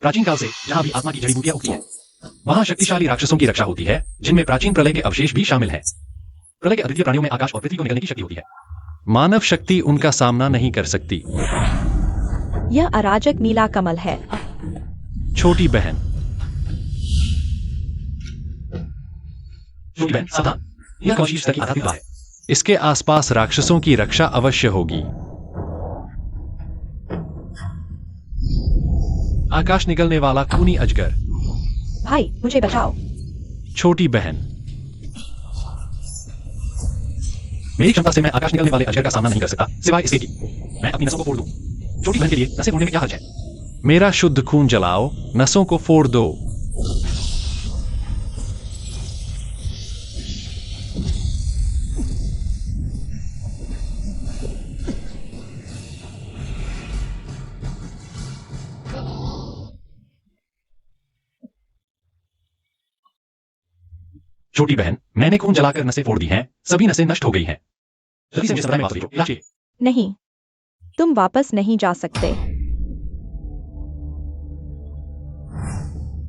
प्राचीन काल से जहां भी आत्मा की जड़ी बूटियां उगती है, वहां शक्तिशाली राक्षसों की रक्षा होती है, जिनमें प्राचीन प्रलय के अवशेष भी शामिल हैं। प्रलय के अद्वितीय प्राणियों में आकाश और पृथ्वी को निगलने की शक्ति होती है। मानव शक्ति उनका सामना नहीं कर सकती। यह अराजक नीला कमल है। छोटी बहन, सावधान, यह कौशीश स्तर की आध्यात्मिक बात है। इसके आसपास राक्षसों की रक्षा अवश्य होगी। आकाश निगलने वाला खूनी अजगर। भाई, मुझे बचाओ। छोटी बहन, मेरी क्षमता से मैं आकाश निगलने वाले अजगर का सामना नहीं कर सकता, सिवाय इसके कि मैं अपनी नसों को फोड़ दूं। छोटी बहन के लिए नसें फोड़ने में क्या हर्ज है? मेरा शुद्ध खून जलाओ, नसों को फोड़ दो। छोटी बहन, मैंने खून जलाकर नसें फोड़ दी हैं, सभी नसें नष्ट हो गई हैं। जल्दी से मुझे समुदाय में वापस भेजो। लाचिए। नहीं, तुम वापस नहीं जा सकते।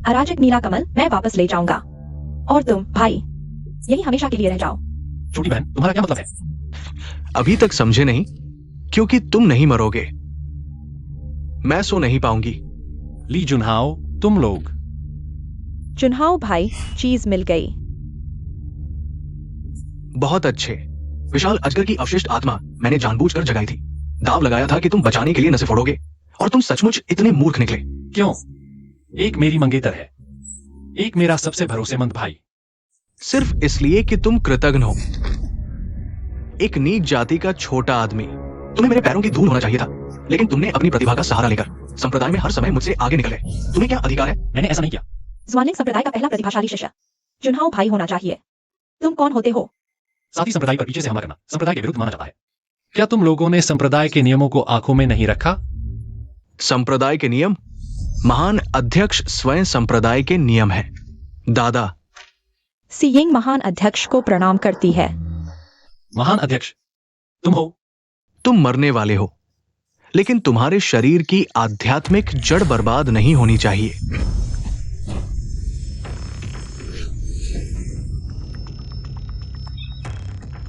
अराजक नीला कमल, मैं वापस ले जाऊंगा। और तुम, भाई, यही हमेशा के लिए रह जाओ। छोटी बहन, तुम्हारा क्या मतलब है? अभी तक समझे नहीं, क्योंकि तुम नहीं मरोगे। मैं सो नहीं पाऊंगी। ली जुनहाओ, तुम लोग। जुनहाओ भाई, चीज मिल गई। बहुत अच्छे। विशाल अजगर की अवशिष्ट आत्मा मैंने जानबूझकर जगाई थी। दाव लगाया था कि तुम बचाने के लिए नसें फोड़ोगे, और तुम सचमुच इतने मूर्ख निकले। क्यों? एक मेरी मंगेतर है, एक मेरा सबसे भरोसेमंद भाई। सिर्फ इसलिए कि तुम कृतघ्न हो। एक नीच जाति का छोटा आदमी। तुम्हें मेरे पैरों की धूल होना चाहिए था, लेकिन तुमने अपनी प्रतिभा का सहारा लेकर संप्रदाय में हर समय मुझसे आगे निकले। तुम्हें क्या अधिकार है? मैंने ऐसा नहीं किया। ज़्वानिंग संप्रदाय का पहला प्रतिभाशाली शिष्य जुनहाओ भाई होना चाहिए। तुम कौन होते हो? साथी संप्रदाय पर पीछे से हमला करना संप्रदाय के विरुद्ध माना जाता है। क्या तुम लोगों ने संप्रदाय के नियमों को आंखों में नहीं रखा? संप्रदाय के नियम? महान अध्यक्ष स्वयं संप्रदाय के नियम है। दादा। सियिंग महान अध्यक्ष को प्रणाम करती है। महान अध्यक्ष तुम हो? तुम मरने वाले हो, लेकिन तुम्हारे शरीर की आध्यात्मिक जड़ बर्बाद नहीं होनी चाहिए।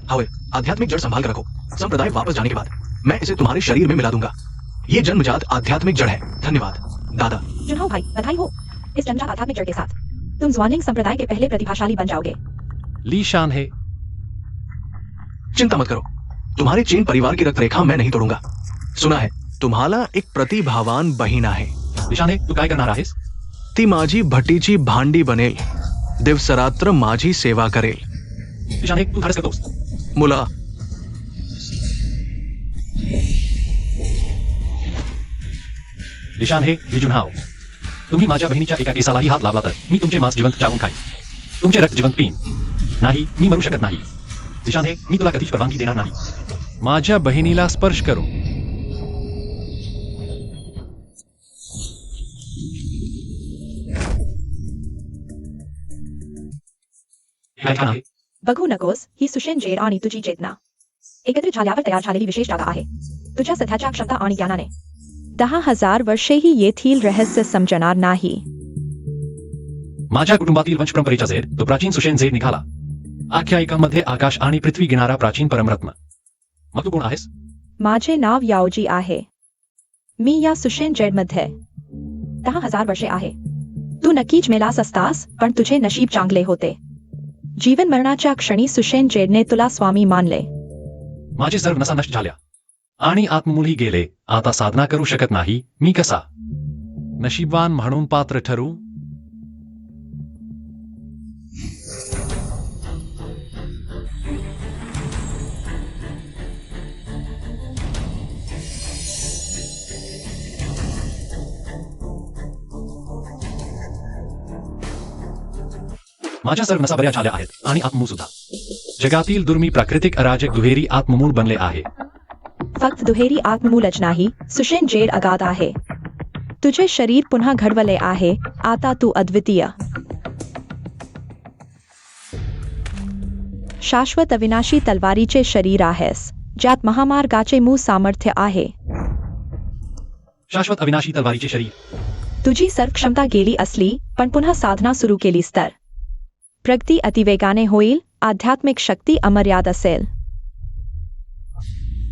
हावे, आध्यात्मिक जड़ संभाल कर रखो। संप्रदाय वापस जाने के बाद मैं इसे तुम्हारे शरीर में मिला दूंगा। ये जन्मजात आध्यात्मिक जड़ है। धन्यवाद दादा। जुनहाओ भाई, बधाई हो। इस जन्मजात आध्यात्मिक जड़ के साथ तुम ज़्वानिंग संप्रदाय के पहले प्रतिभाशाली बन जाओगे। ली शान है। चिंता मत करो, तुम्हारे चीन परिवार की रक्त रेखा मैं नहीं तोड़ूंगा। सुना है तुम्हाला एक प्रतिभावान बहिणा है। लिशान है, तू काय करणार आहेस? ती माझी भटीची भांडी बनेल, दिवसरात्र माझी सेवा करेल। लिशान है, तू धाडस करतोस? मुला। लिशान है, ली जुनहाओ, तुम्ही माझ्या बहिणीच्या एका केसालाही हात लावला तर मी तुमचे मांस जिवंत चावून खाईन, तुमचे रक्त जिवंत पिईन. नाही, मी मरू शकत नाही. लिशान है, मी तुला कधीच परवानगी देणार नाही. माझ्या बहिणीला स्पर्श करू. काय छान आहे. बघू नकोस, ही सुषेण जेड आणि तुझी चेतना एकत्रित झाल्यावर तयार झालेली विशेष जागा आहे. तुझ्या सध्याच्या क्षमता आणि ज्ञानाने 10,000 वर्षेही येथील रहस्य समजणार नाही. माझ्या कुटुंबातील वंश परंपरेचा झेड तो प्राचीन सुषेण झेड निघाला. आख्यायिकांमध्ये आकाश आणि पृथ्वी गिणारा प्राचीन परमरत्न. मग तू कोण आहेस? माझे नाव याओजी आहे. मी या सुषेण जेडमध्ये 10,000 वर्षे आहे. तू नक्कीच मेलास असतास, पण तुझे नशीब चांगले होते. जीवन मरणाच्या क्षणी सुषेण जेडने तुला स्वामी मानले. माझे सर्व नसा नष्ट झाल्या आणि आत्ममूलही गेले. आता साधना करू शकत नाही. मी कसा नशीबवान म्हणून पात्र ठरू? माझ्या सर्व नसा बऱ्या झाल्या आहेत आणि आत्ममूल सुद्धा. जगातील दुर्मी प्राकृतिक अराजक दुहेरी आत्ममूल बनले आहे. फक्त दुहेरी आत्ममूलच नाही, सुषेण जेड अगाध आहे. तुझे शरीर पुन्हा घडवले आहे. आता तू अद्वितीय, शाश्वत अविनाशी तलवारीचे शरीर आहेस, ज्यात महामार्गाचे मूळ सामर्थ्य आहे. शाश्वत अविनाशी तलवारीचे शरीर तुझी सर्व क्षमता गेली असली पण पुन्हा साधना सुरू केली तर प्रगती अतिवेगाने होईल, आध्यात्मिक शक्ती अमर्याद असेल.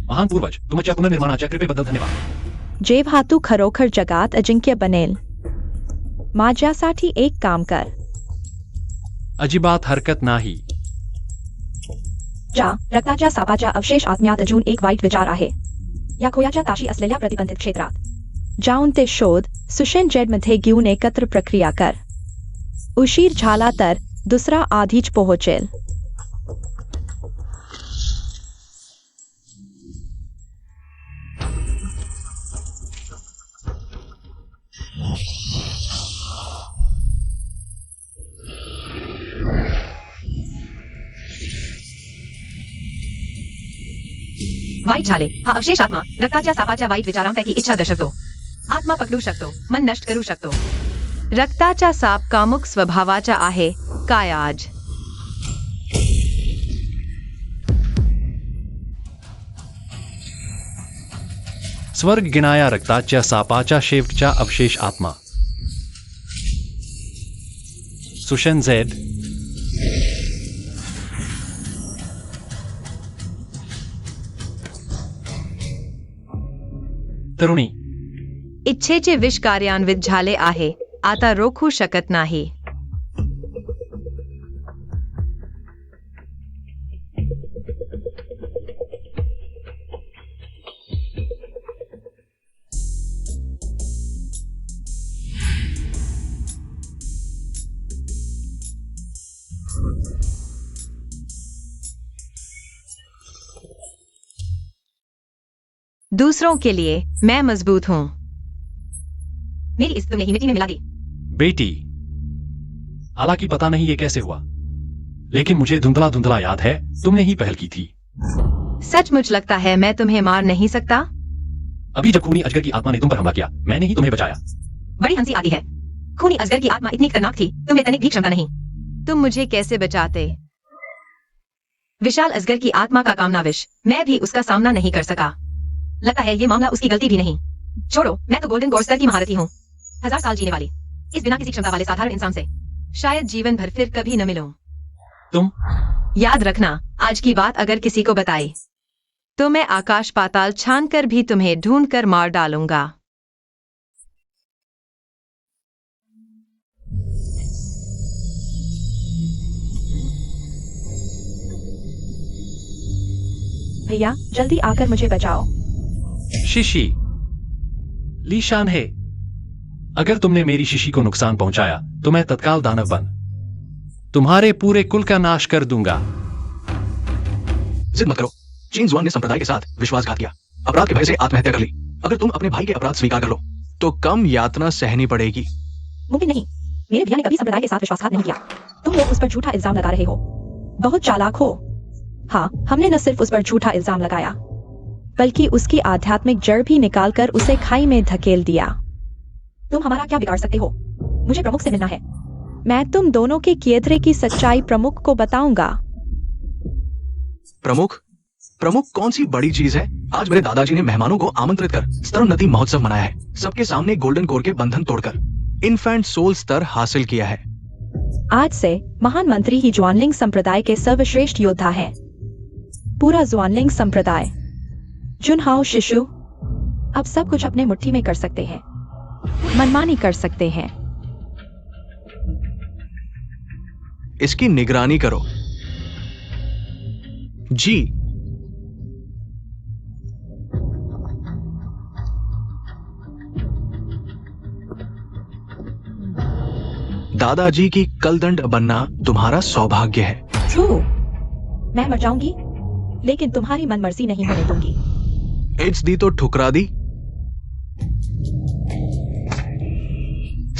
महान पूर्वज, तुमच्या पुनर्निर्माणाच्या कृपेबद्दल धन्यवाद. जेव्हा तू खरोखर जगात अजिंक्य बनेल, माझ्यासाठी एक काम कर. अजिबात हरकत नाही. जा, रक्ताच्या सापाच्या अवशेष आत्म्यात अजून एक वाईट विचार आहे. या खोयाच्या ताशी असलेल्या प्रतिबंधित क्षेत्रात जाऊन ते शोध, सुशेन जेडमध्ये घेऊन एकत्र प्रक्रिया कर. उशीर झाला तर दुसरा आधीच पोहोचेल. वाईट झाले. हा अवशेष आत्मा रक्ताच्या सापाच्या वाईट विचारांपैकी इच्छा दर्शवतो. आत्मा पकडू शकतो, मन नष्ट करू शकतो. रक्ताचा साप कामुक स्वभावाचा आहे. काय आज स्वर्ग गिनाया रक्ताच्या सापाच्या शेवटचा अवशेष आत्मा. सुशन झेड. तरुणी, इच्छेचे विष कार्यान्वित झाले आहे. आता रोखू शकत नाही. दूसरों के लिए मैं मजबूत हूं. मेरी इस तुम्हें मिट्टी में मिला दी. बेटी, हालांकि पता नहीं ये कैसे हुआ, लेकिन मुझे धुंधला धुंधला याद है तुमने ही पहल की थी. सचमुच लगता है मैं तुम्हें मार नहीं सकता. अभी जब खूनी अजगर की आत्मा ने तुम पर हमला किया, मैंने ही तुम्हें बचाया. बड़ी हंसी आती है. खूनी अजगर की आत्मा इतनी खतरनाक थी, तुम्हें तनिक भी क्षमता नहीं. तुम मुझे कैसे बचाते? विशाल अजगर की आत्मा का कामनाविश, मैं भी उसका सामना नहीं कर सका. लगता है ये मामला उसकी गलती भी नहीं. छोड़ो, मैं तो गोल्डन कोर्स की महारथी हूँ. 1000 साल जीने वाली, इस बिना किसी क्षमता वाले साधारण इंसान से शायद जीवन भर फिर कभी न मिलूं. तुम याद रखना, आज की बात अगर किसी को बताई तो मैं आकाश पाताल छान कर भी तुम्हें ढूंढ कर मार डालूंगा. भैया, जल्दी आकर मुझे बचाओ. शिशी, लीशान है. अगर तुमने मेरी शिशी को नुकसान पहुंचाया तो मैं तत्काल दानव बन तुम्हारे पूरे कुल का नाश कर दूंगा. जिद मत करो. चीन जुआन ने संप्रदाय के साथ विश्वासघात किया. अपराध के भय से आत्महत्या कर ली. अगर तुम अपने भाई के अपराध स्वीकार कर लो तो कम यातना सहनी पड़ेगी. मुमकिन नहीं. मेरे भैया ने कभी संप्रदाय के साथ विश्वासघात नहीं किया. तुम लोग उस पर झूठा इल्जाम लगा रहे हो. बहुत चालाक हो. हाँ, हमने न सिर्फ उस पर झूठा इल्जाम लगाया, बल्कि उसकी आध्यात्मिक जड़ भी निकालकर उसे खाई में धकेल दिया. तुम हमारा क्या बिगाड़ सकते हो? मुझे प्रमुख से मिलना है. मैं तुम दोनों के किएद्रे की सच्चाई प्रमुख को बताऊंगा. प्रमुख? प्रमुख कौन सी बड़ी चीज है? आज मेरे दादाजी ने मेहमानों को आमंत्रित कर स्तरोन्नति महोत्सव मनाया है. सबके सामने गोल्डन कोर के बंधन तोड़कर इन्फेंट सोल स्तर हासिल किया है. आज से महान मंत्री ही जुआनलिंग संप्रदाय के सर्वश्रेष्ठ योद्धा हैं. पूरा जुआनलिंग संप्रदाय, जुनहाओ शिशु, अब सब कुछ अपने मुट्ठी में कर सकते हैं, मनमानी कर सकते हैं. इसकी निगरानी करो. जी. दादाजी की कलदंड बनना तुम्हारा सौभाग्य है. ट्रू. मैं मर जाऊंगी, लेकिन तुम्हारी मनमर्जी नहीं होने दूंगी. एड्स दी तो ठुकरा दी.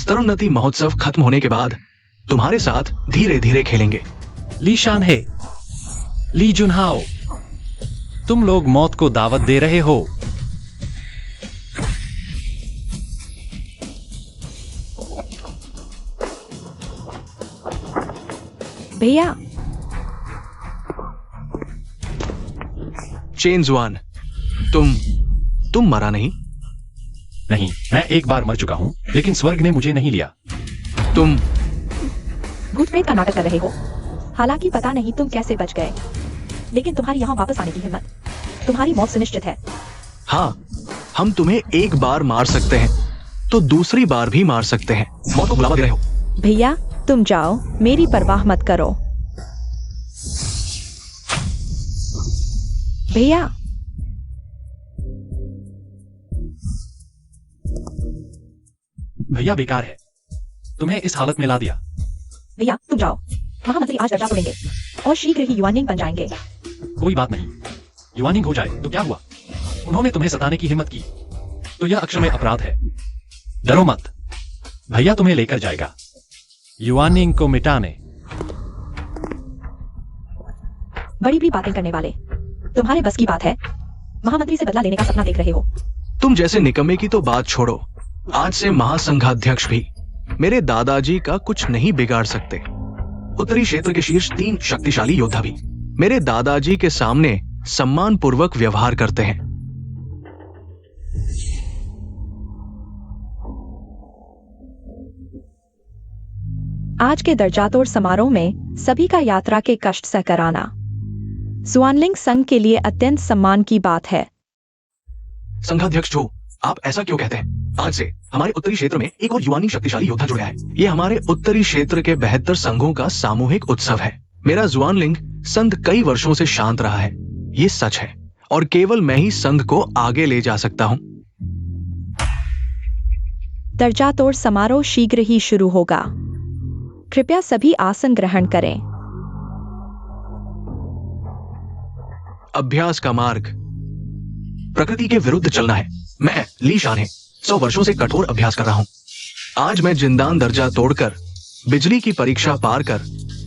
स्तरोन्नति महोत्सव खत्म होने के बाद तुम्हारे साथ धीरे धीरे खेलेंगे. लीशान है, ली जुनहाओ, तुम लोग मौत को दावत दे रहे हो. भैया, चेन जुआन, तुम मरा नहीं. नहीं, मैं एक बार मर चुका हूँ, लेकिन स्वर्ग ने मुझे नहीं लिया। तुम भूत प्रेत का नाटक कर रहे हो। हालांकि पता नहीं तुम कैसे बच गए, लेकिन तुम्हारी यहाँ वापस आने की हिम्मत, तुम्हारी मौत सुनिश्चित है। हाँ, हम तुम्हें एक बार मार सकते हैं तो दूसरी बार भी मार सकते हैं। मौत को बुलावा दे रहे हो। भैया तुम जाओ, मेरी परवाह मत करो। भैया भैया बेकार है, तुम्हें इस हालत में ला दिया। भैया तुम जाओ, महामंत्री आज दर्जा तोड़ेंगे और शीघ्र ही युवानिंग बन जाएंगे। कोई बात नहीं, युवानिंग हो जाए तो क्या हुआ? उन्होंने तुम्हें सताने की हिम्मत की तो यह अक्षम्य अपराध है। डरो मत, भैया तुम्हें लेकर जाएगा युवानिंग को मिटाने। बड़ी बड़ी बातें करने वाले, तुम्हारे बस की बात है? महामंत्री से बदला लेने का सपना देख रहे हो। तुम जैसे निकम्मे की तो बात छोड़ो, आज से महासंघाध्यक्ष भी मेरे दादाजी का कुछ नहीं बिगाड़ सकते। उत्तरी क्षेत्र के शीर्ष 3 शक्तिशाली योद्धा भी मेरे दादाजी के सामने सम्मान पूर्वक व्यवहार करते हैं। आज के दर्जातोड़ समारोह में सभी का यात्रा के कष्ट सह कराना जुआनलिंग संघ के लिए अत्यंत सम्मान की बात है। संघाध्यक्ष जो, आप ऐसा क्यों कहते हैं? आज से हमारे उत्तरी क्षेत्र में एक और युवानी शक्तिशाली योद्धा जुड़ा है। ये हमारे उत्तरी क्षेत्र के 72 संघों का सामूहिक उत्सव है। मेरा जुआनलिंग संघ कई वर्षों से शांत रहा है, ये सच है, और केवल मैं ही संघ को आगे ले जा सकता हूँ। दर्जातोड़ समारोह शीघ्र ही शुरू होगा। कृपया सभी आसन ग्रहण करें। अभ्यास का मार्ग प्रकृति के विरुद्ध चलना है। मैं ली शान 100 वर्षों से कठोर अभ्यास कर रहा हूं। आज मैं जिंदान दर्जा तोड़कर बिजली की परीक्षा पार कर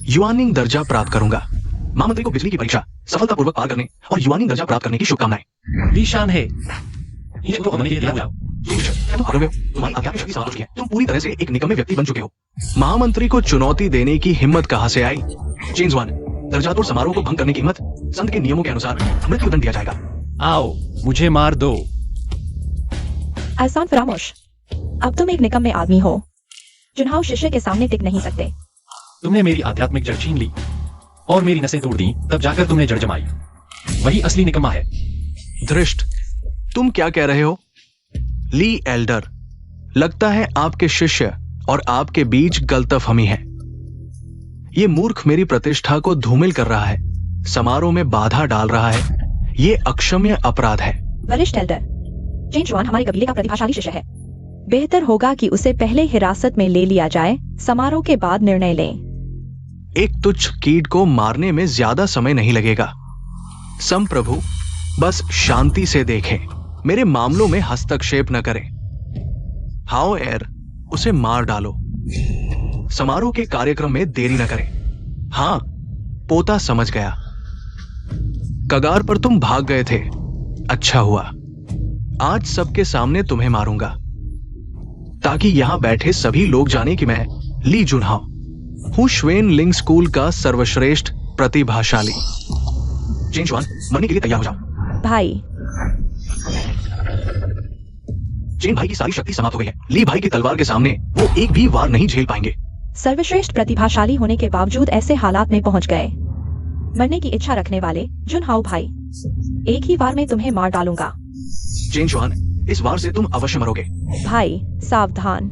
युवानिंग दर्जा प्राप्त करूंगा। महामंत्री को बिजली की परीक्षा सफलतापूर्वक पार करने और युवानिंग दर्जा प्राप्त करने की शुभकामनाएं। लीशान है, ये तो हमने दिया जाओ। तुम हारे हुए हो, तुम्हारी आध्यात्मिक शक्ति समाप्त हो चुकी है। तुम पूरी तरह से एक निकम्मे व्यक्ति बन चुके हो। महामंत्री को चुनौती देने की हिम्मत कहां से आई? चेंज वन, दर्जातोड़ समारोह को भंग करने की हिम्मत, संघ के नियमों के अनुसार मृत्युदंड दिया जाएगा। आओ, मुझे मार दो। आसान फरामोश, अब तुम एक निकम्मे आदमी हो। चुनाव शिष्य के सामने टिक नहीं सकते। तुमने मेरी आध्यात्मिक जड़ छीन ली और मेरी नसें तोड़ दी, तब जाकर तुमने जड़ जमाई। वही असली निकम्मा है। धृष्ट, तुम क्या कह रहे हो? ली एल्डर, लगता है आपके शिष्य और आपके बीच गलतफहमी है। ये मूर्ख मेरी प्रतिष्ठा को धूमिल कर रहा है, समारोह में बाधा डाल रहा है। ये अक्षम्य अपराध है। वरिष्ठ एल्डर, चेंज वन हमारे कबीले का प्रतिभाशाली शिष्य है। बेहतर होगा कि उसे पहले हिरासत में ले लिया जाए, समारोह के बाद निर्णय लें। एक तुच्छ कीट को मारने में ज्यादा समय नहीं लगेगा। संप्रभु, बस शांति से देखें, मेरे मामलों में हस्तक्षेप न करें। हाओ एर, उसे मार डालो। समारोह के कार्यक्रम में देरी न करें। हाँ, पोता समझ गया। कगार पर तुम भाग गए थे, अच्छा हुआ। आज सबके सामने तुम्हें मारूंगा, ताकि यहां बैठे सभी लोग जाने कि मैं ली जुनहाओ हूं, श्वेन लिंग स्कूल का सर्वश्रेष्ठ प्रतिभाशाली। चेंजवान, मरने के लिए तैयार हो जाओ। भाई, चेन भाई की सारी शक्ति समाप्त हो गई है। ली भाई की तलवार के सामने वो एक भी वार नहीं झेल पाएंगे। सर्वश्रेष्ठ प्रतिभाशाली होने के बावजूद ऐसे हालात में पहुंच गए। मरने की इच्छा रखने वाले जुनहाओ भाई, एक ही वार में तुम्हें मार डालूंगा। चेंजवान, इस वार से तुम अवश्य मरोगे। भाई सावधान।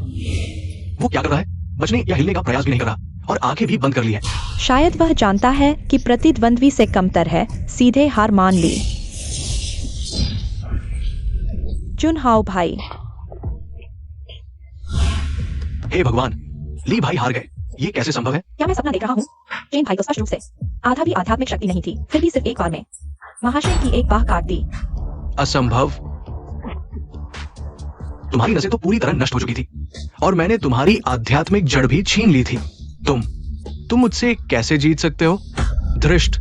वो क्या कर रहा है? बचने या हिलने का प्रयास भी नहीं कर रहा और आंखें भी बंद कर ली है। शायद वह जानता है कि प्रतिद्वंद्वी से कमतर है, सीधे हार मान ली। जुनहाओ भाई, हे भगवान, ली भाई हार गए। ये कैसे संभव है? क्या मैं सपना देख रहा हूँ? चेन भाई को स्पष्ट रूप से आधा भी आध्यात्मिक शक्ति नहीं थी, फिर भी सिर्फ एक बार में महाशय की एक बाह काट दी। असंभव। तुम्हारी नसें तो पूरी तरह नष्ट हो चुकी थी और मैंने तुम्हारी आध्यात्मिक जड़ भी छीन ली थी। तुम मुझसे कैसे जीत सकते हो? धृष्ट,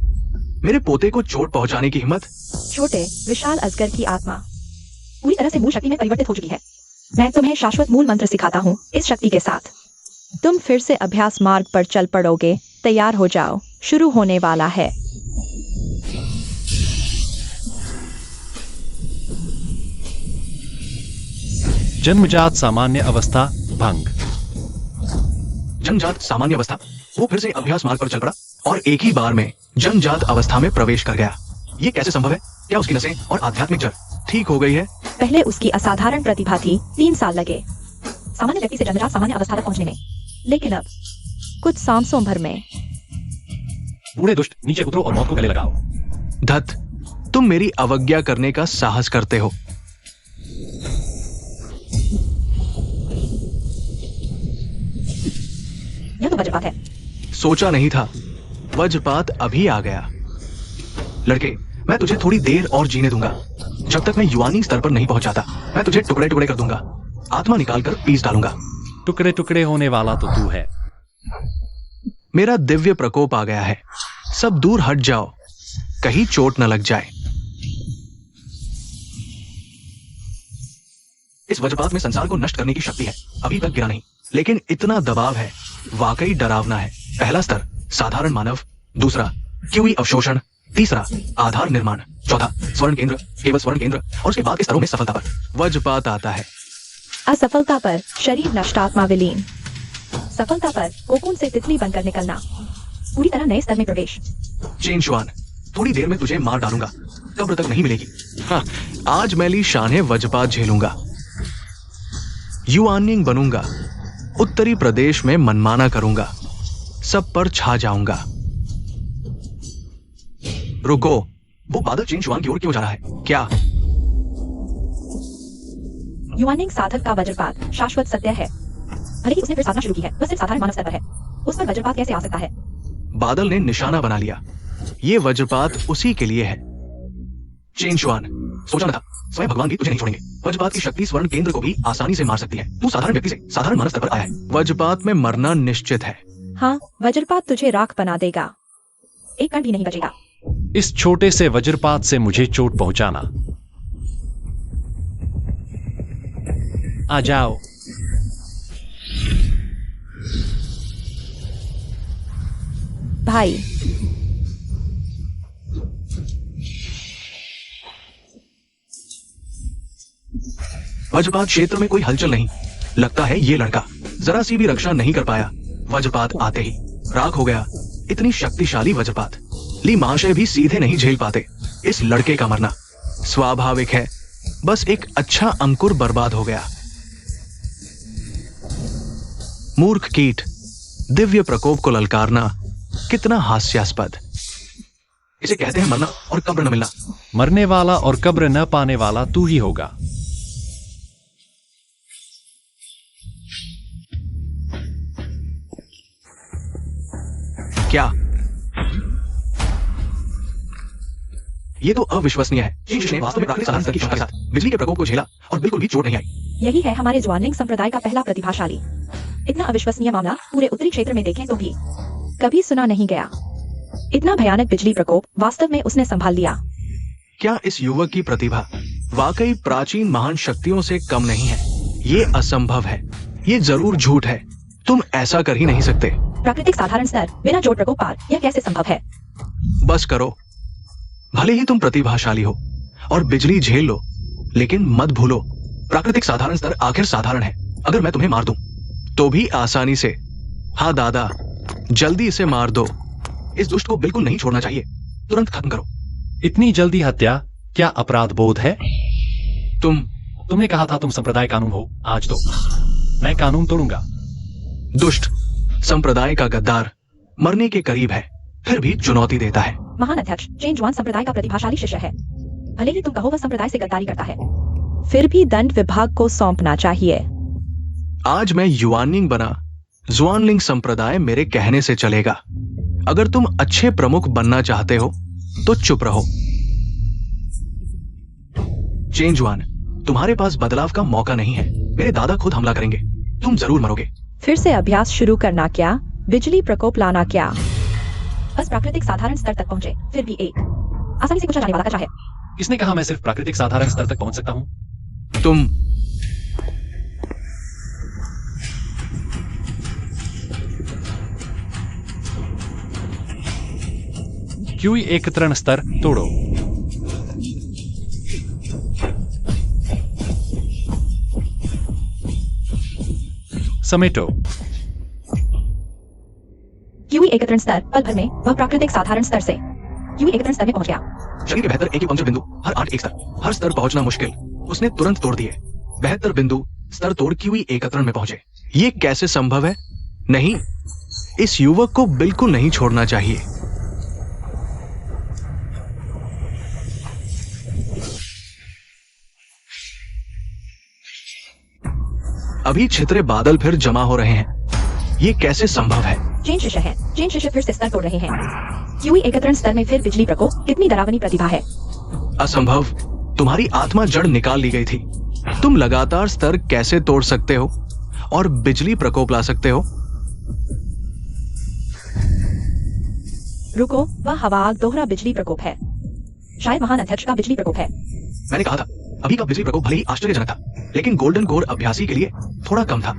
मेरे पोते को चोट पहुंचाने की हिम्मत? छोटे विशाल अजगर की आत्मा पूरी तरह से मूल शक्ति में परिवर्तित हो चुकी है। मैं तुम्हें शाश्वत मूल मंत्र सिखाता हूँ। इस शक्ति के साथ तुम फिर से अभ्यास मार्ग पर चल पड़ोगे। तैयार हो जाओ, शुरू होने वाला है। जन्मजात सामान्य अवस्था भंग। जन्मजात सामान्य अवस्था। वो फिर से अभ्यास मार्ग पर चल पड़ा और एक ही बार में जन्मजात अवस्था में प्रवेश कर गया। ये कैसे संभव है? क्या उसकी नसें और आध्यात्मिक जड़ ठीक हो गई है? पहले उसकी असाधारण प्रतिभा थी, 3 साल लगे सामान्य व्यक्ति से जन्मजात सामान्य अवस्था तक पहुंचने में, लेकिन अब कुछ सांसों भर में। बूढ़े दुष्ट, नीचे उतरो और मौत को गले लगाओ। धत, तुम मेरी अवज्ञा करने का साहस करते हो। यह तो वज्रपात है। सोचा नहीं था, वज्रपात अभी आ गया। लड़के, मैं तुझे थोड़ी देर और जीने दूंगा। जब तक मैं युवानी स्तर पर नहीं पहुंचाता, मैं तुझे टुकड़े टुकड़े कर दूंगा, आत्मा निकालकर पीस डालूंगा। टुकड़े टुकड़े होने वाला तो तू है। मेरा दिव्य प्रकोप आ गया है। सब दूर हट जाओ, कहीं चोट न लग जाए। इस वज्रपात में संसार को नष्ट करने की शक्ति है। अभी तक गिरा नहीं, लेकिन इतना दबाव है, वाकई डरावना है। पहला स्तर साधारण मानव, दूसरा क्यूई अवशोषण, तीसरा आधार निर्माण, चौथा स्वर्ण केंद्र, केवल स्वर्ण केंद्र, और उसके बाद के स्तरों में सफलता पर वज्रपात आता है। असफलता पर शरीर नष्ट, आत्मा विलीन। सफलता पर कोकून से तितली बनकर निकलना, पूरी तरह नए स्तर में प्रवेश। चेन शुआन, थोड़ी देर में तुझे मार डालूंगा, कब्र तक नहीं मिलेगी। हाँ, आज मैली शान वज्रपात झेलूंगा। युआनिंग बनूंगा, उत्तरी प्रदेश में मनमाना करूंगा, सब पर छा जाऊंगा। रुको, वो बादल चेन शुआन की ओर क्यों जा रहा है? क्या युवानिंग साधक का वज्रपात शाश्वत सत्य है। भले ही उसने फिर साधना शुरू की है, वह सिर्फ साधारण मानव स्तर पर है। उस पर वज्रपात कैसे आ सकता है? बादल ने निशाना बना लिया। ये वज्रपात उसी के लिए है। चेन शुआन, सोचा न था, स्वयं भगवान भी तुझे नहीं छोड़ेंगे। वज्रपात की शक्ति स्वर्ण केंद्र को भी आसानी से मार सकती है। तू साधारण व्यक्ति से साधारण मानव स्तर पर आया है। वज्रपात में मरना निश्चित है। हाँ, वज्रपात तुझे राख बना देगा, एक कण भी नहीं बचेगा। इस छोटे से वज्रपात से मुझे चोट पहुंचाना। आ जाओ। भाई, वज्रपात क्षेत्र में कोई हलचल नहीं। लगता है ये लड़का जरा सी भी रक्षा नहीं कर पाया। वज्रपात आते ही राख हो गया। इतनी शक्तिशाली वज्रपात ली महाशय भी सीधे नहीं झेल पाते। इस लड़के का मरना स्वाभाविक है। बस एक अच्छा अंकुर बर्बाद हो गया। मूर्ख कीट, दिव्य प्रकोप को ललकारना कितना हास्यास्पद। इसे कहते हैं मरना और कब्र न मिलना। मरने वाला और कब्र न पाने वाला तू ही होगा। क्या ये तो अविश्वसनीय है। शीश ने वास्तव में प्राकृतिक साधन की क्षमता के साथ बिजली के प्रकोप को झेला और बिल्कुल भी चोट नहीं आई। यही है हमारे ज्वानलिंग संप्रदाय का पहला प्रतिभाशाली। इतना अविश्वसनीय मामला पूरे उत्तरी क्षेत्र में देखें तो भी कभी सुना नहीं गया। इतना भयानक बिजली प्रकोप वास्तव में उसने संभाल लिया। क्या इस युवक की प्रतिभा वाकई प्राचीन महान शक्तियों से कम नहीं है? ये असंभव है। ये जरूर झूठ है। तुम ऐसा कर ही नहीं सकते। प्राकृतिक साधारण स्तर बिना चोट प्रकोप पार, यह कैसे संभव है? बस करो। भले ही तुम प्रतिभाशाली हो और बिजली झेल लो, लेकिन मत भूलो प्राकृतिक साधारण स्तर आखिर साधारण है। अगर मैं तुम्हें मार दूं तो भी आसानी से। हाँ दादा, जल्दी इसे मार दो। इस दुष्ट को बिल्कुल नहीं छोड़ना चाहिए। तुरंत खत्म करो। इतनी जल्दी हत्या क्या अपराध बोध है? तुमने कहा था तुम संप्रदाय कानून हो। आज तो मैं कानून तोड़ूंगा। दुष्ट, संप्रदाय का गद्दार मरने के करीब है, फिर भी चुनौती देता है। महान अध्यक्ष, चेन जुआन संप्रदाय का प्रतिभाशाली शिष्य है। भले ही तुम कहो वह संप्रदाय से गद्दारी करता है, फिर भी दंड विभाग को सौंपना चाहिए। आज मैं युआनिंग बना, जुआनलिंग संप्रदाय मेरे कहने से चलेगा। अगर तुम अच्छे प्रमुख बनना चाहते हो तो चुप रहो। चेन जुआन, तुम्हारे पास बदलाव का मौका नहीं है। मेरे दादा खुद हमला करेंगे, तुम जरूर मरोगे। फिर से अभ्यास शुरू करना क्या? बिजली प्रकोप लाना क्या? बस प्राकृतिक साधारण स्तर तक पहुंचे, फिर भी एक आसानी से कुचला जाने वाला कचरा है। किसने कहा मैं सिर्फ प्राकृतिक साधारण स्तर तक पहुंच सकता हूं? तुम क्यों एकत्रण स्तर तोड़ो। समेटो। क्यूई एकत्रण स्तर पल भर में वह प्राकृतिक साधारण स्तर से क्यूई एकत्रण स्तर में पहुंच गया। शरीर के बेहतर एक्यूपंक्चर बिंदु हर 8 एक स्तर, हर स्तर पहुंचना मुश्किल, उसने तुरंत तोड़ दिए। 72 बिंदु स्तर तोड़ क्यूई एकत्रण में पहुंचे। ये कैसे संभव है? नहीं, इस युवक को बिल्कुल नहीं छोड़ना चाहिए। अभी छितरे बादल फिर जमा हो रहे हैं। ये कैसे संभव है? चेन शिष्य है। चेन शिष्य फिर से स्तर तोड़ रहे हैं। क्यूई एकत्रण स्तर में फिर बिजली प्रकोप। कितनी डरावनी प्रतिभा है। असंभव। तुम्हारी आत्मा जड़ निकाल ली गई थी। तुम लगातार स्तर कैसे तोड़ सकते हो और बिजली प्रकोप ला सकते हो? रुको, वह हवा आग दोहरा बिजली प्रकोप है। शायद महान अध्यक्ष का बिजली प्रकोप है। मैंने कहा था अभी का बिजली प्रकोप भले ही आश्चर्यजनक था, लेकिन गोल्डन कोर अभ्यासी के लिए थोड़ा कम था।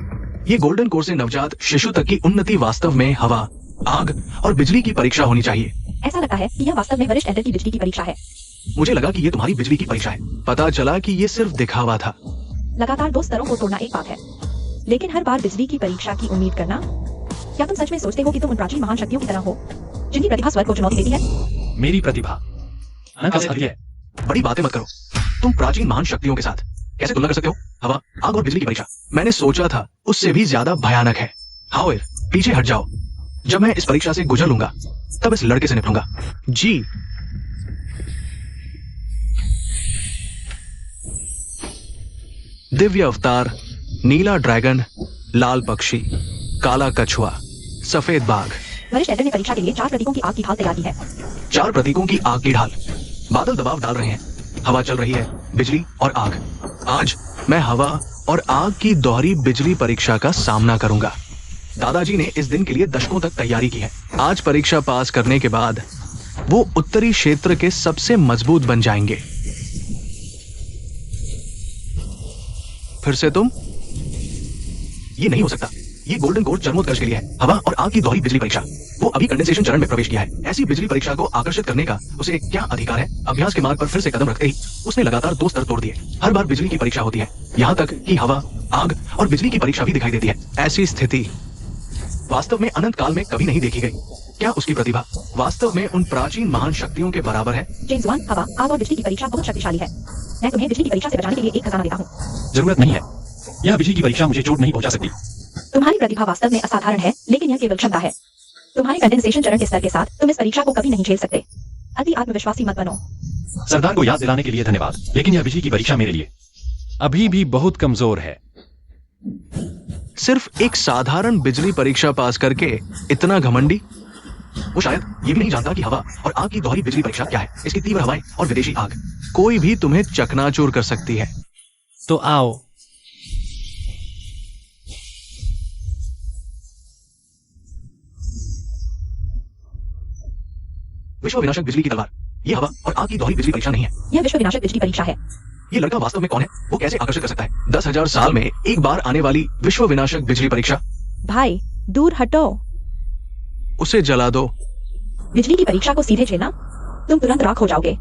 ये गोल्डन कोर से नवजात शिशु तक की उन्नति वास्तव में हवा, आग और बिजली की परीक्षा होनी चाहिए। ऐसा लगता है कि यह वास्तव में वरिष्ठ एल्डर की बिजली की परीक्षा है। मुझे लगा कि ये तुम्हारी बिजली की परीक्षा है। पता चला कि ये सिर्फ दिखावा था। लगातार 2 स्तरों को तोड़ना एक बात है, लेकिन हर बार बिजली की परीक्षा की उम्मीद करना। क्या तुम सच में सोचते हो कि तुम उन प्राचीन महान शक्तियों की तरह हो जिनकी प्रतिभा स्वर्ग को चुनौती देती है? मेरी प्रतिभा अनंत से अधिक है। बड़ी बातें मत करो। तुम प्राचीन महान शक्तियों के साथ कैसे तुलना कर सकते हो? हवा, आग और बिजली की परीक्षा मैंने सोचा था उससे भी ज्यादा भयानक है। हाओ, पीछे हट जाओ। जब मैं इस परीक्षा से गुजर लूंगा तब इस लड़के से निपटूंगा। जी। दिव्य अवतार, नीला ड्रैगन, लाल पक्षी, काला कछुआ, सफेद बाघ। वरिष्ठ एल्डर ने परीक्षा के लिए 4 प्रतीकों की आग की ढाल तैयार की है। 4 प्रतीकों की आग की ढाल। बादल दबाव डाल रहे हैं, हवा चल रही है, बिजली और आग। आज मैं हवा और आग की दोहरी बिजली परीक्षा का सामना करूंगा। दादाजी ने इस दिन के लिए दशकों तक तैयारी की है। आज परीक्षा पास करने के बाद वो उत्तरी क्षेत्र के सबसे मजबूत बन जाएंगे। फिर से तुम? ये नहीं हो सकता। ये गोल्डन कोर चरमोत्कर्ष के लिए है। हवा और आग की दोहरी बिजली परीक्षा। वो अभी कंडेंसेशन चरण में प्रवेश किया है। ऐसी बिजली परीक्षा को आकर्षित करने का उसे क्या अधिकार है? अभ्यास के मार्ग पर फिर से कदम रखते ही उसने लगातार 2 स्तर तोड़ दिए। हर बार बिजली की परीक्षा होती है, यहाँ तक कि हवा, आग और बिजली की परीक्षा भी दिखाई देती है। ऐसी स्थिति वास्तव में अनंत काल में कभी नहीं देखी गई। क्या उसकी प्रतिभा वास्तव में उन प्राचीन महान शक्तियों के बराबर है? जेम्स वन, हवा, आग और बिजली की परीक्षा बहुत शक्तिशाली है। मैं तुम्हें बिजली की परीक्षा से बचाने के लिए एक खजाना देता हूँ। जरूरत नहीं है। यह बिजली की परीक्षा मुझे चोट नहीं पहुंचा सकती। तुम्हारी प्रतिभा वास्तव में असाधारण है, लेकिन यह केवल क्षमता है। तुम्हारे कंडेंसेशन चरण के स्तर के साथ तुम इस परीक्षा को कभी नहीं झेल सकते। अति आत्मविश्वासी मत बनो। सरदार को याद दिलाने के लिए धन्यवाद, लेकिन यह बिजली की परीक्षा मेरे लिए अभी भी बहुत कमजोर है। सिर्फ एक साधारण बिजली परीक्षा पास करके इतना घमंडी? वो शायद ये भी नहीं जानता कि हवा और आग की दोहरी बिजली परीक्षा क्या है। इसकी तीव्र हवाएं और विदेशी आग कोई भी तुम्हें चकनाचूर कर सकती है। तो आओ। विश्व विनाशक बिजली की तलवार। ये हवा और आग की दोहरी बिजली परीक्षा नहीं है। यह विश्व विनाशक बिजली परीक्षा है। ये लड़का वास्तव में कौन है? वो कैसे आकर्षित कर सकता है? 10,000 साल में एक बार आने वाली विश्व विनाशक बिजली परीक्षा। भाई, दूर हटो। उसे जला दो। बिजली की परीक्षा को सीधे झेलना, तुम तुरंत राख हो जाओगे।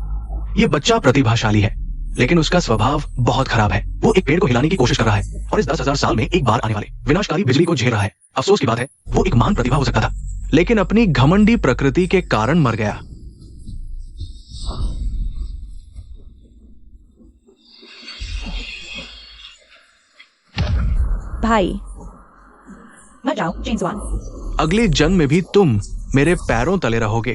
ये बच्चा प्रतिभाशाली है, लेकिन उसका स्वभाव बहुत खराब है। वो एक पेड़ को हिलाने की कोशिश कर रहा है और इस 10,000 साल में एक बार आने वाले विनाशकारी बिजली को झेल रहा है। अफसोस की बात है, वो एक महान प्रतिभा हो सकता था, लेकिन अपनी घमंडी प्रकृति के कारण मर गया। भाई, मत जाओ जेम्स वन। अगले जन्म में भी तुम मेरे पैरों तले रहोगे।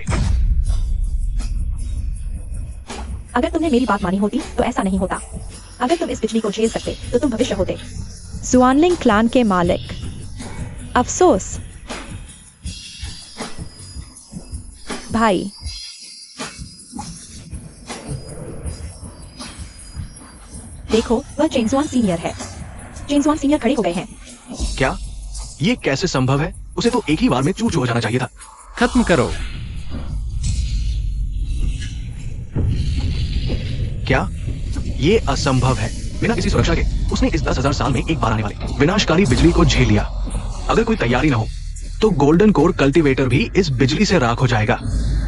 अगर तुमने मेरी बात मानी होती तो ऐसा नहीं होता। अगर तुम इस बिजली को झेल सकते तो तुम भविष्य होते। सुआनलिंग क्लान के मालिक। अफसोस। भाई, देखो, वह जेम्स वन सीनियर है। जेम्स वन सीनियर खड़े हो गए हैं। क्या ये कैसे संभव है? उसे तो एक ही बार में चूर हो जाना चाहिए था। खत्म करो। क्या ये असंभव है? बिना किसी सुरक्षा के उसने इस 10,000 साल में एक बार आने वाले विनाशकारी बिजली को झेल लिया। अगर कोई तैयारी ना हो तो गोल्डन कोर कल्टीवेटर भी इस बिजली से राख हो जाएगा।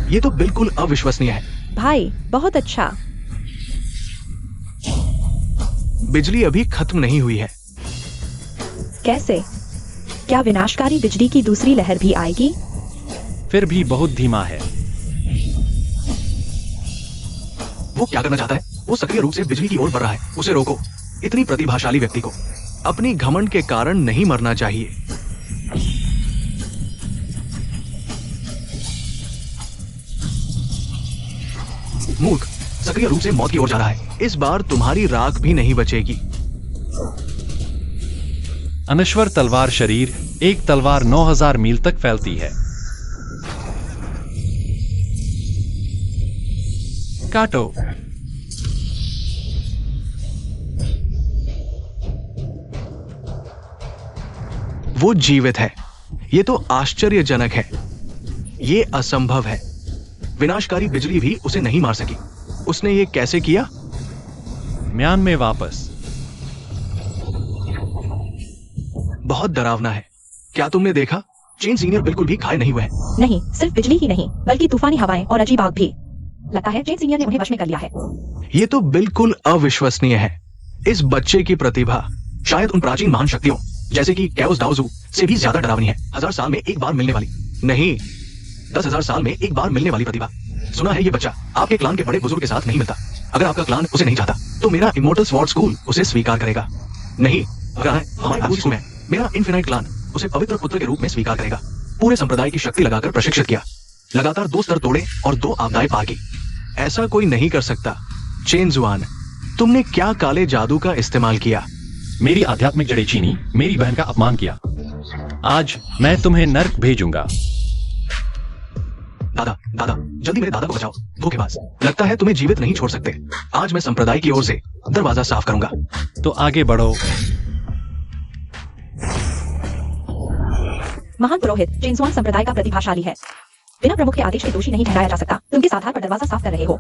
ये तो बिल्कुल अविश्वसनीय है। भाई, बहुत अच्छा। बिजली अभी खत्म नहीं हुई है। कैसे? क्या विनाशकारी बिजली की दूसरी लहर भी आएगी? फिर भी बहुत धीमा है। वो क्या करना चाहता है? वो सक्रिय रूप से बिजली की ओर बढ़ रहा है। उसे रोको। इतनी प्रतिभाशाली व्यक्ति को अपनी घमंड के कारण नहीं मरना चाहिए। मूर्ख, सक्रिय रूप से मौत की ओर जा रहा है। इस बार तुम्हारी राख भी नहीं बचेगी। अनश्वर तलवार शरीर, एक तलवार 9000 मील तक फैलती है। काटो। वो जीवित है। ये तो आश्चर्यजनक है। ये असंभव है। विनाशकारी बिजली भी उसे नहीं मार सकी। उसने ये कैसे किया? म्यान में वापस। बहुत डरावना है। क्या तुमने देखा? चेन सीनियर बिल्कुल भी घायल नहीं हुए हैं। नहीं, सिर्फ बिजली ही नहीं बल्कि तूफानी हवाएं और अजीब आग भी। लगता है चेन सीनियर ने उन्हें वश में कर लिया है। ये तो बिल्कुल अविश्वसनीय है। इस बच्चे की प्रतिभा शायद उन प्राचीन महान शक्तियों जैसे कि कैओस दाओजू से भी ज्यादा डरावनी है। 1000 साल में एक बार मिलने वाली, नहीं 10,000 साल में एक बार मिलने वाली प्रतिभा। सुना है ये बच्चा आपके क्लान के बड़े बुजुर्ग के साथ नहीं मिलता। अगर आपका क्लान उसे नहीं चाहता तो मेरा इमोर्टल स्वॉर्ड स्कूल उसे स्वीकार करेगा। नहीं, अगर हमारे आगू स्कूल में मेरा इन्फिनाइट क्लान उसे पवित्र पुत्र के रूप में स्वीकार करेगा। पूरे संप्रदाय की शक्ति लगाकर प्रशिक्षित किया, लगातार 2 स्तर तोड़े और 2 आपदाएं पार की। ऐसा कोई नहीं कर सकता। चेन जुआन, तुमने क्या काले जादू का इस्तेमाल किया? मेरी आध्यात्मिक जड़ें छीनी, मेरी बहन का अपमान किया। आज मैं तुम्हें नर्क भेजूंगा। दादा, दादा, जल्दी मेरे दादा को बचाओ। धोखेबाज, लगता है तुम्हें जीवित नहीं छोड़ सकते। आज मैं संप्रदाय की ओर से दरवाजा साफ करूंगा। तो आगे बढ़ो। महान पुरोहित, चेंजुआन संप्रदाय का प्रतिभाशाली है। बिना प्रमुख के आदेश के दोषी नहीं ठहराया जा सकता। तुम किस आधार पर दरवाजा साफ कर रहे हो?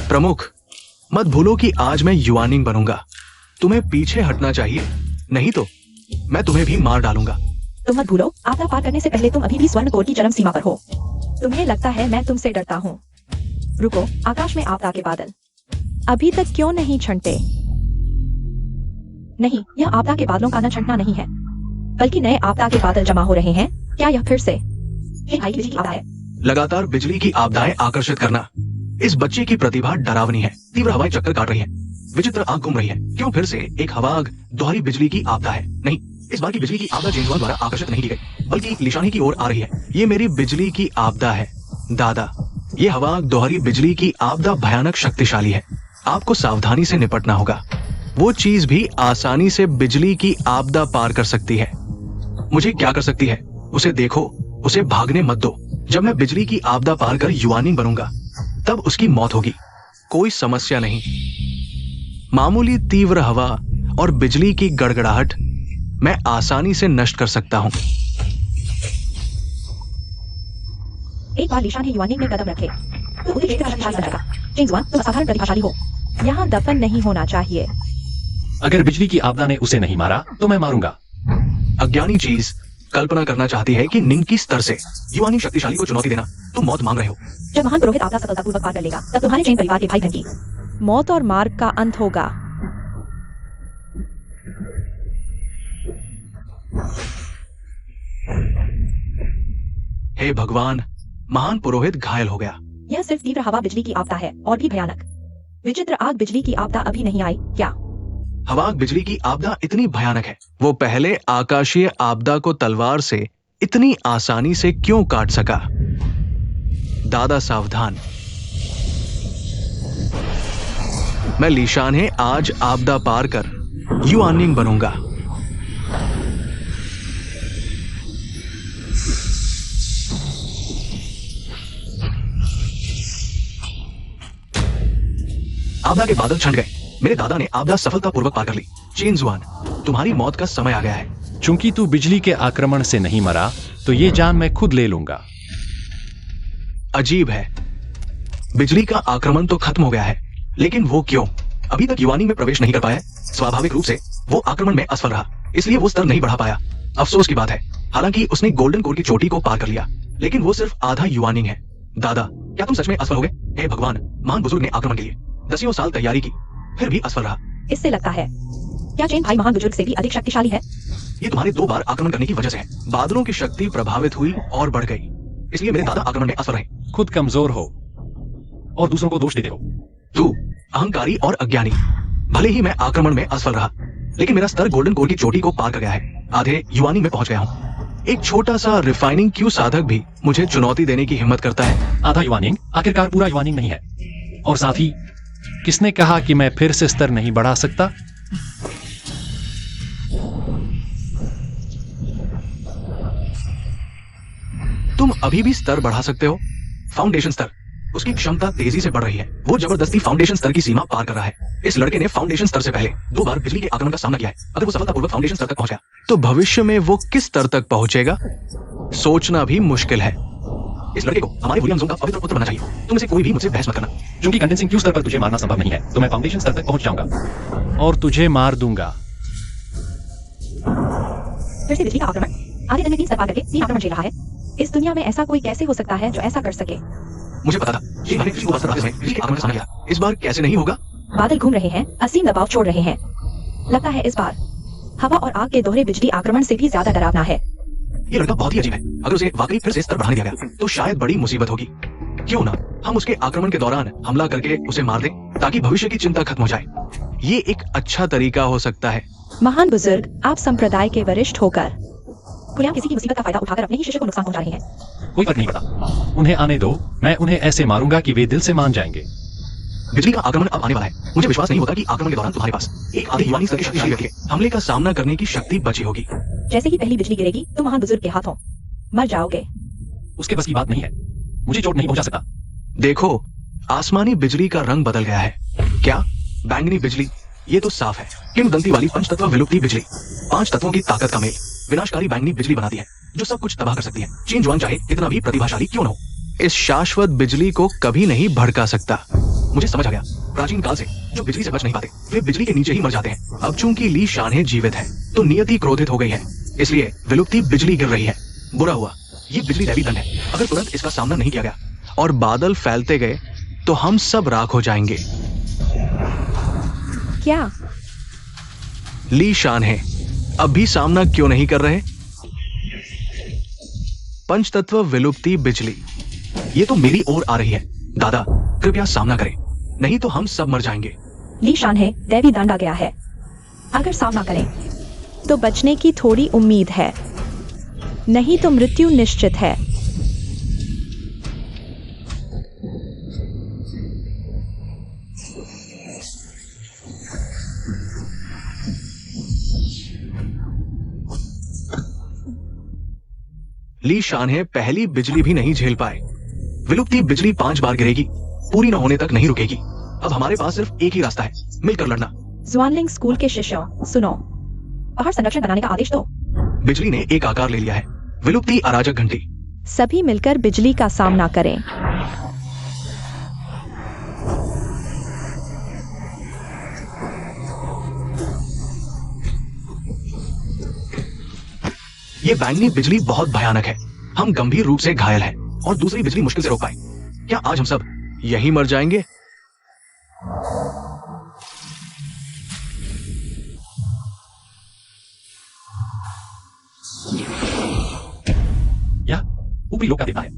प्रमुख, मत भूलो कि आज मैं युआनिंग बनूंगा। तुम्हें पीछे हटना चाहिए, नहीं तो मैं तुम्हें भी मार डालूंगा। तुम मत भूलो, आपदा पार करने से पहले तुम अभी भी स्वर्ण कोर की चरम सीमा पर हो। तुम्हें लगता है मैं तुमसे डरता हूँ? रुको, आकाश में आपदा के बादल अभी तक क्यों नहीं छंटे? नहीं, यह आपदा के बादलों का न छंटना नहीं है, बल्कि नए आपदा के बादल जमा हो रहे हैं। क्या यह फिर से बिजली की आपदा है? लगातार बिजली की आपदाएं आकर्षित करना। इस बच्चे की प्रतिभा डरावनी है। तीव्र हवाएं चक्कर काट रही है, विचित्र आग घूम रही है। क्यों फिर से एक हवाग दोहरी बिजली की आपदा है? नहीं, इस बार की बिजली की आपदा चेंजुआन द्वारा आकर्षित नहीं की गई, बल्कि लिशानी की ओर आ रही है। ये मेरी बिजली की आपदा है। दादा, ये हवाग दोहरी बिजली की आपदा भयानक शक्तिशाली है। आपको सावधानी से निपटना होगा। वो चीज भी आसानी से बिजली की आपदा पार कर सकती है। मुझे क्या कर सकती है? उसे देखो, उसे भागने मत दो। जब मैं बिजली की आपदा पार कर युआनिंग बनूंगा तब उसकी मौत होगी। कोई समस्या नहीं। मामूली तीव्र हवा और बिजली की गड़गड़ाहट मैं आसानी से नष्ट कर सकता हूं। एक बार लिशान ही युआनिंग में कदम रखे तो पूरी क्षेत्र शक्तिशाली बन जाएगा। चेंजुआन, तुम असाधारण प्रतिभाशाली हो। यहाँ दफन नहीं होना चाहिए। अगर बिजली की आपदा ने उसे नहीं मारा तो मैं मारूंगा। अज्ञानी चीज कल्पना करना चाहती है कि निंग की स्तर से युआनिंग शक्तिशाली को चुनौती देना। तुम मौत मांग रहे हो। जब महान पुरोहित आपदा सफलतापूर्वक पार कर लेगा तब तुम्हारे चेन परिवार के भाई बहन की मौत और मार्ग का अंत होगा। हे भगवान, महान पुरोहित घायल हो गया। यह सिर्फ तीव्र हवा बिजली की आपदा है और भी भयानक। विचित्र आग बिजली की आपदा अभी नहीं आई क्या? हवाग बिजली की आपदा इतनी भयानक है। वो पहले आकाशीय आपदा को तलवार से इतनी आसानी से क्यों काट सका? दादा सावधान। मैं लीशाने आज आपदा पार कर युआनिंग बनूंगा। आपदा के बादल छंट गए। मेरे दादा ने आपदा सफलतापूर्वक पार कर ली। चेन जुआन, तुम्हारी मौत का समय आ गया है। चूंकि तू बिजली के आक्रमण से नहीं मरा तो ये जान मैं खुद ले लूंगा। अजीब है, बिजली का आक्रमण तो खत्म हो गया है, लेकिन वो क्यों अभी तक युआनिंग में प्रवेश नहीं कर पाया? स्वाभाविक रूप से वो आक्रमण में असफल रहा, इसलिए वो स्तर नहीं बढ़ा पाया। अफसोस की बात है। हालांकि उसने गोल्डन कोर की चोटी को पार कर लिया, लेकिन वो सिर्फ आधा युआनिंग है। दादा, क्या तुम सच में असफल हो गए? हे भगवान, महान बुजुर्ग ने आक्रमण के लिए 10 साल तैयारी की, फिर भी असफल रहा। इससे लगता है क्या चेन भाई महान बुजुर्ग से भी अधिक शक्तिशाली है? ये तुम्हारे 2 बार आक्रमण करने की वजह से है। बादलों की शक्ति प्रभावित हुई और बढ़ गई, इसलिए मेरे दादा आक्रमण में असफल रहे। खुद कमजोर हो और दूसरों को दोष देते हो। तू अहंकारी और अज्ञानी। भले ही मैं आक्रमण में असफल रहा, लेकिन मेरा स्तर गोल्डन कोर की चोटी को पार कर गया है। आधे युवानी में पहुंच गया हूँ। एक छोटा सा रिफाइनिंग क्यू साधक भी मुझे चुनौती देने की हिम्मत करता है। आधा युवानिंग आखिरकार पूरा युवानिंग नहीं है। और साथ ही किसने कहा कि मैं फिर से स्तर नहीं बढ़ा सकता? तुम अभी भी स्तर बढ़ा सकते हो। फाउंडेशन स्तर, उसकी क्षमता तेजी से बढ़ रही है। वो जबरदस्ती फाउंडेशन स्तर की सीमा पार कर रहा है। इस लड़के ने फाउंडेशन स्तर से पहले 2 बार बिजली के आक्रमण का सामना किया है। अगर वो सफलतापूर्वक फाउंडेशन स्तर तक पहुंच गया, तो भविष्य में वो किस स्तर तक पहुंचेगा, सोचना भी मुश्किल है। इस लड़के को हमारे विलियम्स का पवित्र पुत्र बनना चाहिए। तुम इसे कोई भी मुझसे बहस मत करना। क्योंकि कंडेंसिंग क्यू स्तर पर तुझे मारना संभव नहीं है, तो मैं फाउंडेशन स्तर तक पहुंच जाऊंगा और तुझे मार दूंगा। फिर से बिजली का आक्रमण। आधे दिन में 3 स्तर पार करके 3 आक्रमण झेल रहा है। इस दुनिया में ऐसा कोई कैसे हो सकता है जो ऐसा कर सके? मुझे पता था कि मैंने पिछली 2 बार बिजली के आक्रमण का सामना किया। इस बार कैसे नहीं होगा? बादल घूम रहे हैं, असीम दबाव छोड़ रहे हैं। लगता है इस बार हवा और आग के दोहरे बिजली आक्रमण से भी ज्यादा डरावना है। ये लड़का बहुत ही अजीब है। अगर उसे वाकई फिर से स्तर बढ़ाने दिया गया, तो शायद बड़ी मुसीबत होगी। क्यों ना हम उसके आक्रमण के दौरान हमला करके उसे मार दें, ताकि भविष्य की चिंता खत्म हो जाए। ये एक अच्छा तरीका हो सकता है। महान बुजुर्ग, आप संप्रदाय के वरिष्ठ होकर खुलेआम किसी की मुसीबत का फायदा उठाकर अपने ही शिष्य को नुकसान पहुंचा रहे हैं। कोई फर्क नहीं पड़ता, उन्हें आने दो। मैं उन्हें ऐसे मारूंगा कि वे दिल से मान जाएंगे। बिजली का आक्रमण अब आने वाला है। मुझे विश्वास नहीं होता कि आक्रमण के दौरान तुम्हारे पास एक आधी युवानी स्तर की शक्तिशाली व्यक्ति के हमले का सामना करने की शक्ति बची होगी। जैसे ही पहली बिजली गिरेगी, तुम महान बुजुर्ग के हाथों मर जाओगे। उसके बस की बात नहीं है, मुझे चोट नहीं पहुंचा सकता। देखो, आसमानी बिजली का रंग बदल गया है। क्या बैंगनी बिजली? ये तो साफ है। किंवदंती वाली पंचतत्व विलुप्ति बिजली 5 तत्वों की ताकत का मेल विनाशकारी बैंगनी बिजली बनाती है, जो सब कुछ तबाह कर सकती है। चेन जुआन चाहे कितना भी प्रतिभाशाली क्यों न हो, इस शाश्वत बिजली को कभी नहीं भड़का सकता। मुझे समझ आ गया। प्राचीन काल से जो बिजली से बच नहीं पाते, वे बिजली के नीचे ही मर जाते हैं। अब चूंकि ली शानहे जीवित है, तो नियति क्रोधित हो गई है, इसलिए विलुप्ति बिजली गिर रही है। बुरा हुआ, ये बिजली दैवी दंड है। अगर तुरंत इसका सामना नहीं किया गया और बादल फैलते गए, तो हम सब राख हो जाएंगे। क्या ली शानहे अब भी सामना क्यों नहीं कर रहे? पंचतत्व विलुप्ति बिजली, ये तो मेरी ओर आ रही है। दादा, कृपया सामना करें, नहीं तो हम सब मर जाएंगे। ली शानहे दैवी दंड आ गया है। अगर सामना करें तो बचने की थोड़ी उम्मीद है, नहीं तो मृत्यु निश्चित है। ली शानहे पहली बिजली भी नहीं झेल पाए। विलुप्ति बिजली 5 बार गिरेगी, पूरी न होने तक नहीं रुकेगी। अब हमारे पास सिर्फ एक ही रास्ता है, मिलकर लड़ना। ज्वानलिंग स्कूल के शिष्यों, सुनो। पहाड़ संरक्षण बनाने का आदेश दो। बिजली ने एक आकार ले लिया है। विलुप्ति अराजक घंटी। सभी मिलकर बिजली का सामना करें। ये बैंगनी बिजली बहुत भयानक है। हम गंभीर रूप से घायल हैं और दूसरी बिजली मुश्किल से रोक पाए। क्या आज हम सब यही मर जाएंगे? या ऊपरी लोक का देवता है।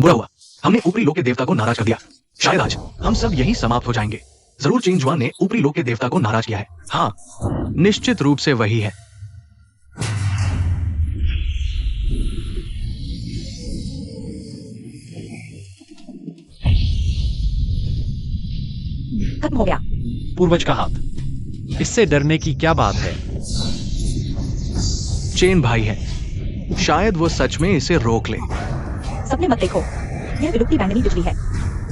बुरा हुआ, हमने ऊपरी लोक के देवता को नाराज कर दिया। शायद आज हम सब यही समाप्त हो जाएंगे। जरूर चेन जुआन ने ऊपरी लोक के देवता को नाराज किया है। हाँ, निश्चित रूप से वही है। खत्म हो गया। पूर्वज का हाथ, इससे डरने की क्या बात है? चेन भाई है, शायद वो सच में इसे रोक ले। सपने मत देखो, यह विलुप्ति बैंगनी बिजली है।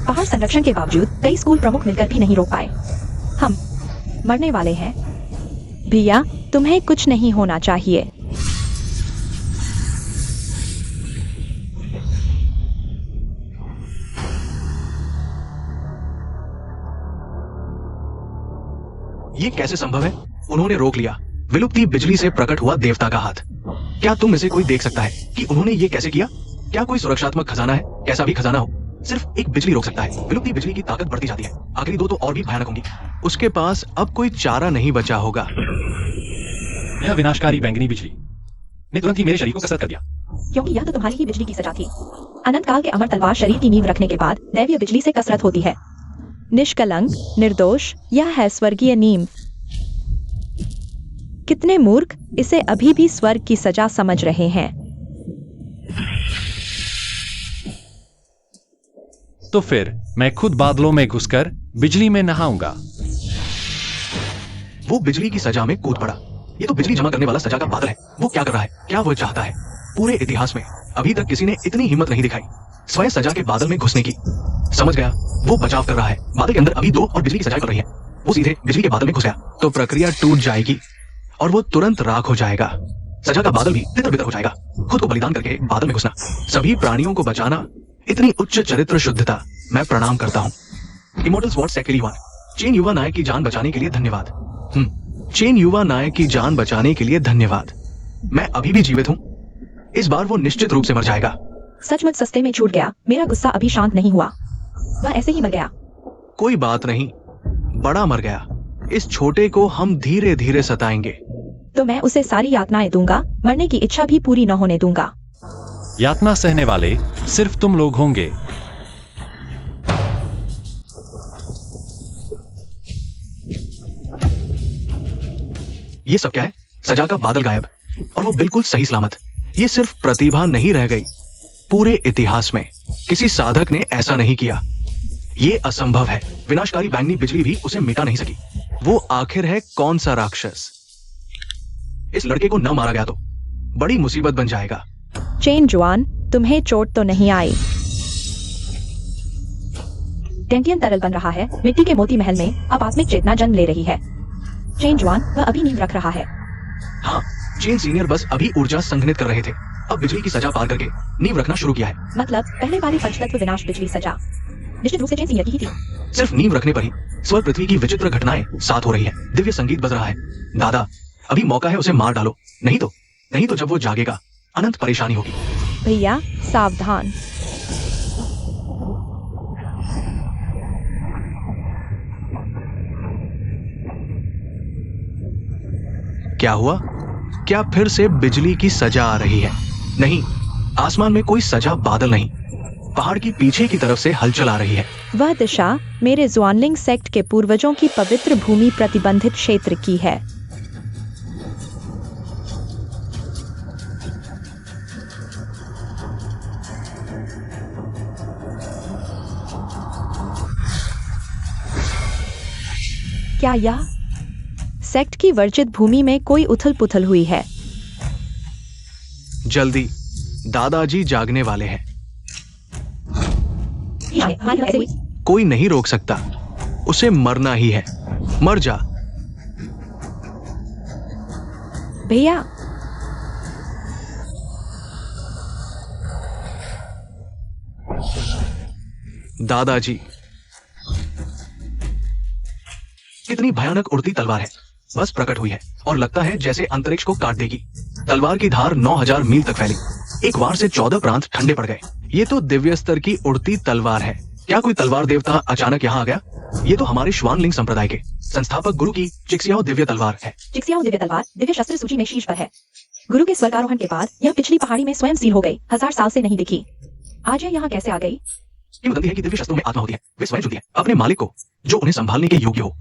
पहाड़ संरक्षण के बावजूद कई स्कूल प्रमुख मिलकर भी नहीं रोक पाए। हम मरने वाले हैं। भैया, तुम्हें कुछ नहीं होना चाहिए। ये कैसे संभव है? उन्होंने रोक लिया। विलुप्ति बिजली से प्रकट हुआ देवता का हाथ। क्या तुम में से कोई देख सकता है कि उन्होंने ये कैसे किया? क्या कोई सुरक्षात्मक खजाना है? कैसा भी खजाना हो, सिर्फ एक बिजली रोक सकता है। विलुप्ति बिजली की ताकत बढ़ती जाती है। आखिरी 2 तो और भी भयानक होंगी। उसके पास अब कोई चारा नहीं बचा होगा। यह विनाशकारी बैंगनी बिजली ने तुरंत ही मेरे शरीर को कसरत कर दिया। क्योंकि यह तो तुम्हारी ही बिजली की सजा थी। अनंत काल के अमर तलवार शरीर की नींव रखने के बाद दैवीय बिजली से कसरत होती है। निष्कलंक, निर्दोष, यह है स्वर्गीय नींव। कितने मूर्ख इसे अभी भी स्वर्ग की सजा समझ रहे हैं। तो फिर मैं खुद बादलों में घुसकर बिजली में नहाऊंगा। वो बिजली की सजा में कूद पड़ा। ये तो बिजली जमा करने वाला सजा का बादल है। वो क्या कर रहा है, क्या वो चाहता है? पूरे इतिहास में अभी तक किसी ने इतनी हिम्मत नहीं दिखाई स्वयं सजा के बादल में घुसने की। समझ गया, वो बचाव कर रहा है। बादल के अंदर अभी दो और बिजली की सजा कर रही है। वो सीधे बिजली के बादल में घुस गया तो प्रक्रिया टूट जाएगी और वो तुरंत राख हो जाएगा। सजा का बादल भी तितर बितर हो जाएगा। खुद को बलिदान करके बादल में घुसना, सभी प्राणियों को बचाना, इतनी उच्च चरित्र शुद्धता, मैं प्रणाम करता हूँ। Immortals what secretary one, chain युवा नायक की जान बचाने के लिए धन्यवाद। चेन युवा नायक की जान बचाने के लिए धन्यवाद। मैं अभी भी जीवित हूँ। इस बार वो निश्चित रूप से मर जाएगा। सचमुच सस्ते में छूट गया। मेरा गुस्सा अभी शांत नहीं हुआ। वह ऐसे ही मर गया। कोई बात नहीं, बड़ा मर गया। इस छोटे को हम धीरे धीरे सताएंगे। तो मैं उसे सारी यातनाएं दूंगा, मरने की इच्छा भी पूरी न होने दूंगा। यातना सहने वाले सिर्फ तुम लोग होंगे। ये सब क्या है? सजा का बादल गायब और वो बिल्कुल सही सलामत। ये सिर्फ प्रतिभा नहीं रह गई, पूरे इतिहास में किसी साधक ने ऐसा नहीं किया। ये असंभव है। विनाशकारी बैंगनी बिजली भी उसे मिटा नहीं सकी। वो आखिर है कौन सा राक्षस? इस लड़के को न मारा गया तो बड़ी मुसीबत बन जाएगा। चेन जुआन, तुम्हें चोट तो नहीं आई? टेंटियन तरल बन रहा है। मिट्टी के मोती महल में अब आत्मिक चेतना जन्म ले रही है। चेन जुआन, वह अभी नींव रख रहा है। हाँ, चेन सीनियर बस अभी ऊर्जा संघनित कर रहे थे। अब बिजली की सजा पार करके नींव रखना शुरू किया है। मतलब पहले वाली पंचतत्व विनाश बिजली सजा निश्चित रूप से चेन सीनियर की ही थी। सिर्फ नींव रखने पर ही स्वर्ग पृथ्वी की विचित्र घटनाएं साथ हो रही है। दिव्य संगीत बज रहा है। दादा, अभी मौका है उसे मार डालो। नहीं तो जब वो जागेगा अनंत परेशानी होगी। भैया सावधान। क्या हुआ? क्या फिर से बिजली की सजा आ रही है? नहीं, आसमान में कोई सजा बादल नहीं, पहाड़ की पीछे की तरफ से हलचल आ रही है। वह दिशा मेरे ज्वानलिंग सेक्ट के पूर्वजों की पवित्र भूमि प्रतिबंधित क्षेत्र की है। क्या यह सेक्ट की वर्जित भूमि में कोई उथल पुथल हुई है? जल्दी, दादाजी जागने वाले हैं। कोई नहीं रोक सकता। उसे मरना ही है। मर जा। भैया, दादाजी, कितनी भयानक उड़ती तलवार है। बस प्रकट हुई है और लगता है जैसे अंतरिक्ष को काट देगी। तलवार की धार 9000 मील तक फैली। एक वार से 14 प्रांत ठंडे पड़ गए। ये तो दिव्य स्तर की उड़ती तलवार है। क्या कोई तलवार देवता अचानक यहाँ आ गया? ये तो हमारे श्वानलिंग संप्रदाय के संस्थापक गुरु की चिक्सियाओ दिव्य तलवार है। चिक्सियाओ दिव्य तलवार दिव्य शस्त्र सूची में शीर्ष पर है। गुरु के स्वर्गारोहण के बाद यह पिछली पहाड़ी में स्वयं सील हो गई। 1000 साल से नहीं दिखी। आज यह यहाँ कैसे आ गई? किंवदंती है कि दिव्य शस्त्रों में आत्मा होती है। वे स्वयं चुनती है अपने मालिक को जो उन्हें संभालने के योग्य हो।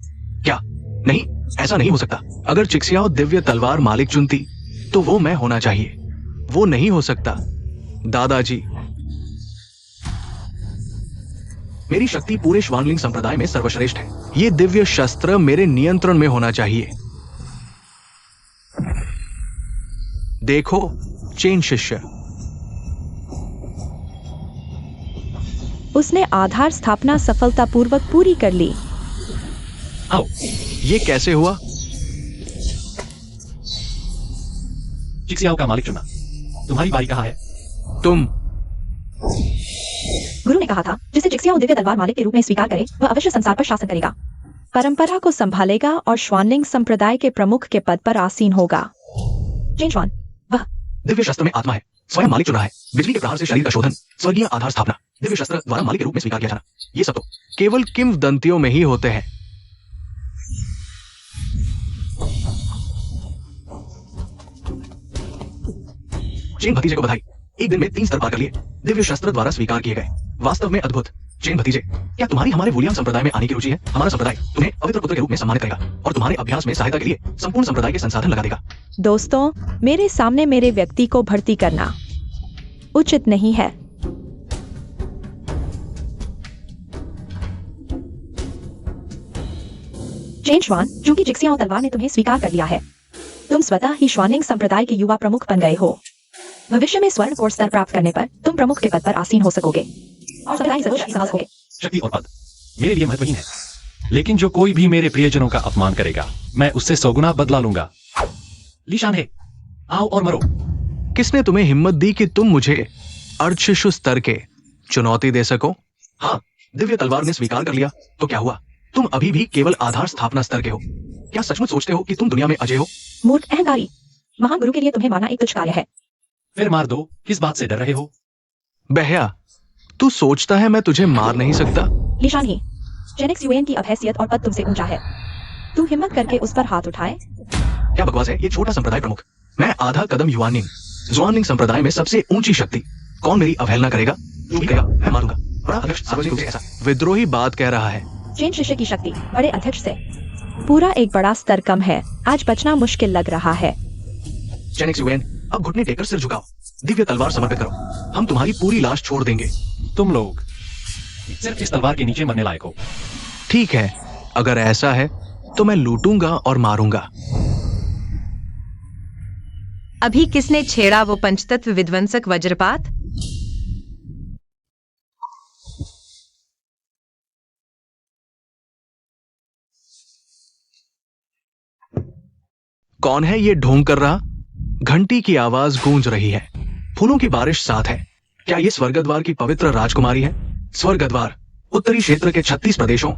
क्या? नहीं, ऐसा नहीं हो सकता। अगर चिक्सियाओ दिव्य तलवार मालिक चुनती तो वो मैं होना चाहिए। वो नहीं हो सकता। दादाजी, मेरी शक्ति पूरे श्वानलिंग संप्रदाय में सर्वश्रेष्ठ है। ये दिव्य शस्त्र मेरे नियंत्रण में होना चाहिए। देखो, चेन शिष्य, उसने आधार स्थापना सफलतापूर्वक पूरी कर ली। आओ, ये कैसे हुआ? चिक्सियाओ का मालिक चुना। तुम्हारी बारी कहाँ है? तुम। गुरु ने कहा था जिसे चिक्सियाओ दिव्य तलवार मालिक के रूप में स्वीकार करे वह अवश्य संसार पर शासन करेगा, परंपरा को संभालेगा और श्वानलिंग संप्रदाय के प्रमुख के पद पर आसीन होगा। चेन श्वान, वह दिव्य शस्त्र में आत्मा है। स्वयं मालिक चुना है। बिजली के प्रहार से शरीर का शोधन, स्वर्गीय आधार स्थापना, दिव्य शस्त्र द्वारा मालिक के रूप में स्वीकार किया जाना, ये सब तो केवल किंवदंतियों में ही होते हैं। चेन भतीजे को बधाई, एक दिन में 3 स्तर पार कर लिए, दिव्य शस्त्र द्वारा स्वीकार किए गए, वास्तव में अद्भुत। चेन भतीजे, क्या तुम्हारी हमारे वुलियम संप्रदाय में आने की रुचि है? हमारा संप्रदाय तुम्हें पवित्र पुत्र के रूप में सम्मानित करेगा और तुम्हारे अभ्यास में सहायता के लिए संपूर्ण संप्रदाय के संसाधन लगा देगा। दोस्तों, मेरे सामने मेरे व्यक्ति को भर्ती करना उचित नहीं है। चेन श्वान, चूंकि जिक्सियाओं तलवार ने तुम्हें स्वीकार कर लिया है, तुम स्वतः ही श्वानिंग संप्रदाय के युवा प्रमुख बन गए हो। भविष्य में स्वर्ण कोर स्तर प्राप्त करने पर तुम प्रमुख के पद पर आसीन हो सकोगे और संप्रदाय जरूर शक्तिशाली होगे। शक्ति और पद मेरे लिए महत्वहीन है, लेकिन जो कोई भी मेरे प्रियजनों का अपमान करेगा, मैं उससे 100 गुना बदला लूंगा। लीशान है, आओ और मरो। किसने तुम्हें हिम्मत दी कि तुम मुझे अर्धशिशु स्तर के चुनौती दे सको? हाँ, दिव्य तलवार ने स्वीकार कर लिया तो क्या हुआ? तुम अभी भी केवल आधार स्थापना स्तर के हो। क्या सचमुच सोचते हो कि तुम दुनिया में अजय हो? मूर्ख अहंकारी, महान गुरु के लिए तुम्हें मारना एक तुच्छ कार्य है। फिर मार दो, किस बात से डर रहे हो? बहया, तू सोचता है मैं तुझे मार नहीं सकता? लीशान ही, जेनेक्स यूएन की अब हैसियत और पद तुमसे ऊंचा है। तू हिम्मत करके उस पर हाथ उठाए। क्या बकवास है ये छोटा संप्रदाय प्रमुख। मैं आधा कदम युवानिंग जुआनिंग संप्रदाय में सबसे ऊंची शक्ति। कौन मेरी अवहेलना करेगा? जो भी करेगा मैं मारूंगा। बड़ा अध्यक्ष सार्वजनिक रूप से ऐसा विद्रोही बात कह रहा है। चेन शिष्य की शक्ति बड़े अध्यक्ष से पूरा एक बड़ा स्तर कम है। आज बचना मुश्किल लग रहा है। जेनेक्स यूएन, अब घुटने टेकर सिर झुकाओ, दिव्य तलवार समर्पित करो। हम तुम्हारी पूरी लाश छोड़ देंगे। तुम लोग सिर्फ इस तलवार के नीचे मरने लायक हो। ठीक है, अगर ऐसा है तो मैं लूटूंगा और मारूंगा। अभी किसने छेड़ा वो पंचतत्व विध्वंसक वज्रपात? कौन है ये ढोंग कर रहा? घंटी की आवाज गूंज रही है। फूलों की बारिश साथ है। क्या ये स्वर्गद्वार की पवित्र राजकुमारी है? स्वर्गद्वार उत्तरी क्षेत्र के 36 प्रदेशों,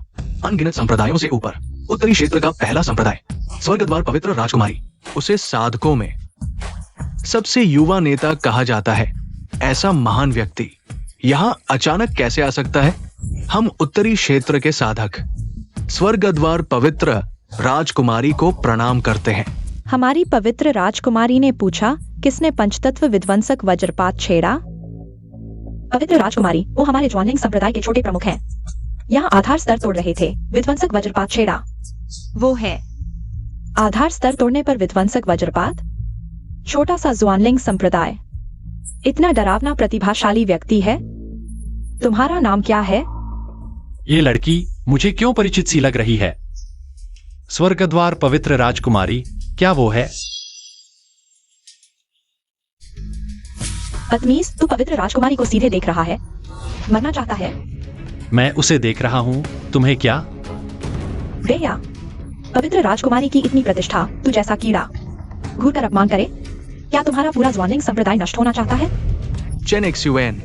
अनगिनत संप्रदायों से ऊपर उत्तरी क्षेत्र का पहला संप्रदाय, स्वर्गद्वार पवित्र राजकुमारी। उसे साधकों में सबसे युवा नेता कहा जाता है। ऐसा महान व्यक्ति यहां अचानक कैसे आ सकता है? हम उत्तरी क्षेत्र के साधक स्वर्गद्वार पवित्र राजकुमारी को प्रणाम करते हैं। हमारी पवित्र राजकुमारी ने पूछा, किसने पंचतत्व विध्वंसक वज्रपात छेड़ा? पवित्र राजकुमारी, वो हमारे ज्वानिंग संप्रदाय के छोटे प्रमुख हैं। यहाँ आधार स्तर तोड़ रहे थे, विध्वंसक वज्रपात छेड़ा। वो है आधार स्तर तोड़ने पर विध्वंसक वज्रपात? छोटा सा ज्वानलिंग संप्रदाय इतना डरावना प्रतिभाशाली व्यक्ति है। तुम्हारा नाम क्या है? ये लड़की मुझे क्यों परिचित सी लग रही है? स्वर्गद्वार पवित्र राजकुमारी, क्या वो है? बदतमीज, तू पवित्र राजकुमारी को सीधे देख रहा है। मरना चाहता है। मैं उसे देख रहा हूं, तुम्हें क्या? बेया, पवित्र राजकुमारी की इतनी प्रतिष्ठा, तू जैसा कीड़ा घूर कर अपमान करे। क्या तुम्हारा पूरा ज्वानिंग संप्रदाय नष्ट होना चाहता है? जेनेक्स यूएन,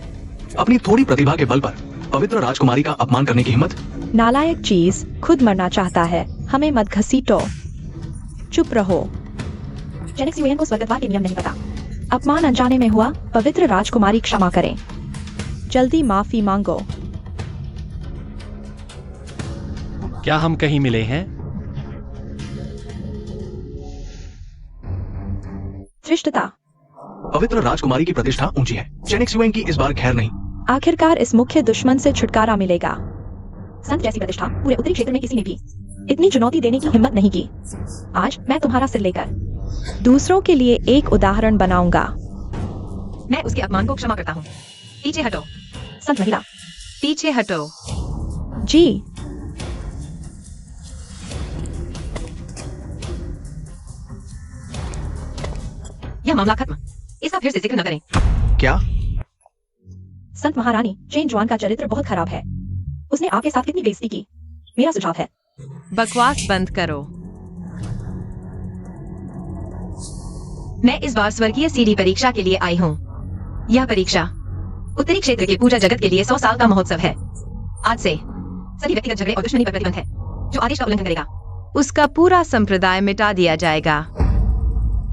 अपनी थोड़ी प्रतिभा के बल पर पवित्र राजकुमारी का अपमान करने की हिम्मत? नालायक चीज, खुद मरना चाहता है, हमें मत घसीटो। चुप रहो। जेनेक्स यूएन को स्वर्गद्वार के नियम नहीं पता। अपमान अनजाने में हुआ। पवित्र राजकुमारी क्षमा करें। जल्दी माफी मांगो। क्या हम कहीं मिले हैं? धृष्टता, पवित्र राजकुमारी की प्रतिष्ठा ऊंची है। जेनेक्स यूएन की इस बार खैर नहीं। आखिरकार इस मुख्य दुश्मन से छुटकारा मिलेगा। संत जैसी प्रतिष्ठा पूरे उत्तरी क्षेत्र में किसी ने भी इतनी चुनौती देने की हिम्मत नहीं की। आज मैं तुम्हारा सिर लेकर दूसरों के लिए एक उदाहरण बनाऊंगा। मैं उसके अपमान को क्षमा करता हूँ। पीछे हटो। संत महिला, पीछे हटो। जी। यह मामला खत्म। इसका फिर से जिक्र न करें। क्या? संत महारानी, चेन जुआन का चरित्र बहुत खराब है। उसने आपके साथ कितनी बेइज्जती की। मेरा सुझाव है, बकवास बंद करो। मैं इस बार स्वर्गीय सीढ़ी परीक्षा के लिए आई हूँ। यह परीक्षा उत्तरी क्षेत्र के पूजा जगत के लिए 100 साल का महोत्सव है। आज से सभी व्यक्तिगत झगड़े और दुश्मनी पर प्रतिबंध है। जो आदेश का उल्लंघन करेगा, उसका पूरा संप्रदाय मिटा दिया जाएगा।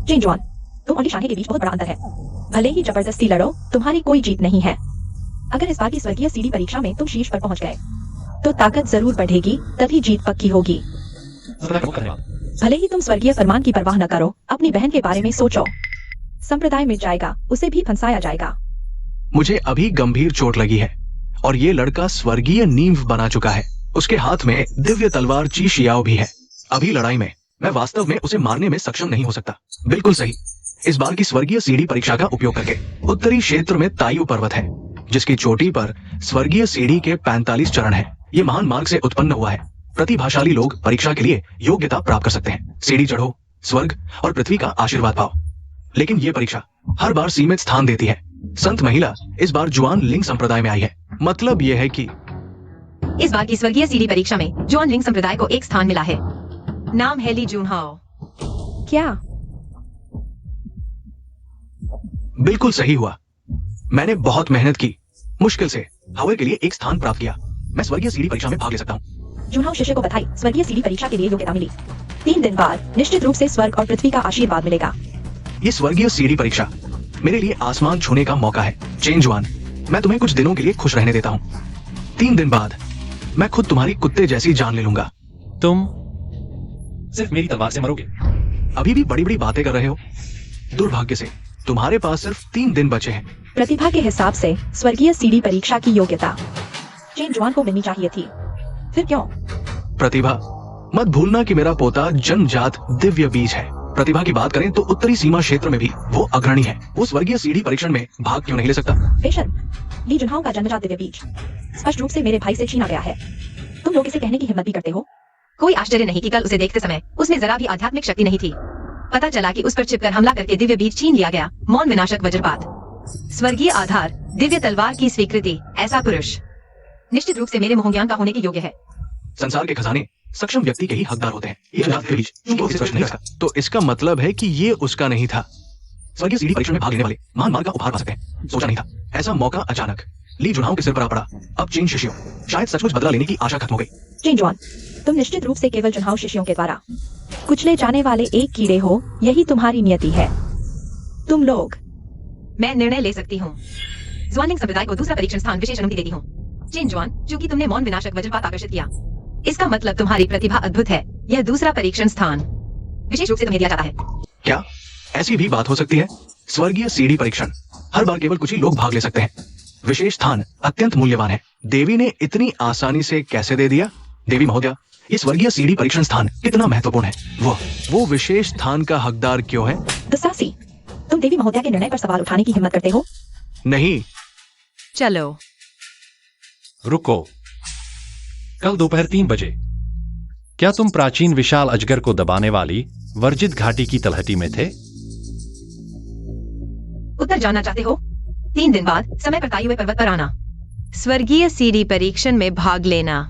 चेन जुआन, तुम और लीशान के बीच बहुत बड़ा अंतर है। भले ही जबरदस्ती लड़ो, तुम्हारी कोई जीत नहीं है। अगर इस बार की स्वर्गीय सीढ़ी परीक्षा में तुम शीर्ष पर पहुंच गए, तो ताकत जरूर बढ़ेगी, तभी जीत पक्की होगी। भले ही तुम स्वर्गीय फरमान की परवाह न करो, अपनी बहन के बारे में सोचो। संप्रदाय मिट जाएगा, उसे भी फंसाया जाएगा। मुझे अभी गंभीर चोट लगी है और ये लड़का स्वर्गीय नींव बना चुका है। उसके हाथ में दिव्य तलवार ची शियाओ भी है। अभी लड़ाई में मैं वास्तव में उसे मारने में सक्षम नहीं हो सकता। बिल्कुल सही। इस बार की स्वर्गीय सीढ़ी परीक्षा का उपयोग करके उत्तरी क्षेत्र में तायु पर्वत है, जिसकी चोटी पर स्वर्गीय सीढ़ी के 45 चरण है। ये महान मार्ग से उत्पन्न हुआ है। प्रतिभाशाली लोग परीक्षा के लिए योग्यता प्राप्त कर सकते हैं। सीढ़ी चढ़ो, स्वर्ग और पृथ्वी का आशीर्वाद पाओ। लेकिन ये परीक्षा हर बार सीमित स्थान देती है। संत महिला इस बार जुआन लिंग संप्रदाय में आई है। मतलब यह है कि इस बार की स्वर्गीय सीढ़ी परीक्षा में जुआन लिंग संप्रदाय को एक स्थान मिला है। नाम है ली जुनहाओ। क्या? बिल्कुल सही हुआ। मैंने बहुत मेहनत की, मुश्किल से हवा के लिए एक स्थान प्राप्त किया। मैं स्वर्गीय सीढ़ी परीक्षा में भाग ले सकता हूँ। जुनहाओ शिष्य को बधाई, स्वर्गीय सीढ़ी परीक्षा के लिए योग्यता मिली। 3 दिन बाद निश्चित रूप से स्वर्ग और पृथ्वी का आशीर्वाद मिलेगा। ये स्वर्गीय सीढ़ी परीक्षा मेरे लिए आसमान छूने का मौका है। चेन जुआन, मैं तुम्हें कुछ दिनों के लिए खुश रहने देता हूँ। 3 दिन बाद मैं खुद तुम्हारी कुत्ते जैसी जान ले लूंगा। तुम सिर्फ मेरी तलवार से मरोगे। अभी भी बड़ी बड़ी बातें कर रहे हो। दुर्भाग्य से तुम्हारे पास सिर्फ 3 दिन बचे हैं। प्रतिभा के हिसाब से स्वर्गीय सीढ़ी परीक्षा की योग्यता चेन जुआन को मिलनी चाहिए थी। फिर क्यों? प्रतिभा, मत भूलना कि मेरा पोता जन्मजात दिव्य बीज है। प्रतिभा की बात करें तो उत्तरी सीमा क्षेत्र में भी वो अग्रणी है। वो स्वर्गीय सीढ़ी परीक्षण में भाग क्यों नहीं ले सकता? बेशर्म, ली जुनहाओ का जन्मजात दिव्य बीज स्पष्ट रूप से मेरे भाई से छीना गया है। तुम लोग इसे कहने की हिम्मत भी करते हो? कोई आश्चर्य नहीं कि कल उसे देखते समय उसमें जरा भी आध्यात्मिक शक्ति नहीं थी। पता चला कि उस पर छिपकर हमला करके दिव्य बीज छीन लिया गया। मौन विनाशक वज्रपात, स्वर्गीय आधार, दिव्य तलवार की स्वीकृति। ऐसा पुरुष निश्चित रूप से मेरे मोहज्ञान का होने के योग्य है। संसार के खजाने सक्षम व्यक्ति के ही हकदार होते हैं। ये जन्मजात बीज क्योंकि उसे स्पष्ट नहीं लगा। तो इसका मतलब है कि ये उसका नहीं था। स्वर्गीय सीढ़ी परीक्षा में भाग लेने वाले महान मार्ग का उपहार पा सकते हैं। सोचा नहीं था ऐसा मौका अचानक ली जुनहाओ के सिर पर आ पड़ा। अब चेन शिष्यों शायद सचमुच बदला लेने की आशा खत्म हो गई। चेन जुआन, तुम निश्चित रूप से केवल जुनहाओ शिष्यों के द्वारा कुचले जाने वाले एक कीड़े हो। यही तुम्हारी नियति है। तुम लोग। मैं निर्णय ले सकती हूँ। जुआन लिंग संप्रदाय को दूसरा परीक्षण स्थान विशेष अनुमति देती हूँ। चेन जुआन, चूंकि तुमने मौन विनाशक वज्रपात आकर्षित किया, इसका मतलब तुम्हारी प्रतिभा अद्भुत है। यह दूसरा परीक्षण स्थान विशेष रूप से तुम्हें दिया जाता है। क्या ऐसी भी बात हो सकती है? स्वर्गीय सीढ़ी परीक्षण हर बार केवल कुछ ही लोग भाग ले सकते हैं। विशेष स्थान अत्यंत मूल्यवान है। देवी ने इतनी आसानी से कैसे दे दिया? देवी महोदया, ये स्वर्गीय सीढ़ी परीक्षण स्थान कितना महत्वपूर्ण है। वो विशेष स्थान का हकदार क्यों है? दुस्साहसी, तुम देवी महोदया के निर्णय पर सवाल उठाने की हिम्मत करते हो? नहीं। चलो रुको। कल दोपहर 3 बजे क्या तुम प्राचीन विशाल अजगर को दबाने वाली वर्जित घाटी की तलहटी में थे? उत्तर जानना चाहते हो? 3 दिन बाद समय पर तायुए पर्वत पर आना, स्वर्गीय सीढ़ी परीक्षण में भाग लेना।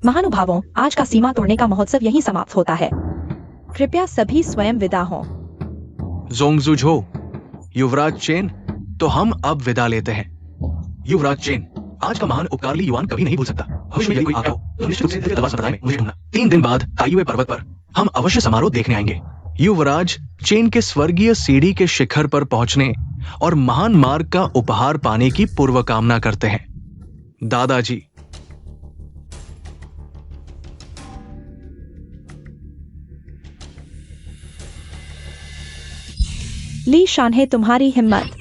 महानुभावों, आज का सीमा तोड़ने का महोत्सव यहीं समाप्त होता है। कृपया सभी स्वयं विदा हों। जोंगजू झो, युवराज चेन, तो हम अब विदा लेते हैं। युवराज चेन, आज का महान उपकार ली युआन कभी नहीं भूल सकता। भविष्य में यदि कोई आ गया हो तो निश्चित रूप से दिव्य तलवार संप्रदाय में मुझे ढूंढना। 3 दिन बाद तायुए पर्वत पर हम अवश्य समारोह देखने आएंगे। युवराज चेन के स्वर्गीय सीढ़ी के शिखर पर पहुंचने और महान मार्ग का उपहार पाने की पूर्व कामना करते हैं। दादाजी। ली शानहे, तुम्हारी हिम्मत।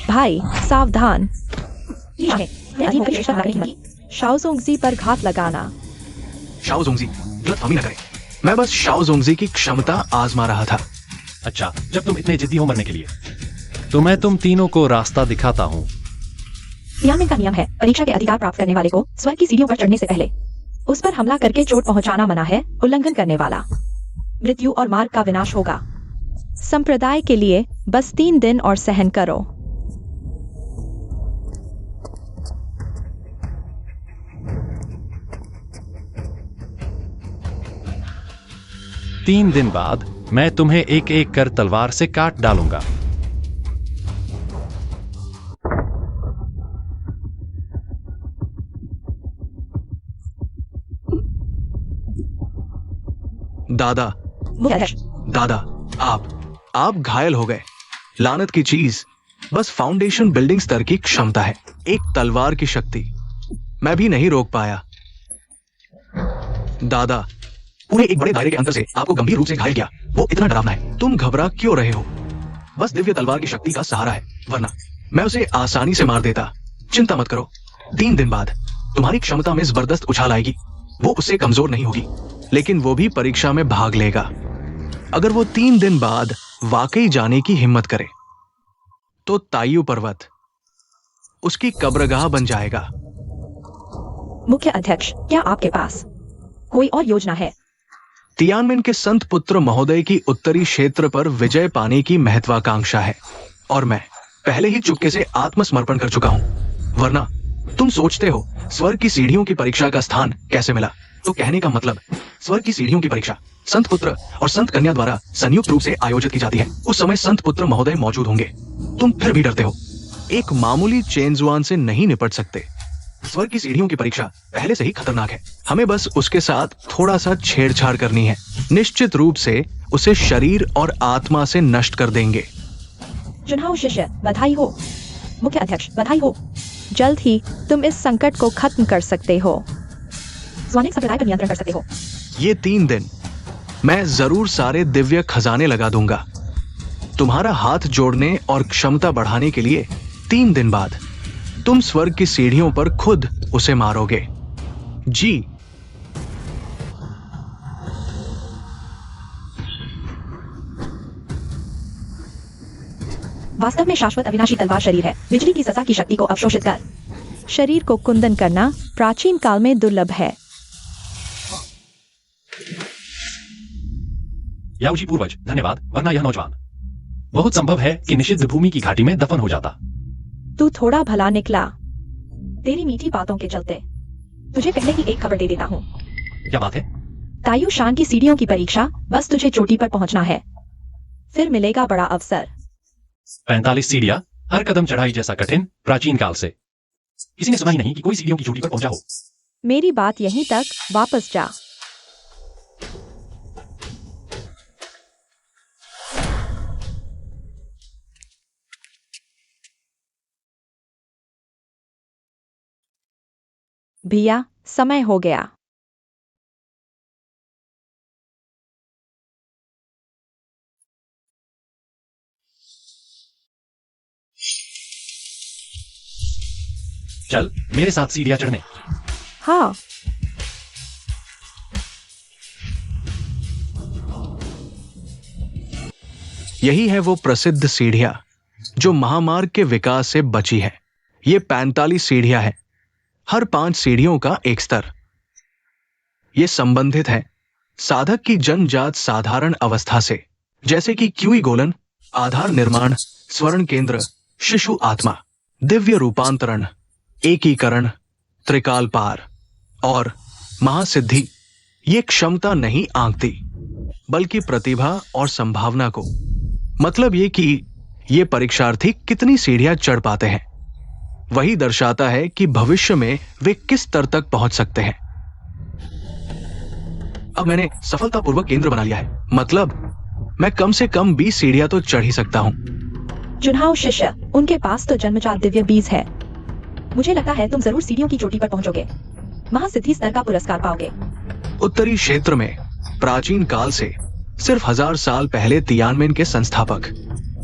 भाई सावधान। शाओजोंगजी पर घात लगाना। शाओ जोंगजी, गलतफहमी न करें। मैं बस शाओ जोंगजी की क्षमता आजमा रहा था। अच्छा, जब तुम इतने जिद्दी हो मरने के लिए, तो मैं तुम तीनों को रास्ता दिखाता हूँ। यामिंग का नियम है, परीक्षा के अधिकार प्राप्त करने वाले को स्वर्ग की सीढ़ियों पर चढ़ने से पहले उस पर हमला करके चोट पहुंचाना मना है। उल्लंघन करने वाला मृत्यु और मार्ग का विनाश होगा। संप्रदाय के लिए बस 3 दिन और सहन करो। तीन दिन बाद मैं तुम्हें एक एक कर तलवार से काट डालूंगा। दादा, दादा, आप घायल हो गए। लानत की चीज बस फाउंडेशन बिल्डिंग स्तर की क्षमता है, एक तलवार की शक्ति। मैं भी नहीं रोक पाया। दादा, पूरे एक बड़े दायरे के अंदर से आपको गंभीर रूप से घायल किया, वो इतना डरावना है। तुम घबरा क्यों रहे हो? बस दिव्य तलवार की शक्ति का सहारा है, वरना मैं उसे आसानी से मार देता। चिंता मत करो, 3 दिन बाद तुम्हारी क्षमता में जबरदस्त उछाल आएगी। वो उससे कमजोर नहीं होगी। लेकिन वो भी परीक्षा में भाग लेगा। अगर वो 3 दिन बाद वाकई जाने की हिम्मत करे तो तायु पर्वत उसकी कब्रगाह बन जाएगा। मुख्य अध्यक्ष, क्या आपके पास कोई और योजना है? तियानमेन के संत पुत्र महोदय की उत्तरी क्षेत्र पर विजय पाने की महत्वाकांक्षा है और मैं पहले ही चुपके से आत्मसमर्पण कर चुका हूं। वरना तुम सोचते हो स्वर्ग की सीढ़ियों की परीक्षा का स्थान कैसे मिला? तो कहने का मतलब, स्वर्ग की सीढ़ियों की परीक्षा संत पुत्र और संत कन्या द्वारा संयुक्त रूप से आयोजित की जाती है। उस समय संत पुत्र महोदय मौजूद होंगे। तुम फिर भी डरते हो। एक मामूली चेंजुआन से नहीं निपट सकते। स्वर्ग की सीढ़ियों की परीक्षा पहले से ही खतरनाक है। हमें बस उसके साथ थोड़ा सा छेड़छाड़ करनी है। निश्चित रूप से उसे शरीर और आत्मा से नष्ट कर देंगे। जुनहाओ शिष्य, बधाई हो। मुख्य अध्यक्ष, बधाई हो। जल्द ही तुम इस संकट को खत्म कर सकते हो, स्वानिक संप्रदाय पर नियंत्रण कर सकते हो। ये 3 दिन मैं जरूर सारे दिव्य खजाने लगा दूंगा। तुम्हारा हाथ जोड़ने और क्षमता बढ़ाने के लिए 3 दिन बाद तुम स्वर्ग की सीढ़ियों पर खुद उसे मारोगे। जी। वास्तव में शाश्वत अविनाशी तलवार शरीर है। बिजली की सजा की शक्ति को अवशोषित कर शरीर को कुंदन करना प्राचीन काल में दुर्लभ है। याओजी पूर्वज, धन्यवाद, वरना यह नौजवान बहुत संभव है कि निषिद्ध भूमि की घाटी में दफन हो जाता। तू थोड़ा भला निकला तेरी मीठी बातों के चलते। तुझे पहले ही एक खबर दे देता हूँ। क्या बात है? तायु शान की सीढ़ियों की परीक्षा, बस तुझे चोटी पर पहुंचना है, फिर मिलेगा बड़ा अवसर। 45 सीढ़ियां, हर कदम चढ़ाई जैसा कठिन प्राचीन काल से किसी ने सुना ही नहीं कि कोई सीढ़ियों की चोटी पर पहुंचा हो। मेरी बात यहीं तक, वापस जा। भैया, समय हो गया। चल मेरे साथ सीढ़ियां चढ़ने। हाँ। यही है वो प्रसिद्ध सीढ़ियां जो महामार्ग के विकास से बची है। ये 45 सीढ़ियां हैं, हर 5 सीढ़ियों का एक स्तर। ये संबंधित है साधक की जन्मजात साधारण अवस्था से, जैसे कि क्यूई गोलन, आधार निर्माण, स्वर्ण केंद्र, शिशु आत्मा, दिव्य रूपांतरण, एकीकरण, त्रिकाल पार और महासिद्धि। ये क्षमता नहीं आंकती, बल्कि प्रतिभा और संभावना को। मतलब ये कि ये परीक्षार्थी कितनी सीढ़ियां चढ़ पाते हैं, वही दर्शाता है कि भविष्य में वे किस स्तर तक पहुंच सकते हैं। अब मैंने सफलतापूर्वक केंद्र बना लिया है। मतलब मैं कम से कम 20 सीढ़ियां तो चढ़ ही सकता हूं। जुनहाओ शिष्य, उनके पास तो जन्मजात दिव्य बीज है। मुझे लगता है तुम जरूर सीढ़ियों की चोटी पर पहुंचोगे, महासिद्धि स्तर का पुरस्कार पाओगे। उत्तरी क्षेत्र में प्राचीन काल से सिर्फ 1000 साल पहले तियानमेन के संस्थापक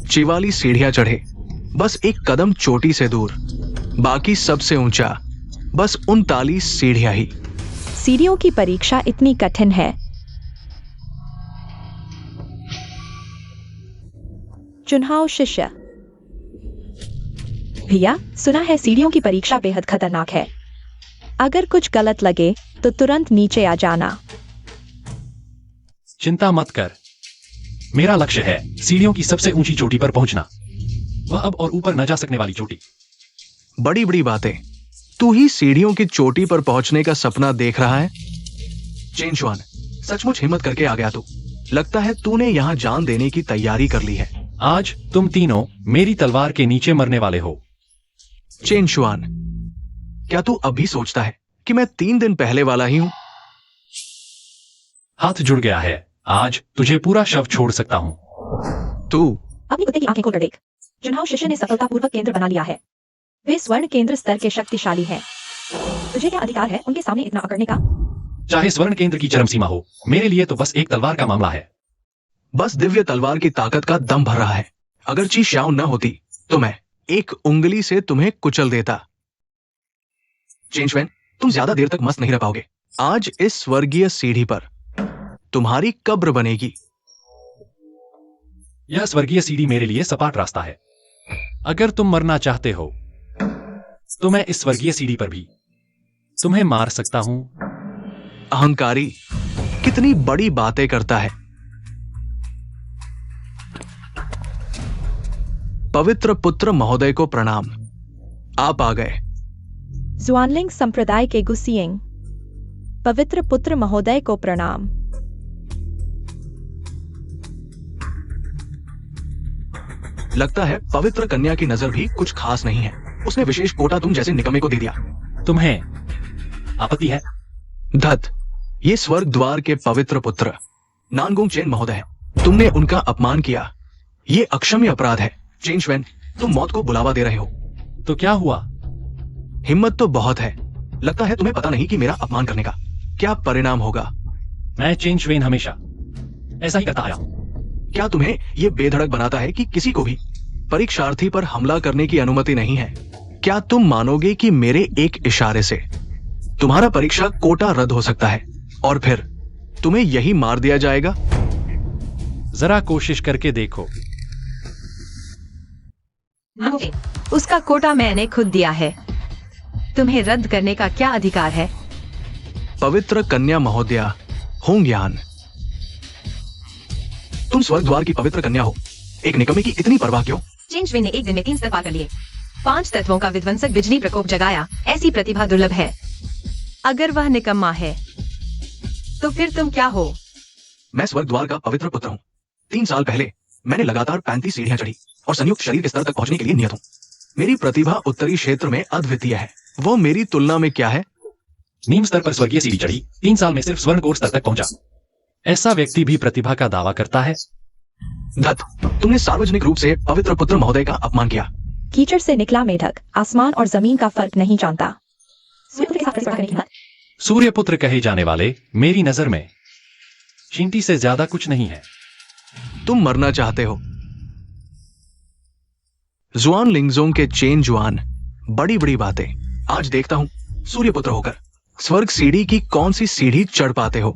चिवाली सीढ़ियां चढ़े, बस एक कदम चोटी से दूर। बाकी सबसे ऊंचा बस 39 सीढ़ियां ही। सीढ़ियों की परीक्षा इतनी कठिन है। जुनहाओ शिष्य, भैया सुना है सीढ़ियों की परीक्षा बेहद खतरनाक है। अगर कुछ गलत लगे तो तुरंत नीचे आ जाना। चिंता मत कर, मेरा लक्ष्य है सीढ़ियों की सबसे ऊंची चोटी पर पहुंचना, वह अब और ऊपर न जा सकने वाली चोटी। बड़ी बड़ी बातें, तू ही सीढ़ियों की चोटी पर पहुंचने का सपना देख रहा है? चेन शुआन, सचमुच हिम्मत करके आ गया तू। लगता है तूने यहां जान देने की तैयारी कर ली है। आज तुम तीनों मेरी तलवार के नीचे मरने वाले हो। चेन शुआन, क्या तू अब भी सोचता है कि मैं 3 दिन पहले वाला ही हूं? हाथ जुड़ गया है, आज तुझे पूरा शव छोड़ सकता हूं। तू अपनी कुत्ते की आंखें खोल कर देख। जुनहाओ शिष्य ने सफलतापूर्वक केंद्र बना लिया है। वे स्वर्ण केंद्र स्तर के शक्तिशाली हैं। तुझे क्या अधिकार है उनके सामने इतना अकड़ने का? चाहे स्वर्ण केंद्र की चरम सीमा हो, मेरे लिए तो बस एक तलवार का मामला है। बस दिव्य तलवार की ताकत का दम भर रहा है। अगर ची श्याओ न होती तो मैं एक उंगली से तुम्हें कुचल देता। चेंजवेन, तुम ज्यादा देर तक मस्त नहीं रह पाओगे। आज इस स्वर्गीय सीढ़ी पर तुम्हारी कब्र बनेगी। यह स्वर्गीय सीढ़ी मेरे लिए सपाट रास्ता है। अगर तुम मरना चाहते हो तो मैं इस स्वर्गीय सीढ़ी पर भी तुम्हें मार सकता हूं। अहंकारी, कितनी बड़ी बातें करता है। पवित्र पुत्र महोदय को प्रणाम। आप आ गए। जुआनलिंग संप्रदाय के गुसियंग, पवित्र पुत्र महोदय को प्रणाम। लगता है पवित्र कन्या की नजर भी कुछ खास नहीं है। उसने विशेष कोटा तुम जैसे निकम्मे को दे दिया। तुम्हें आपत्ति है? धत, ये स्वर्ग द्वार के पवित्र पुत्र नानगोंग चेन महोदय हैं। तुमने उनका अपमान किया। ये अक्षम्य अपराध है। चेंजवेन, तुम मौत को बुलावा दे रहे हो। तो क्या हुआ? हिम्मत तो बहुत है। लगता है तुम्हें पता नहीं कि मेरा अपमान करने का क्या परिणाम होगा। मैं चेंजवेन हमेशा ऐसा ही करता आया हूं। क्या तुम्हें यह बेधड़क बनाता है कि किसी को भी परीक्षार्थी पर हमला करने की अनुमति नहीं है? क्या तुम मानोगे कि मेरे एक इशारे से तुम्हारा परीक्षा कोटा रद्द हो सकता है और फिर तुम्हें यही मार दिया जाएगा? जरा कोशिश करके देखो। उसका कोटा मैंने खुद दिया है। तुम्हें रद्द करने का क्या अधिकार है? पवित्र कन्या महोदया होंग्यान, तुम स्वर्ग द्वार की पवित्र कन्या हो। एक निकम्मे की इतनी परवाह क्यों? चेंजवेन ने एक दिन में 3 स्तर पार कर लिए। 5 तत्वों का विध्वंसक बिजली प्रकोप जगाया। ऐसी प्रतिभा दुर्लभ है। अगर वह निकम्मा है तो फिर तुम क्या हो? मैं स्वर्ग द्वार का पवित्र पुत्र हूँ। 3 साल पहले मैंने लगातार 35 सीढ़ियां चढ़ी और संयुक्त शरीर के स्तर तक पहुंचने के लिए नियत हूँ। मेरी प्रतिभा उत्तरी क्षेत्र में अद्वितीय है। वो मेरी तुलना में क्या है? नीम स्तर पर स्वर्गीय सीढ़ी चढ़ी, 3 साल में सिर्फ स्वर्ण कोर स्तर तक पहुंचा। ऐसा व्यक्ति भी प्रतिभा का दावा करता है? धत, तुमने सार्वजनिक रूप से पवित्र पुत्र महोदय का अपमान किया। कीचड़ से निकला मेढक आसमान और जमीन का फर्क नहीं जानता। सूर्यपुत्र के साथ प्रतिस्पर्धा करने की हिम्मत? सूर्यपुत्र कहे जाने वाले मेरी नजर में चींटी से ज्यादा कुछ नहीं है। तुम मरना चाहते हो। जुआन लिंगजोंग के चेन जुआन, बड़ी बड़ी बातें। आज देखता हूं सूर्यपुत्र होकर स्वर्ग सीढ़ी की कौन सी सीढ़ी चढ़ पाते हो।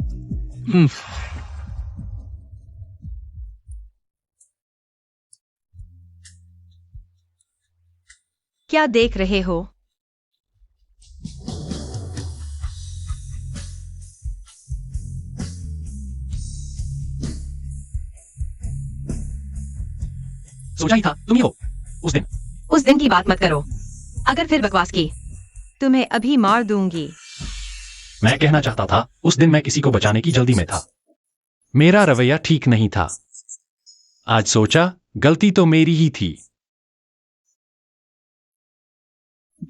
क्या देख रहे हो? सोचा ही था तुम ही हो। उस दिन की बात मत करो। अगर फिर बकवास की तुम्हें अभी मार दूंगी। मैं कहना चाहता था, उस दिन मैं किसी को बचाने की जल्दी में था। मेरा रवैया ठीक नहीं था। आज सोचा गलती तो मेरी ही थी।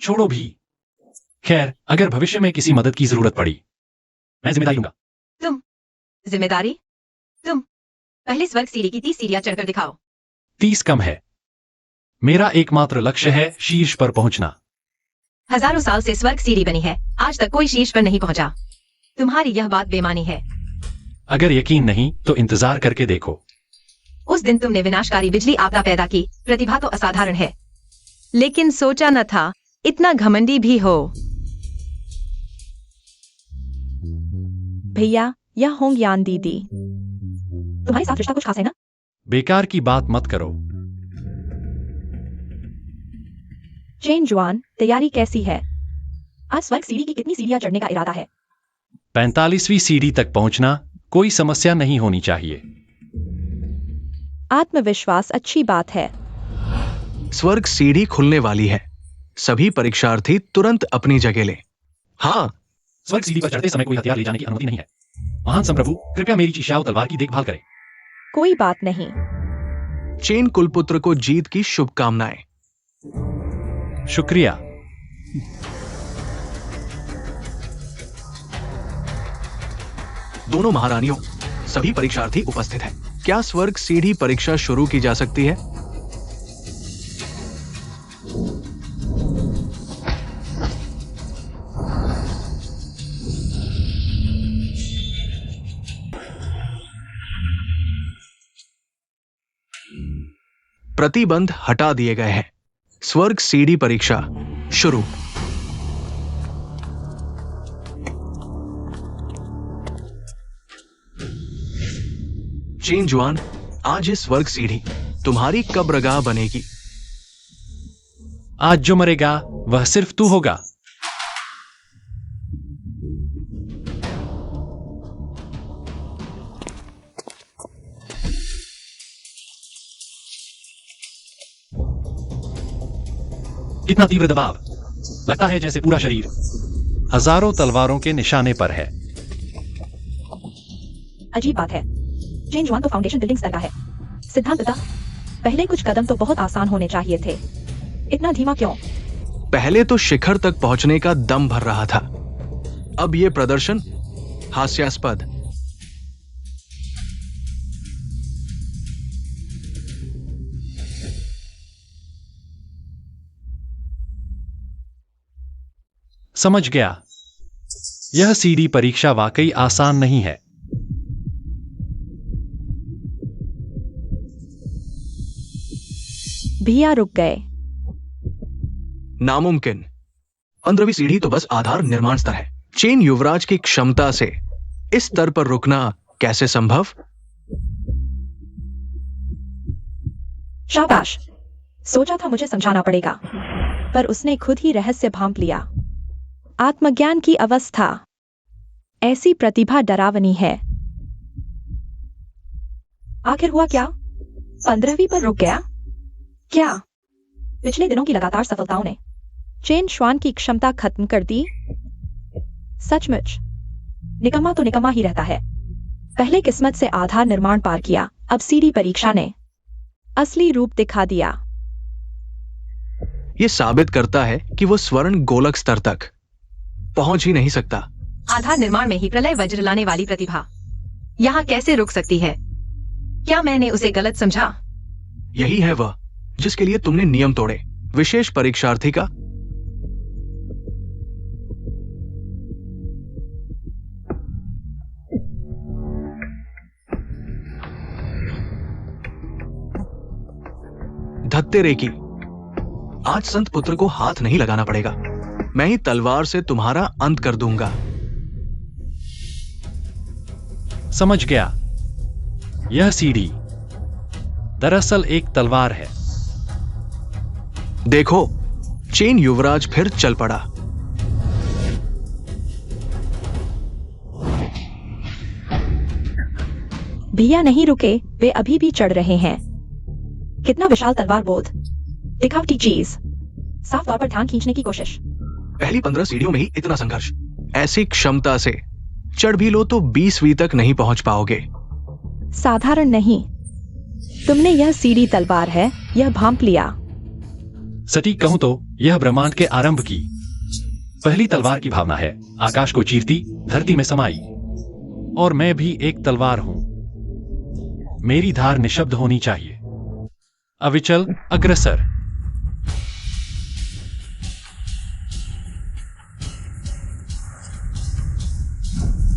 छोड़ो भी। खैर, अगर भविष्य में किसी मदद की जरूरत पड़ी, मैं जिम्मेदारी लूंगा। तुम जिम्मेदारी? तुम पहले स्वर्ग सीढ़ी की 30 सीढ़ियां चढ़कर दिखाओ। 30 कम है। मेरा एकमात्र लक्ष्य है शीर्ष पर पहुंचना। हजारों साल से स्वर्ग सीढ़ी बनी है, आज तक कोई शीर्ष पर नहीं पहुंचा। तुम्हारी यह बात बेमानी है। अगर यकीन नहीं तो इंतजार करके देखो। उस दिन तुमने विनाशकारी बिजली आपदा पैदा की। प्रतिभा तो असाधारण है, लेकिन सोचा न था इतना घमंडी भी हो। भैया, यह होंग्यान दीदी। तुम्हारे साथ रिश्ता कुछ खास है ना? बेकार की बात मत करो। चेन जुआन, तैयारी कैसी है? आज स्वर्ग सीढ़ी की कितनी सीढ़ियां चढ़ने का इरादा है? 45वीं सीढ़ी तक पहुंचना कोई समस्या नहीं होनी चाहिए। आत्मविश्वास अच्छी बात है। स्वर्ग सीढ़ी खुलने वाली है। सभी परीक्षार्थी तुरंत अपनी जगह लें। हाँ, स्वर्ग सीढ़ी पर चढ़ते समय कोई हथियार ले जाने की अनुमति नहीं है। महान संप्रभु, कृपया मेरी चिश्याओ तलवार की देखभाल करें। कोई बात नहीं। चेन कुलपुत्र को जीत की शुभकामनाएं। शुक्रिया। दोनों महारानियों, सभी परीक्षार्थी उपस्थित हैं। क्या स्वर्ग सीढ़ी परीक्षा शुरू की जा सकती है? प्रतिबंध हटा दिए गए हैं। स्वर्ग सीढ़ी परीक्षा शुरू। चेन जुआन, आज ये स्वर्ग सीढ़ी तुम्हारी कब्रगाह बनेगी। आज जो मरेगा वह सिर्फ तू होगा। कितना तीव्र दबाव, लगता है जैसे पूरा शरीर हजारों तलवारों के निशाने पर है। अजीब बात है, चेन जुआन तो फाउंडेशन बिल्डिंग स्तर का है। सिद्धांततः पहले कुछ कदम तो बहुत आसान होने चाहिए थे, इतना धीमा क्यों? पहले तो शिखर तक पहुंचने का दम भर रहा था, अब ये प्रदर्शन हास्यास्पद। समझ गया, यह सीढ़ी परीक्षा वाकई आसान नहीं है। भैया रुक गए। नामुमकिन। 15वीं सीढ़ी तो बस आधार निर्माण स्तर है। चेन युवराज की क्षमता से इस स्तर पर रुकना कैसे संभव? शाबाश, सोचा था मुझे समझाना पड़ेगा, पर उसने खुद ही रहस्य भांप लिया। आत्मज्ञान की अवस्था, ऐसी प्रतिभा डरावनी है। आखिर हुआ क्या? 15वीं पर रुक गया क्या? पिछले दिनों की लगातार सफलताओं ने चेन श्वान की क्षमता खत्म कर दी। सचमुच निकम्मा तो निकम्मा ही रहता है। पहले किस्मत से आधार निर्माण पार किया, अब सीढ़ी परीक्षा ने असली रूप दिखा दिया। यह साबित करता है कि वो स्वर्ण गोलक स्तर तक पहुंच ही नहीं सकता। आधार निर्माण में ही प्रलय वज्र लाने वाली प्रतिभा यहाँ कैसे रुक सकती है? क्या मैंने उसे गलत समझा? यही है वह जिसके लिए तुमने नियम तोड़े। विशेष परीक्षार्थी का धत्ते रेकी, आज संत पुत्र को हाथ नहीं लगाना पड़ेगा। मैं ही तलवार से तुम्हारा अंत कर दूंगा। समझ गया, यह सीढ़ी दरअसल एक तलवार है। देखो, चेन युवराज फिर चल पड़ा। भैया नहीं रुके, वे अभी भी चढ़ रहे हैं। कितना विशाल तलवार बोध, दिखावटी चीज, साफ तौर पर ध्यान खींचने की कोशिश। पहली 15 सीढ़ियों में ही इतना संघर्ष। ऐसी क्षमता से चढ़ भी लो तो 20वीं तक नहीं पहुंच पाओगे। साधारण नहीं, तुमने यह सीढ़ी तलवार है, यह भांप लिया। सटीक कहूं तो यह ब्रह्मांड के आरंभ की पहली तलवार की भावना है। आकाश को चीरती, धरती में समाई। और मैं भी एक तलवार हूं। मेरी धार निशब्द होनी चाहिए, अविचल, अग्रसर।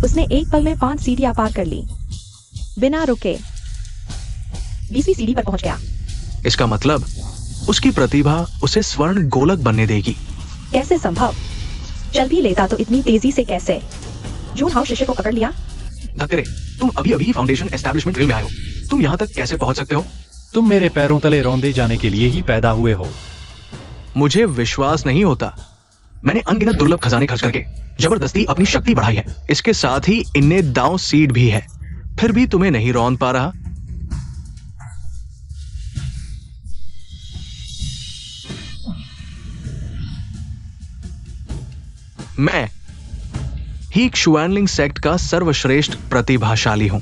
उसने एक पल में 5 सीढ़ियां पार कर ली, बिना रुके 20वीं सीढ़ी पर पहुंच गया। इसका मतलब उसकी प्रतिभा उसे स्वर्ण गोलक बनने देगी। कैसे संभव? चल भी लेता तो इतनी तेजी से कैसे? जून हाउ शिष्य को पकड़ लिया। धत्तेरे, तुम अभी अभी फाउंडेशन एस्टैब्लिशमेंट ड्रिल में आए हो, तुम यहाँ तक कैसे पहुंच सकते हो? तुम मेरे पैरों तले रौंदे जाने के लिए ही पैदा हुए हो। मुझे विश्वास नहीं होता। मैंने अनगिनत दुर्लभ खजाने खर्च करके जबरदस्ती अपनी शक्ति बढ़ाई है। इसके साथ ही इनने दांव सीड भी है, फिर भी तुम्हें नहीं रौंद पा रहा। मैं ही क्षुआनलिंग सेक्ट का सर्वश्रेष्ठ प्रतिभाशाली हूं।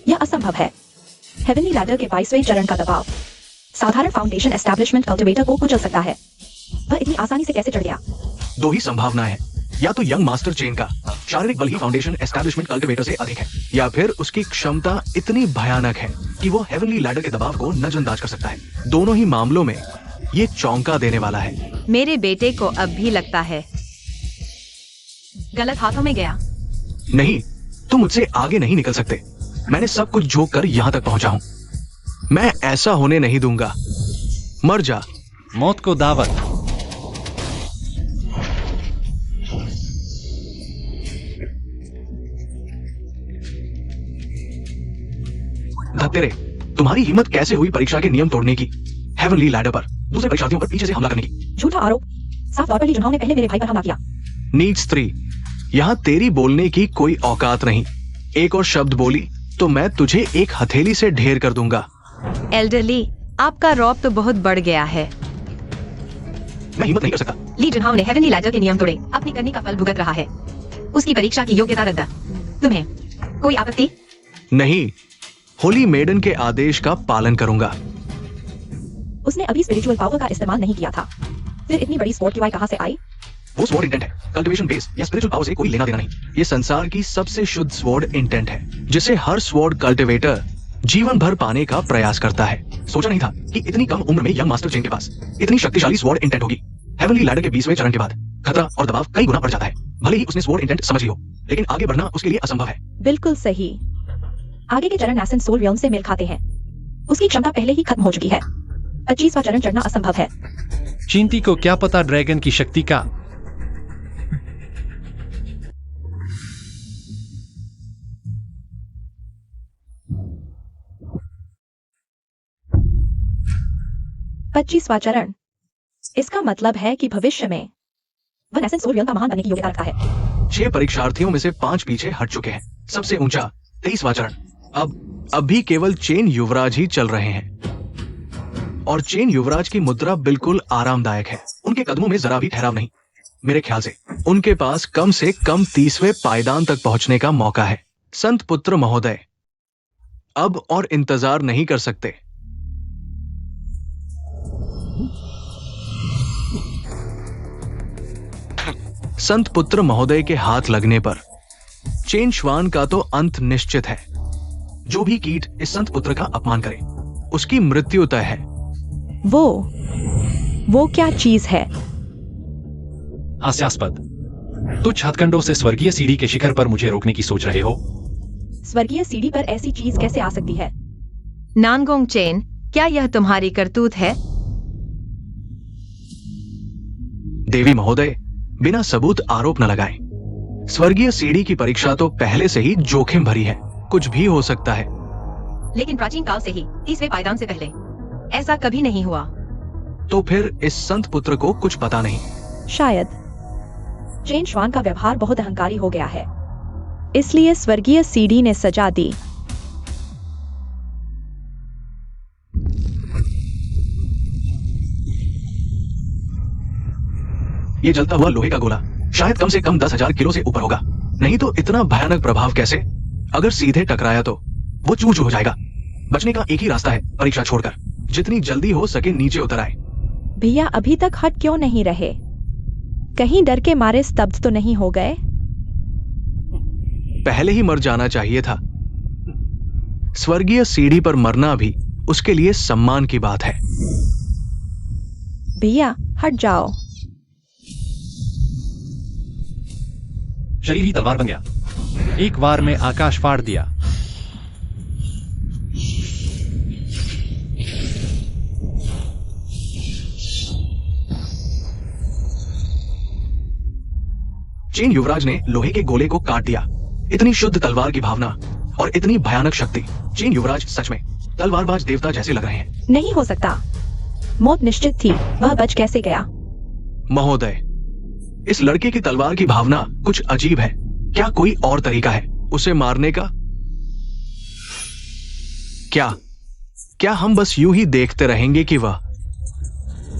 यह असंभव है। हेवनली लैडर के 22वें चरण का दबाव साधारण फाउंडेशन एस्टैब्लिशमेंट कल्टिवेटर को कुचल सकता है। वह इतनी आसानी से कैसे चढ़ गया? दो ही संभावनाएं हैं, या तो यंग मास्टर चेन का शारीरिक बल ही फाउंडेशन एस्टैब्लिशमेंट कल्टिवेटर से अधिक है, या फिर उसकी क्षमता इतनी भयानक है कि वो हेवनली लैडर के दबाव को नजरअंदाज कर सकता है। दोनों ही मामलों में ये चौंका देने वाला है। मेरे बेटे को अब भी लगता है गलत हाथों में गया। नहीं, तुम मुझसे आगे नहीं निकल सकते। मैंने सब कुछ झोंक कर यहां तक पहुंचा हूं। मैं ऐसा होने नहीं दूंगा। मर जा। मौत को दावत। धत्तेरे, तुम्हारी हिम्मत कैसे हुई परीक्षा के नियम तोड़ने की, हेवनली लैडर पर दूसरे परीक्षार्थियों पर पीछे से हमला करने की। झूठा आरोप। साफ तौर पर ली जुनहो ने पहले मेरे भाई पर हमला किया। नीच स्त्री, यहां तेरी बोलने की कोई औकात नहीं। एक और शब्द बोली तो मैं तुझे एक हथेली से ढेर कर दूंगा। एल्डरली, आपका रौब तो बहुत बढ़ गया है। मैं हिम्मत नहीं कर सकता। ली जुनहाओ ने हेवनली लैडर के नियम तोड़े, अपनी करनी का फल भुगत रहा है। उसकी परीक्षा की योग्यता रद्द। तुम्हें कोई आपत्ति? नहीं, होली मेडन के आदेश का पालन करूंगा। उसने अभी स्पिरिचुअल पावर का इस्तेमाल नहीं किया था, फिर इतनी बड़ी स्वॉर्ड की वाई कहां से आई? वो स्वॉर्ड इंटेंट है, कल्टीवेशन बेस या स्पिरिचुअल पावर से कोई लेना देना नहीं। ये संसार की सबसे शुद्ध स्वॉर्ड इंटेंट है, जिसे हर स्वॉर्ड कल्टीवेटर जीवन भर पाने का प्रयास करता है। सोचा नहीं था कि इतनी कम उम्र में यंग मास्टर चेन के पास इतनी शक्तिशाली स्वॉर्ड इंटेंट होगी। हेवनली लैडर के 20वें चरण के बाद खतरा और दबाव कई गुना बढ़ जाता है। भले ही उसने स्वॉर्ड इंटेंट समझ ली हो, लेकिन आगे बढ़ना उसके लिए असंभव है। बिल्कुल सही। आगे के चरण एसेंस सोल रियल्म से मेल खाते हैं। उसकी क्षमता पहले ही खत्म हो चुकी है। 25वां चरण चढ़ना असंभव है। चिंटी को क्या पता ड्रैगन की शक्ति का। पच्चीसवां चरण। इसका मतलब है कि भविष्य में वह एसेंस सोल रियल्म का महान बनने की योग्यता रखता है। 6 परीक्षार्थियों में से 5 पीछे हट चुके हैं। सबसे ऊंचा 23वां चरण। अब भी केवल चेन युवराज ही चल रहे हैं, और चेन युवराज की मुद्रा बिल्कुल आरामदायक है। उनके कदमों में जरा भी ठहराव नहीं। मेरे ख्याल से उनके पास कम से कम 30वें पायदान तक पहुंचने का मौका है। संत पुत्र महोदय, अब और इंतजार नहीं कर सकते। संत पुत्र महोदय के हाथ लगने पर चेन श्वान का तो अंत निश्चित है। जो भी कीट इस संत पुत्र का अपमान करे, उसकी मृत्यु तय है। वो क्या चीज है? हास्यास्पद। तुच्छ हथकंडों से स्वर्गीय सीढ़ी के शिखर पर मुझे रोकने की सोच रहे हो? स्वर्गीय सीढ़ी पर ऐसी चीज कैसे आ सकती है? नानगोंग चेन, क्या यह तुम्हारी करतूत है? देवी महोदय, बिना सबूत आरोप न लगाएं। स्वर्गीय सीढ़ी की परीक्षा तो पहले से ही जोखिम भरी है। कुछ भी हो सकता है। लेकिन प्राचीन काल से ही 30वें पायदान से पहले ऐसा कभी नहीं हुआ। तो फिर इस संत पुत्र को कुछ पता नहीं। शायद चेन श्वान का व्यवहार बहुत अहंकारी हो गया है, इसलिए स्वर्गीय सीढ़ी ने सजा दी। ये जलता हुआ लोहे का गोला शायद कम से कम 10,000 किलो से ऊपर होगा। नहीं तो इतना भयानक प्रभाव कैसे? अगर सीधे टकराया तो वो चूर चूर हो जाएगा। बचने का एक ही रास्ता है, परीक्षा छोड़कर जितनी जल्दी हो सके नीचे उतर आए। भैया अभी तक हट क्यों नहीं रहे? कहीं डर के मारे स्तब्ध तो नहीं हो गए? पहले ही मर जाना चाहिए था। स्वर्गीय सीढ़ी पर मरना भी उसके लिए सम्मान की बात है। भैया हट जाओ। शरीर ही तलवार बन गया। एक बार में आकाश फाड़ दिया। चेन युवराज ने लोहे के गोले को काट दिया। इतनी शुद्ध तलवार की भावना और इतनी भयानक शक्ति। चेन युवराज सच में तलवारबाज देवता जैसे लग रहे हैं। नहीं हो सकता। मौत निश्चित थी, वह बच कैसे गया? महोदय, इस लड़के की तलवार की भावना कुछ अजीब है। क्या कोई और तरीका है उसे मारने का? क्या हम बस यूं ही देखते रहेंगे कि वह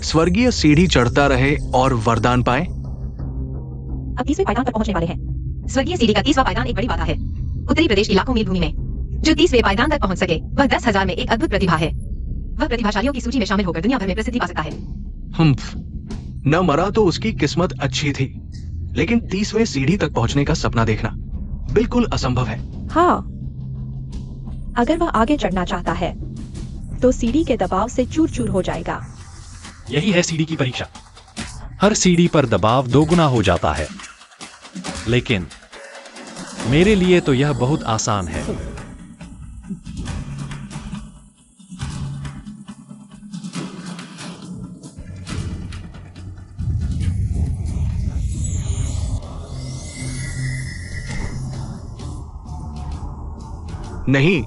स्वर्गीय सीढ़ी चढ़ता रहे और वरदान पाए? अब 30वें पायदान पर पहुंचने वाले हैं। स्वर्गीय सीढ़ी का 30वां पायदान एक बड़ी बात है। उत्तरी प्रदेश की लाखों मील भूमि में जो 30वें पायदान तक पहुंच सके, वह 10,000 में एक अद्भुत प्रतिभा है। वह प्रतिभाशालियों की सूची में शामिल होकर दुनिया भर में प्रसिद्धि पा सकता है। न मरा तो उसकी किस्मत अच्छी थी, लेकिन 30वें सीढ़ी तक पहुंचने का सपना देखना बिल्कुल असंभव है। हाँ, अगर वह आगे चढ़ना चाहता है तो सीढ़ी के दबाव से चूर चूर हो जाएगा। यही है सीढ़ी की परीक्षा। हर सीढ़ी पर दबाव दोगुना हो जाता है, लेकिन मेरे लिए तो यह बहुत आसान है। नहीं,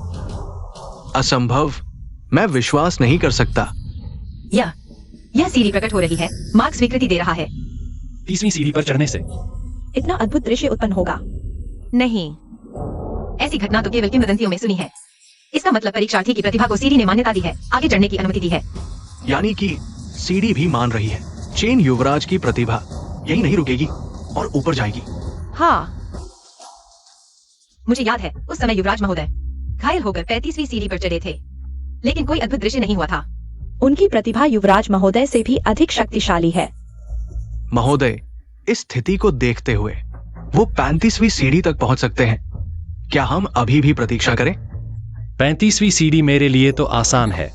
असंभव। मैं विश्वास नहीं कर सकता। यह सीढ़ी प्रकट हो रही है। मार्ग स्वीकृति दे रहा है। 30वीं सीढ़ी पर चढ़ने से इतना अद्भुत दृश्य उत्पन्न होगा। नहीं, ऐसी घटना तो केवल किंवदंतियों में सुनी है। इसका मतलब परीक्षार्थी की प्रतिभा को सीढ़ी ने मान्यता दी है, आगे चढ़ने की अनुमति दी है। यानी कि सीढ़ी भी मान रही है चेन युवराज की प्रतिभा यही नहीं रुकेगी और ऊपर जाएगी। हाँ, मुझे याद है उस समय युवराज महोदय घायल होकर 35वीं सीढ़ी पर चढ़े थे, लेकिन कोई अद्भुत दृश्य नहीं हुआ था। उनकी प्रतिभा युवराज महोदय से भी अधिक शक्तिशाली है। महोदय, इस स्थिति को देखते हुए वो 35वीं सीढ़ी तक पहुंच सकते हैं। क्या हम अभी भी प्रतीक्षा करें? 35वीं सीढ़ी मेरे लिए तो आसान है।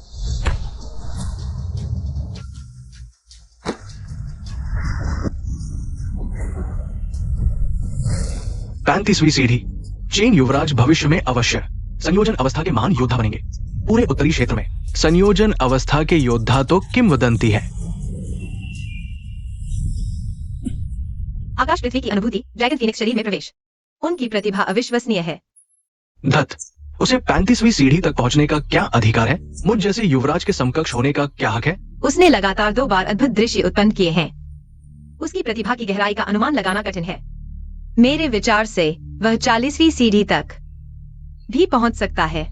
पैंतीसवीं सीढ़ी। चेन युवराज भविष्य में अवश्य संयोजन अवस्था के महान योद्धा बनेंगे। पूरे उत्तरी क्षेत्र में संयोजन अवस्था के योद्धा तो किंवदंती है। आकाश पृथ्वी की अनुभूति, ड्रैगन फीनिक्स शरीर में प्रवेश, उनकी प्रतिभा अविश्वसनीय है। धत, उसे 35वीं सीढ़ी तक पहुंचने का क्या अधिकार है? मुझ जैसे युवराज के समकक्ष होने का क्या हक है? उसने लगातार 2 बार अद्भुत दृश्य उत्पन्न किए हैं। उसकी प्रतिभा की गहराई का अनुमान लगाना कठिन है। मेरे विचार से वह 40वीं सीढ़ी तक भी पहुंच सकता है।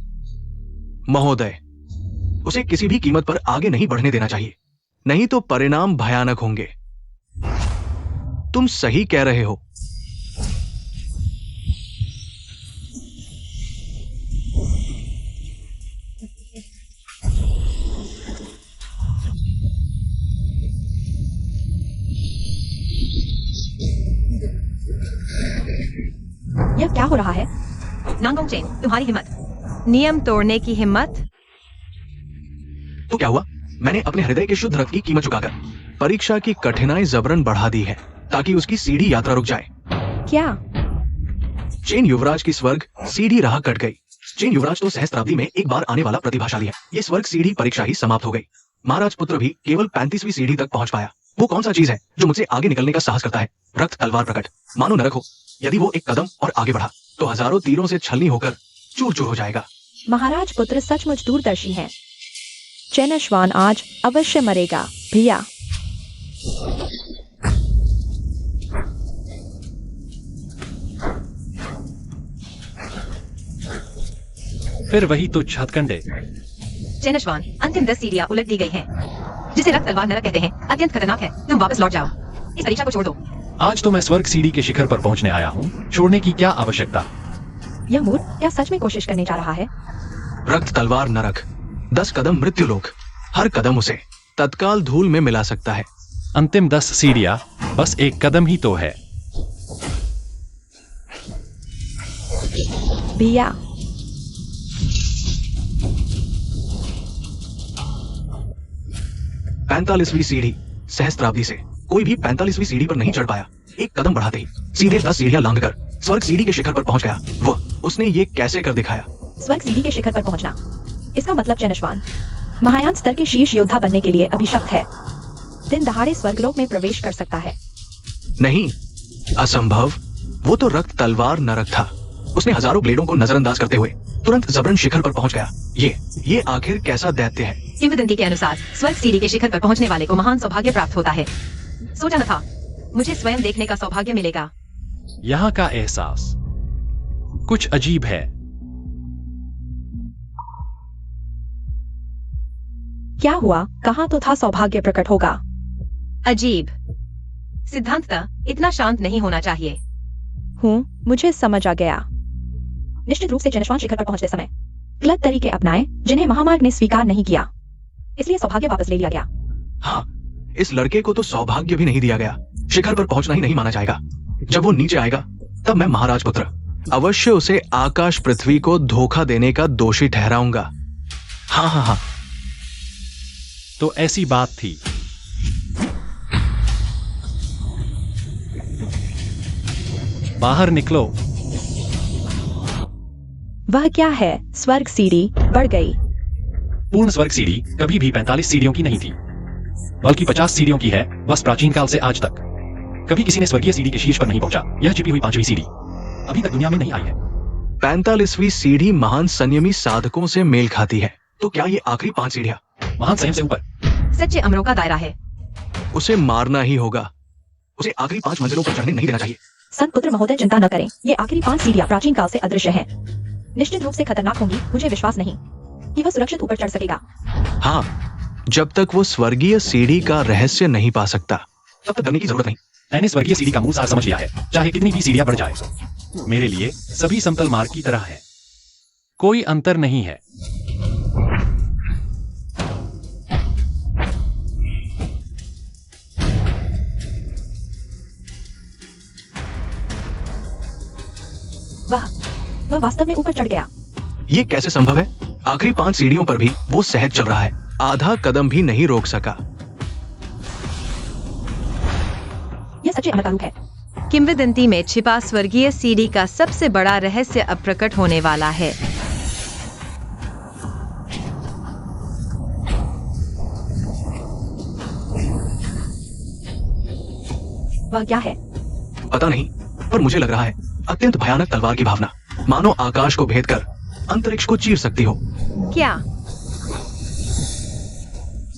महोदय, उसे किसी भी कीमत पर आगे नहीं बढ़ने देना चाहिए, नहीं तो परिणाम भयानक होंगे। तुम सही कह रहे हो। यह क्या हो रहा है? नांगोंग चेन, तुम्हारी हिम्मत, नियम तोड़ने की हिम्मत। तो क्या हुआ? मैंने अपने हृदय के शुद्ध रक्त की कीमत चुकाकर परीक्षा की कठिनाई जबरन बढ़ा दी है ताकि उसकी सीढ़ी यात्रा रुक जाए। क्या? चेन युवराज की स्वर्ग सीढ़ी राह कट गई। चेन युवराज तो सहस्त्राब्दी में एक बार आने वाला प्रतिभाशाली है। ये स्वर्ग सीढ़ी परीक्षा ही समाप्त हो गई। महाराज पुत्र भी केवल 35वीं सीढ़ी तक पहुंच पाया। वो कौन सा चीज है जो मुझसे आगे निकलने का साहस करता है? रक्त तलवार प्रकट, मानो नरक हो। यदि वो एक कदम और आगे बढ़ा तो हजारों तीरों से छलनी होकर चूर चूर हो जाएगा। महाराज पुत्र सचमुच दूरदर्शी हैं। चैनश्वान आज अवश्य मरेगा भैया। फिर वही तुच्छ हथकंडे। चैनश्वान, अंतिम 10 सीढ़ियां उलट दी गई हैं, जिसे रक्त तलवार नरक कहते हैं। अत्यंत खतरनाक है। तुम वापस लौट जाओ। इस परीक्षा को छोड़ दो। आज तो मैं स्वर्ग सीढ़ी के शिखर पर पहुंचने आया हूँ, छोड़ने की क्या आवश्यकता? यह मूर्ख क्या सच में कोशिश करने जा रहा है? रक्त तलवार नरक, 10 कदम मृत्युलोक। हर कदम उसे तत्काल धूल में मिला सकता है। अंतिम 10 सीढ़ियां, बस एक कदम ही तो है। भैया, 45वीं सीढ़ी। सहस्त्राब्दी से कोई भी 45वीं सीढ़ी पर नहीं चढ़ पाया। एक कदम बढ़ाते ही सीधे 10 सीढ़ियां लांघकर स्वर्ग सीढ़ी के शिखर पर पहुंच गया। उसने ये कैसे कर दिखाया? स्वर्ग सीढ़ी के शिखर पर पहुंचना, इसका मतलब चैनश्वान महायान स्तर के शीर्ष योद्धा बनने के लिए अभिशप्त है। दिन दहाड़े स्वर्गलोक में प्रवेश कर सकता है। नहीं, असंभव। वो तो रक्त तलवार नरक था। उसने हजारों ब्लेडों को नजरअंदाज करते हुए तुरंत जबरन शिखर पर पहुंच गया। ये आखिर कैसा दैत्य है? किंवदंती के अनुसार स्वर्ग सीढ़ी के शिखर पर पहुंचने वाले को महान सौभाग्य प्राप्त होता है। सोचा न था मुझे स्वयं देखने का सौभाग्य मिलेगा। यहाँ का एहसास कुछ अजीब है। क्या हुआ? कहा तो था सौभाग्य प्रकट होगा। अजीब। सिद्धांततः इतना शांत नहीं होना चाहिए। मुझे समझ आ गया। निश्चित रूप से चैनश्वान शिखर पर पहुंचते समय गलत तरीके अपनाए जिन्हें महामार्ग ने स्वीकार नहीं किया, इसलिए सौभाग्य वापस ले लिया गया। हाँ, इस लड़के को तो सौभाग्य भी नहीं दिया गया। शिखर पर पहुंचना ही नहीं माना जाएगा। जब वो नीचे आएगा तब मैं महाराज पुत्र अवश्य उसे आकाश पृथ्वी को धोखा देने का दोषी ठहराऊंगा। हाँ। तो ऐसी बात थी। बाहर निकलो। वह क्या है? स्वर्ग सीढ़ी बढ़ गई। पूर्ण स्वर्ग सीढ़ी कभी भी 45 सीढ़ियों की नहीं थी, बल्कि 50 सीढ़ियों की है, बस प्राचीन काल से आज तक। कभी किसी ने स्वर्गीय सीढ़ी के शीर्ष पर नहीं पहुंचा। यह छिपी हुई 5वीं सीढ़ी अभी तक दुनिया में नहीं आई है। 45वीं सीढ़ी महान संयमी साधकों से मेल खाती है। तो क्या ये आखिरी 5 सीढ़ियां महान संयम से ऊपर? सच्चे अमरों का दायरा है। उसे मारना ही होगा। उसे आखिरी 5 मंजिलों पर चढ़ने नहीं देना चाहिए। संत पुत्र महोदय, चिंता न करें। ये आखिरी 5 सीढ़ियां प्राचीन काल से अदृश्य हैं। निश्चित रूप से खतरनाक होंगी। मुझे विश्वास नहीं कि वह सुरक्षित ऊपर चढ़ सकेगा। हाँ, जब तक वो स्वर्गीय सीढ़ी का रहस्य नहीं पा सकता तब तक डरने की जरूरत नहीं। मैंने स्वर्गीय सीढ़ी का मूल सार समझ लिया है। चाहे कितनी भी सीढ़ियां बढ़ जाए, मेरे लिए सभी समतल मार्ग की तरह है। कोई अंतर नहीं है। वह वास्तव में ऊपर चढ़ गया। ये कैसे संभव है? आखिरी 5 सीढ़ियों पर भी वो सहज चल रहा है। आधा कदम भी नहीं रोक सका। यह सच्चे अमर का रूप है। किंवदंती में छिपा स्वर्गीय सीढ़ी का सबसे बड़ा रहस्य अब प्रकट होने वाला है। वह क्या है? पता नहीं, पर मुझे लग रहा है अत्यंत भयानक तलवार की भावना, मानो आकाश को भेद कर अंतरिक्ष को चीर सकती हो। क्या?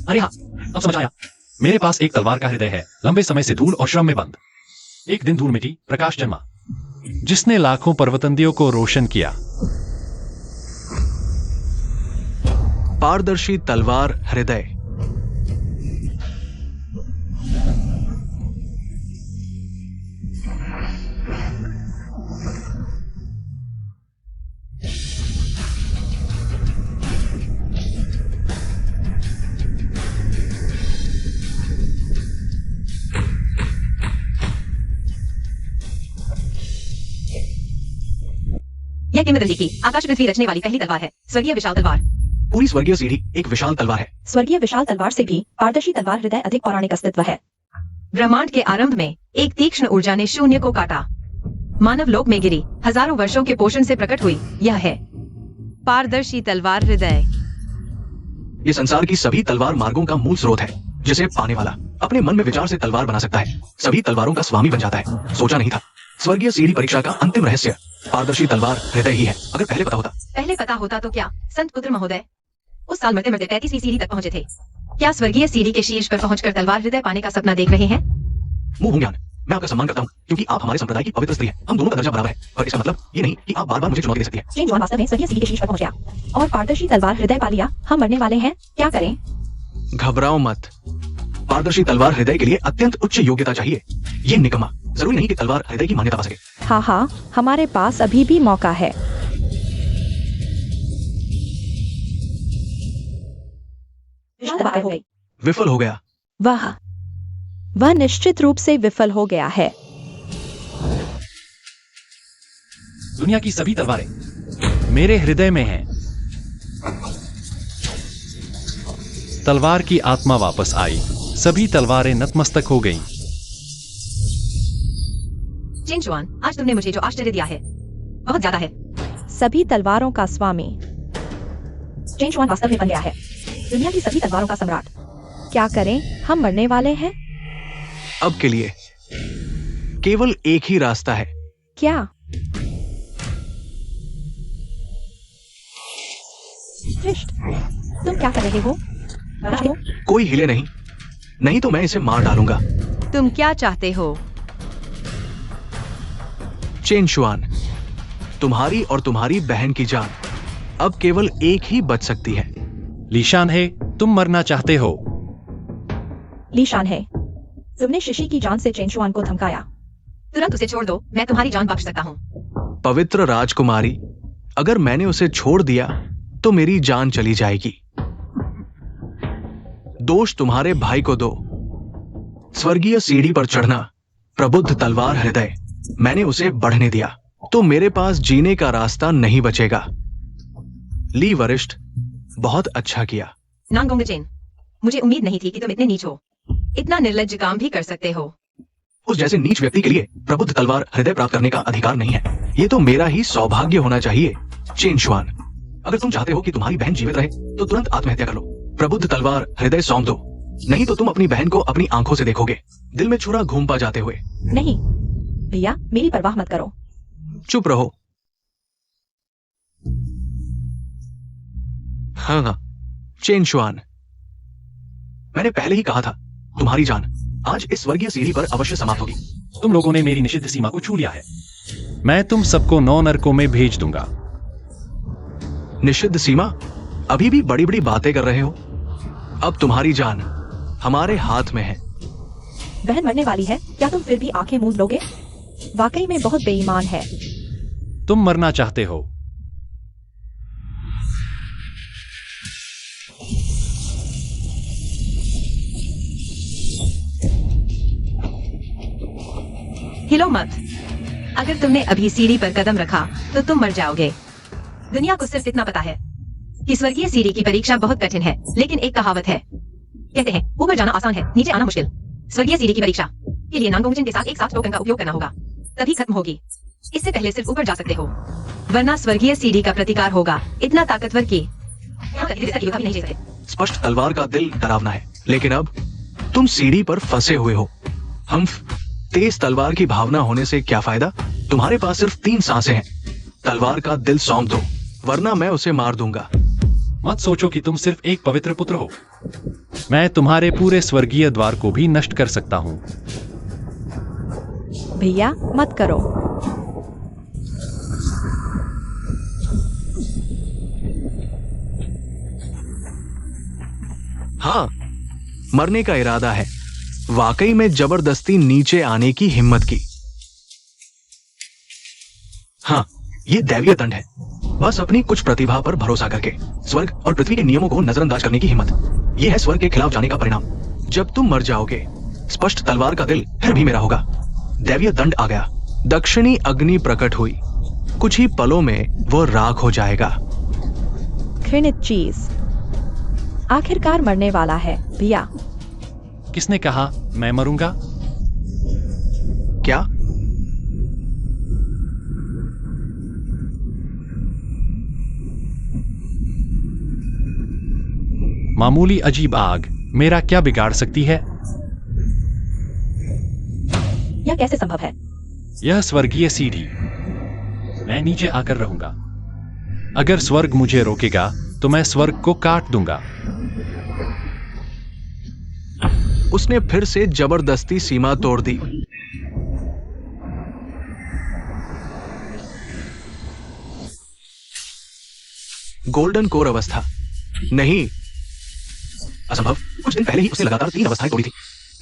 अरे हाँ, अब समझ आया। मेरे पास एक तलवार का हृदय है, लंबे समय से धूल और श्रम में बंद। एक दिन धूल मिटी, प्रकाश जन्मा, जिसने लाखों पर्वतंदियों को रोशन किया। पारदर्शी तलवार हृदय। यह किंवदंती की आकाश पृथ्वी रचने वाली पहली तलवार है। स्वर्गीय विशाल तलवार। पूरी स्वर्गीय सीढ़ी एक विशाल तलवार है। स्वर्गीय विशाल तलवार से भी पारदर्शी तलवार हृदय अधिक पौराणिक अस्तित्व है। ब्रह्मांड के आरंभ में एक तीक्ष्ण ऊर्जा ने शून्य को काटा, मानव लोक में गिरी, हजारों वर्षों के पोषण से प्रकट हुई। यह है पारदर्शी तलवार हृदय। ये संसार की सभी तलवार मार्गों का मूल स्रोत है, जिसे पाने वाला अपने मन में विचार से तलवार बना सकता है, सभी तलवारों का स्वामी बन जाता है। सोचा नहीं था स्वर्गीय सीढ़ी परीक्षा का अंतिम रहस्य पारदर्शी तलवार हृदय ही है। अगर पहले पता होता तो क्या संत पुत्र महोदय उस साल मरते मरते 35वीं सीढ़ी तक पहुंचे थे। क्या स्वर्गीय सीढ़ी के शीर्ष पर पहुंचकर तलवार हृदय पाने का सपना देख रहे हैं? मुंह ज्ञान, मैं आपका सम्मान करता हूँ क्योंकि आप हमारे संप्रदाय की पवित्र स्त्री हैं। हम दोनों का दर्जा बराबर है, पर इसका मतलब ये नहीं कि आप बार बार मुझे चुनौती दे सकती हैं। चेन जॉन वास्तव में स्वर्गीय सीढ़ी के शीर्ष पर पहुंच गया और पारदर्शी तलवार हृदय पा लिया। हम मरने वाले हैं, क्या करें? घबराओ मत। पारदर्शी तलवार हृदय के लिए अत्यंत उच्च योग्यता चाहिए। ये निकम्मा जरूरी नहीं कि तलवार हृदय की मान्यता पा सके। हाँ, हमारे पास अभी भी मौका है। विफल हो गया। वह निश्चित रूप से विफल हो गया है। दुनिया की सभी तलवारें मेरे हृदय में हैं। तलवार की आत्मा वापस आई, सभी तलवारें नतमस्तक हो गईं। चेन जुआन, आज तुमने मुझे जो आश्चर्य दिया है बहुत ज्यादा है। सभी तलवारों का स्वामी चेन जुआन वास्तव में बन गया है, दुनिया की सभी तलवारों का सम्राट। क्या करें? हम मरने वाले हैं। अब के लिए केवल एक ही रास्ता है। क्या? श्रेष्ठ, तुम क्या कर रहे हो? कोई हिले नहीं तो मैं इसे मार डालूंगा। तुम क्या चाहते हो? चेन शुआन, तुम्हारी और तुम्हारी बहन की जान अब केवल एक ही बच सकती है। लीशान है, तुम मरना चाहते हो? लीशान है, तुमने शिशी की जान से चेन शुआन को धमकाया। तुरंत उसे छोड़ दो, मैं तुम्हारी जान बख्श सकता हूँ। पवित्र राजकुमारी, अगर मैंने उसे छोड़ दिया तो मेरी जान चली जाएगी। दोष तुम्हारे भाई को दो। स्वर्गीय सीढ़ी पर चढ़ना, प्रबुद्ध तलवार हृदय, मैंने उसे बढ़ने दिया तो मेरे पास जीने का रास्ता नहीं बचेगा। ली वरिष्ठ, बहुत अच्छा किया। नांगोंग चेन, मुझे उम्मीद नहीं थी कि तुम इतने नीच हो, इतना निर्लज्ज काम भी कर सकते हो। उस जैसे नीच व्यक्ति के लिए प्रबुद्ध तलवार हृदय प्राप्त करने का अधिकार नहीं है। ये तो मेरा ही सौभाग्य होना चाहिए। चेन शुआन, अगर तुम चाहते हो कि तुम्हारी बहन जीवित रहे तो तुरंत आत्महत्या कर लो। प्रबुद्ध तलवार हृदय सौंप दो, नहीं तो तुम अपनी बहन को अपनी आंखों से देखोगे, दिल में छुरा घूम पा जाते हुए। नहीं भैया, मेरी परवाह मत करो। चुप रहो। हाँ, चेन शुआन, मैंने पहले ही कहा था तुम्हारी जान आज इस स्वर्गीय सीढ़ी पर अवश्य समाप्त होगी। तुम लोगों ने मेरी निषिद्ध सीमा को छू लिया है। मैं तुम सबको 9 नरकों में भेज दूंगा। निषिद्ध सीमा? अभी भी बड़ी बड़ी बातें कर रहे हो। अब तुम्हारी जान हमारे हाथ में है। बहन मरने वाली है, क्या तुम फिर भी आंखें मूंद लोगे? वाकई में बहुत बेईमान है। तुम मरना चाहते हो? हिलो मत। अगर तुमने अभी सीढ़ी पर कदम रखा तो तुम मर जाओगे। दुनिया को सिर्फ इतना पता है कि स्वर्गीय सीढ़ी की परीक्षा बहुत कठिन है, लेकिन एक कहावत है, कहते हैं ऊपर जाना आसान है, नीचे आना मुश्किल। स्वर्गीय सीढ़ी की परीक्षा के लिए नांगोंगजिन के साथ एक साथ टोकन का उपयोग करना होगा, तभी खत्म होगी। इससे पहले सिर्फ ऊपर जा सकते हो, वरना स्वर्गीय सीढ़ी का प्रतिकार होगा इतना ताकतवर कि भी नहीं जीते। स्पष्ट तलवार का दिल डरावना है, लेकिन अब तुम सीढ़ी पर फंसे हुए हो। हम तेज तलवार की भावना होने से क्या फायदा? तुम्हारे पास सिर्फ 3 सांसें हैं। तलवार का दिल सौंप दो, वरना मैं उसे मार दूंगा। मत सोचो कि तुम सिर्फ एक पवित्र पुत्र हो। मैं तुम्हारे पूरे स्वर्गीय द्वार को भी नष्ट कर सकता हूं। भैया मत करो। हाँ, मरने का इरादा है। वाकई में जबरदस्ती नीचे आने की हिम्मत की। हाँ, ये दैवीय दंड है। बस अपनी कुछ प्रतिभा पर भरोसा करके स्वर्ग और पृथ्वी के नियमों को नजरअंदाज करने की हिम्मत, यह है स्वर्ग के खिलाफ जाने का परिणाम। जब तुम मर जाओगे, स्पष्ट तलवार का दिल फिर भी मेरा होगा। दैवीय दंड आ गया। दक्षिणी अग्नि प्रकट हुई, कुछ ही पलों में वो राख हो जाएगा। घृणित चीज आखिरकार मरने वाला है। भैया, किसने कहा मैं मरूंगा? क्या? मामूली अजीब आग मेरा क्या बिगाड़ सकती है? यह कैसे संभव है? यह स्वर्गीय सीढ़ी, मैं नीचे आकर रहूंगा। अगर स्वर्ग मुझे रोकेगा तो मैं स्वर्ग को काट दूंगा। उसने फिर से जबरदस्ती सीमा तोड़ दी। गोल्डन कोर अवस्था नहीं, असंभव। कुछ दिन पहले ही उसने लगातार 3 अवस्थाएं तोड़ी थी।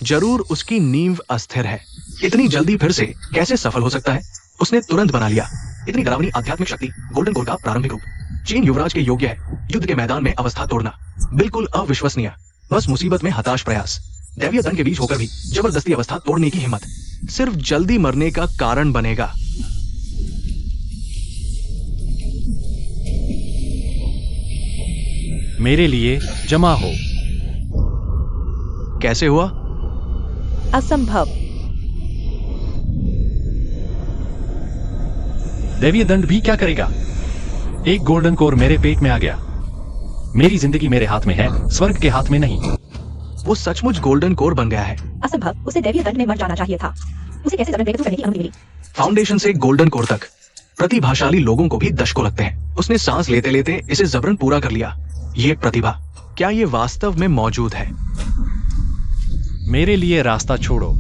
जरूर उसकी नींव अस्थिर है। इतनी जल्दी फिर से कैसे सफल हो सकता है? उसने तुरंत बना लिया। इतनी डरावनी आध्यात्मिक शक्ति गोल्डन कोर का प्रारंभिक रूप चीन युवराज के योग्य है। युद्ध के मैदान में अवस्था तोड़ना बिल्कुल अविश्वसनीय। बस मुसीबत में हताश प्रयास, दैवीय दंड के बीच होकर भी जबरदस्ती अवस्था तोड़ने की हिम्मत सिर्फ जल्दी मरने का कारण बनेगा। मेरे लिए जमा हो। कैसे हुआ? असंभव। दैवीय दंड भी क्या करेगा? एक गोल्डन कोर मेरे पेट में आ गया। मेरी जिंदगी मेरे हाथ में है, स्वर्ग के हाथ में नहीं। वो सचमुच गोल्डन कोर बन गया है। असंभव। उसे दैवीय दंड में मर जाना चाहिए था। उसे कैसे जबरन ब्रेकथ्रू करने की अनुमति मिली? फाउंडेशन से गोल्डन कोर तक प्रतिभाशाली लोगों को भी दशकों लगते हैं। उसने सांस लेते लेते इसे जबरन पूरा कर लिया। ये प्रतिभा, क्या ये वास्तव में मौजूद है? मेरे लिए रास्ता छोड़ो।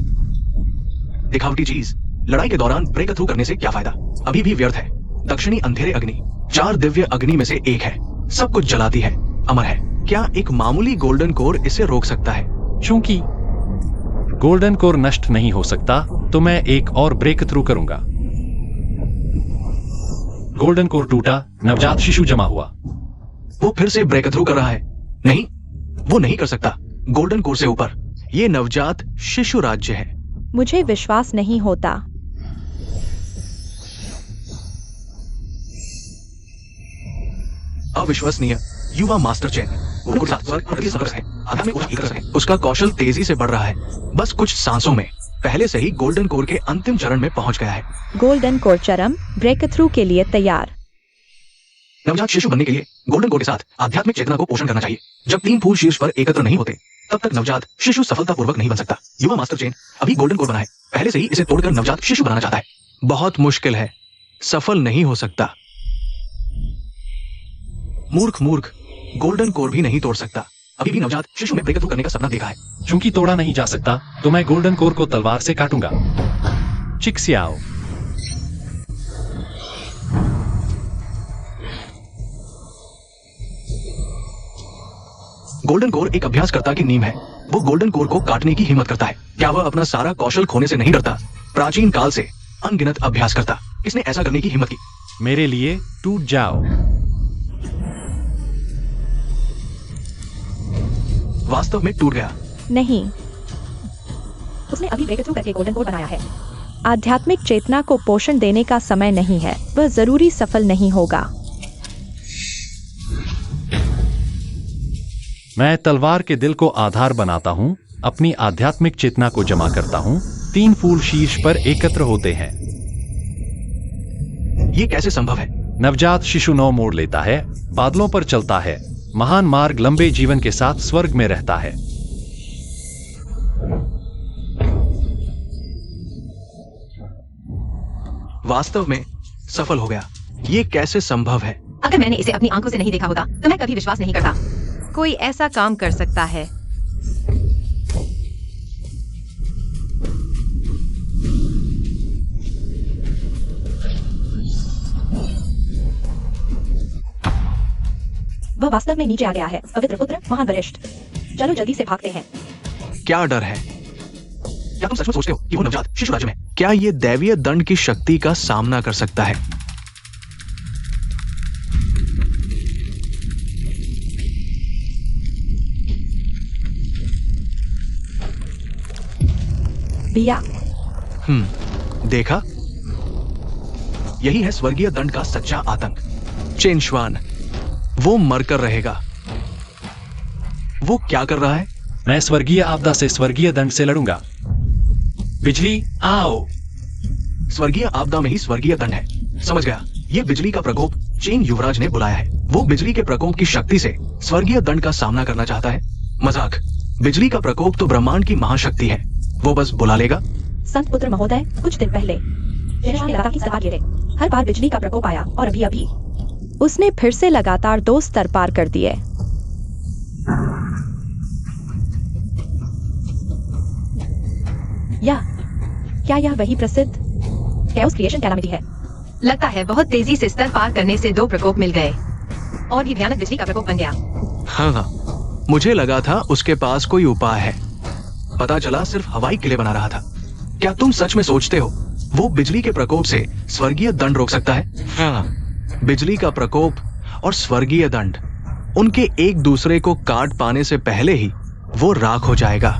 दिखावटी चीज, लड़ाई के दौरान ब्रेक थ्रू करने से क्या फायदा? अभी भी व्यर्थ है। दक्षिणी अंधेरे अग्नि 4 दिव्य अग्नि में से एक है, सब कुछ जलाती है, अमर है। क्या एक मामूली गोल्डन कोर इसे रोक सकता है? चूंकि गोल्डन कोर नष्ट नहीं हो सकता, तो मैं एक और ब्रेक थ्रू करूंगा। गोल्डन कोर टूटा, नवजात शिशु जमा हुआ। वो फिर से ब्रेक थ्रू कर रहा है। नहीं, वो नहीं कर सकता। गोल्डन कोर से ऊपर ये नवजात शिशु राज्य है। मुझे विश्वास नहीं होता। अविश्वसनीय। युवा मास्टर चेन, वो कुछ है, आध्यात्मिक उच्च कर सके। उसका कौशल तेजी से बढ़ रहा है। बस कुछ सांसों में पहले से ही गोल्डन कोर के अंतिम चरण में पहुंच गया है। गोल्डन कोर चरम ब्रेक थ्रू के लिए तैयार। नवजात शिशु बनने के लिए गोल्डन कोर के साथ आध्यात्मिक चेतना को पोषण करना चाहिए। जब 3 फूल शीर्ष पर एकत्र नहीं होते तब तक नवजात शिशु सफलतापूर्वक नहीं बन सकता। युवा मास्टर चेन अभी गोल्डन कोर बना है, पहले से ही इसे तोड़कर नवजात शिशु बनाना चाहता है। बहुत मुश्किल है, सफल नहीं हो सकता। मूर्ख गोल्डन कोर भी नहीं तोड़ सकता। अभी भी नवजात शिशु में ब्रेकथ्रू करने का सपना देखा है। चूंकि तोड़ा नहीं जा सकता तो मैं गोल्डन कोर को तलवार से काटूंगा। चिक्सियाओ। गोल्डन कोर एक अभ्यासकर्ता की नींव है। वो गोल्डन कोर को काटने की हिम्मत करता है। क्या वह अपना सारा कौशल खोने से नहीं डरता? प्राचीन काल से अनगिनत अभ्यास करता, इसने ऐसा करने की हिम्मत की। मेरे लिए टूट जाओ। वास्तव में टूट गया। नहीं, उसने अभी ब्रेक थ्रू करके गोल्डन कोर बनाया है। आध्यात्मिक चेतना को पोषण देने का समय नहीं है, वह जरूरी सफल नहीं होगा। मैं तलवार के दिल को आधार बनाता हूँ, अपनी आध्यात्मिक चेतना को जमा करता हूँ। 3 फूल शीर्ष पर एकत्र होते हैं। ये कैसे संभव है? नवजात शिशु 9 मोड़ लेता है, बादलों पर चलता है, महान मार्ग लंबे जीवन के साथ स्वर्ग में रहता है। वास्तव में सफल हो गया। ये कैसे संभव है? अगर मैंने इसे अपनी आंखों से नहीं देखा होता तो मैं कभी विश्वास नहीं करता। कोई ऐसा काम कर सकता है। वह वास्तव में नीचे आ गया है। पवित्र पुत्र, महान वरिष्ठ, चलो जल्दी से भागते हैं। क्या डर है? क्या तुम सच में सोचते हो कि वो नवजात शिशु राज्य में क्या ये दैवीय दंड की शक्ति का सामना कर सकता है? बिया, देखा? यही है स्वर्गीय दंड का सच्चा आतंक। चेनश्वान, वो मरकर रहेगा। वो क्या कर रहा है? मैं स्वर्गीय आपदा से स्वर्गीय दंड से लड़ूंगा। बिजली आओ। स्वर्गीय आपदा में ही स्वर्गीय दंड है। समझ गया। ये बिजली का प्रकोप चेन युवराज ने बुलाया है। वो बिजली के प्रकोप की शक्ति से स्वर्गीय दंड का सामना करना चाहता है। मजाक। बिजली का प्रकोप तो ब्रह्मांड की महाशक्ति है, वो बस बुला लेगा। संत पुत्र महोदय, कुछ दिन पहले चेनश्वान लगा की सवार गिरे। हर बार बिजली का प्रकोप आया और अभी उसने फिर से लगातार 2 स्तर पार कर दिए। क्या यह वही प्रसिद्ध कैओस क्रिएशन कैलामिटी है? लगता है बहुत तेजी से स्तर पार करने से 2 प्रकोप मिल गए और भी भयानक बिजली का प्रकोप बन गया। हाँ, मुझे लगा था उसके पास कोई उपाय है। पता चला सिर्फ हवाई किले बना रहा था। क्या तुम सच में सोचते हो वो बिजली के प्रकोप से स्वर्गीय दंड रोक सकता है? हाँ, बिजली का प्रकोप और स्वर्गीय दंड, उनके एक दूसरे को काट पाने से पहले ही वो राख हो जाएगा।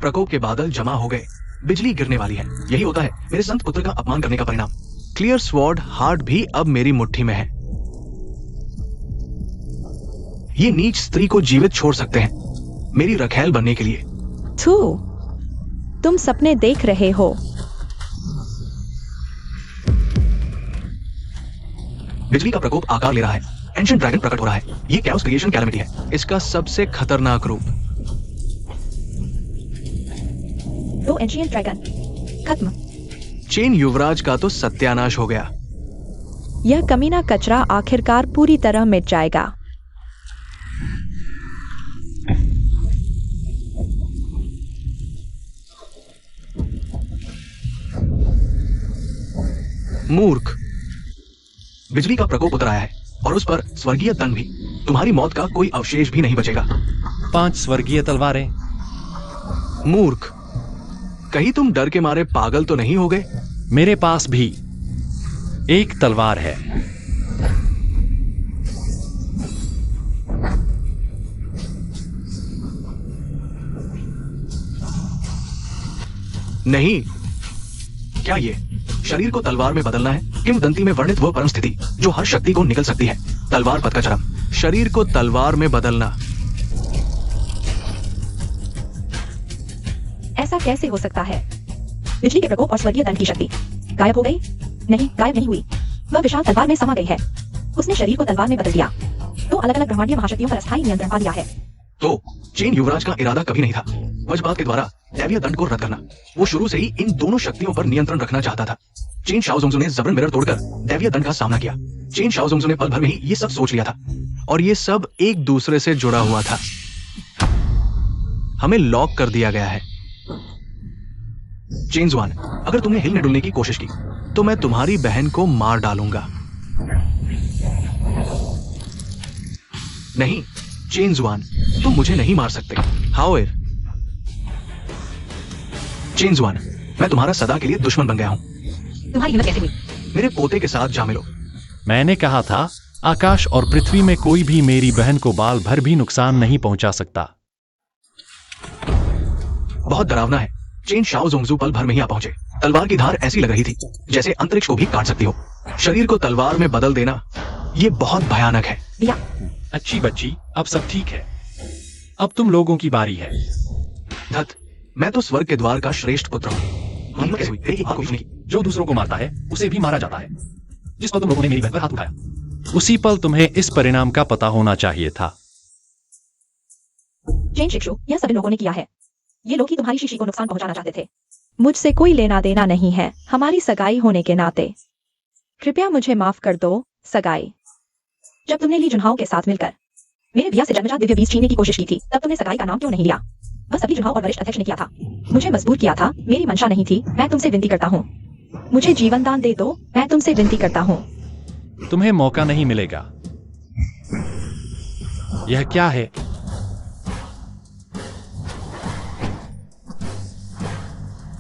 प्रकोप के बादल जमा हो गए। बिजली गिरने वाली है। यही होता है मेरे संत पुत्र का अपमान करने का परिणाम। क्लियर स्वॉर्ड हार्ट भी अब मेरी मुट्ठी में है। ये नीच स्त्री को जीवित छोड़ सकते हैं मेरी रखैल बनने के लिए। तुम सपने देख रहे हो। बिजली का प्रकोप आकार ले रहा है। एंशिएंट ड्रैगन प्रकट हो रहा है। ये कैओस क्रिएशन कैलामिटी है। इसका सबसे खतरनाक रूप। दो एंशिएंट ड्रैगन खत्म। चेन युवराज का तो सत्यानाश हो गया। यह कमीना कचरा आखिरकार पूरी तरह मिट जाएगा। मूर्ख। बिजली का प्रकोप उतर आया है और उस पर स्वर्गीय दंड भी। तुम्हारी मौत का कोई अवशेष भी नहीं बचेगा। 5 स्वर्गीय तलवारें। मूर्ख, कहीं तुम डर के मारे पागल तो नहीं हो गए? मेरे पास भी एक तलवार है। नहीं। क्या ये शरीर को तलवार में बदलना है? किंवदंती में वर्णित वह परम स्थिति जो हर शक्ति को निगल सकती है। तलवार पद का चरम, शरीर को तलवार में बदलना। ऐसा कैसे हो सकता है? बिजली के प्रकोप और स्वर्गीय दंड की शक्ति गायब हो गई? नहीं, गायब नहीं हुई। वह विशाल तलवार में समा गई है। उसने शरीर को तलवार में बदल दिया। तो अलग अलग ब्रह्मांडीय महाशक्तियों पर अस्थायी नियंत्रण पा लिया है। तो चेन युवराज का इरादा कभी नहीं था वज्रपात के द्वारा दैवीय दंड को रद्द करना। वो शुरू से ही इन दोनों शक्तियों पर नियंत्रण रखना चाहता था। चेन शाओजुंगजू ने जबरन मिरर तोड़कर दैवीय दंड का सामना किया। चेन शाओजुंगजू ने पल भर में ही ये सब सोच लिया था और ये सब एक दूसरे से जुड़ा हुआ था। हमें लॉक कर दिया गया है। चेन जुआन, अगर तुमने हिलने डुलने की कोशिश की तो मैं तुम्हारी बहन को मार डालूंगा। नहीं चेन जुआन, तुम मुझे नहीं मार सकते। हाउएवर चेन जुआन, मैं तुम्हारा सदा के लिए दुश्मन बन गया हूं। तुम्हारी हिम्मत कैसे हुई? मेरे पोते के साथ जा मिलो। मैंने कहा था आकाश और पृथ्वी में कोई भी मेरी बहन को बाल भर भी नुकसान नहीं पहुंचा सकता। बहुत डरावना है। चेन शाओजुंगजू पल भर में ही आ पहुंचे। तलवार की धार ऐसी लग रही थी जैसे अंतरिक्ष को भी काट सकती हो। शरीर को तलवार में बदल देना ये बहुत भयानक है। भैया, अच्छी बच्ची, अब सब ठीक है। अब तुम लोगों की बारी है। धत, मैं तो स्वर्ग के द्वार का श्रेष्ठ पुत्र हूँ। हिम्मत कैसे हुई? मेरी आंखों में नहीं। जो दूसरों को मारता है उसे भी मारा जाता है। जिस पर तुम लोगों ने मेरी बहन पर हाथ उठाया, उसी पल तुम्हें इस परिणाम का पता होना चाहिए था। चेन शिक्षु, यह सभी लोगों ने किया है। ये लोग ही तुम्हारी शीशी को नुकसान पहुंचाना चाहते थे। मुझसे कोई लेना देना नहीं है, हमारी सगाई होने के नाते। कृपया मुझे माफ कर दो। सगाई, जब तुमने ली जुनहाओ के साथ मिलकर मेरे भैया से जन्मजात दिव्य बीज छीनने की कोशिश की थी, तब तुमने सगाई का नाम क्यों नहीं लिया? बस अभी जुनहाओ और वरिष्ठ अध्यक्ष ने किया था। मुझे मजबूर किया था, मेरी मंशा नहीं थी। मैं तुमसे विनती करता हूँ, मुझे जीवन दान दे दो। मैं तुमसे विनती करता हूँ। तुम्हें मौका नहीं मिलेगा। यह क्या है?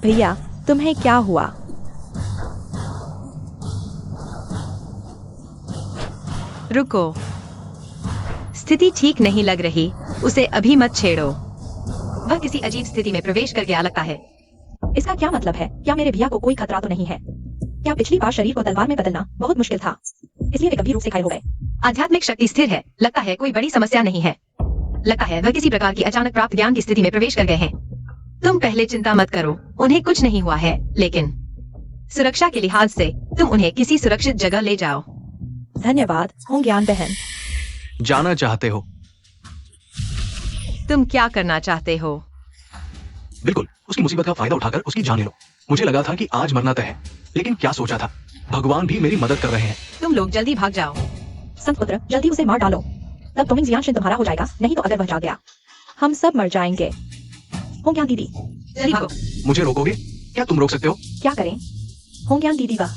भैया, तुम्हें क्या हुआ? रुको, स्थिति ठीक नहीं लग रही। उसे अभी मत छेड़ो। वह किसी अजीब स्थिति में प्रवेश कर गया लगता है। इसका क्या मतलब है? क्या मेरे भैया को कोई खतरा तो नहीं है? क्या पिछली बार शरीर को तलवार में बदलना बहुत मुश्किल था, इसलिए वे गंभीर रूप से घायल हो गए? आध्यात्मिक शक्ति स्थिर है, लगता है कोई बड़ी समस्या नहीं है। लगता है वह किसी प्रकार की अचानक प्राप्त ज्ञान की स्थिति में प्रवेश कर गए हैं। तुम पहले चिंता मत करो, उन्हें कुछ नहीं हुआ है, लेकिन सुरक्षा के लिहाज से तुम उन्हें किसी सुरक्षित जगह ले जाओ। धन्यवाद होंग्यान बहन। जाना चाहते हो? तुम क्या करना चाहते हो? बिल्कुल, उसकी मुसीबत का फायदा उठाकर उसकी जान ले लो। मुझे लगा था कि आज मरना तय है, लेकिन क्या सोचा था, भगवान भी मेरी मदद कर रहे हैं। तुम लोग जल्दी भाग जाओ। संत पुत्र, जल्दी उसे मार डालो, तब तुमिंग जियांशिन तुम्हारा हो जाएगा। नहीं तो अगर वह जाग गया, हम सब मर जाएंगे। होंग्यान दीदी, जल्दी भागो। मुझे रोकोगे? क्या तुम रोक सकते हो? क्या करें? होंग्यान दीदी वह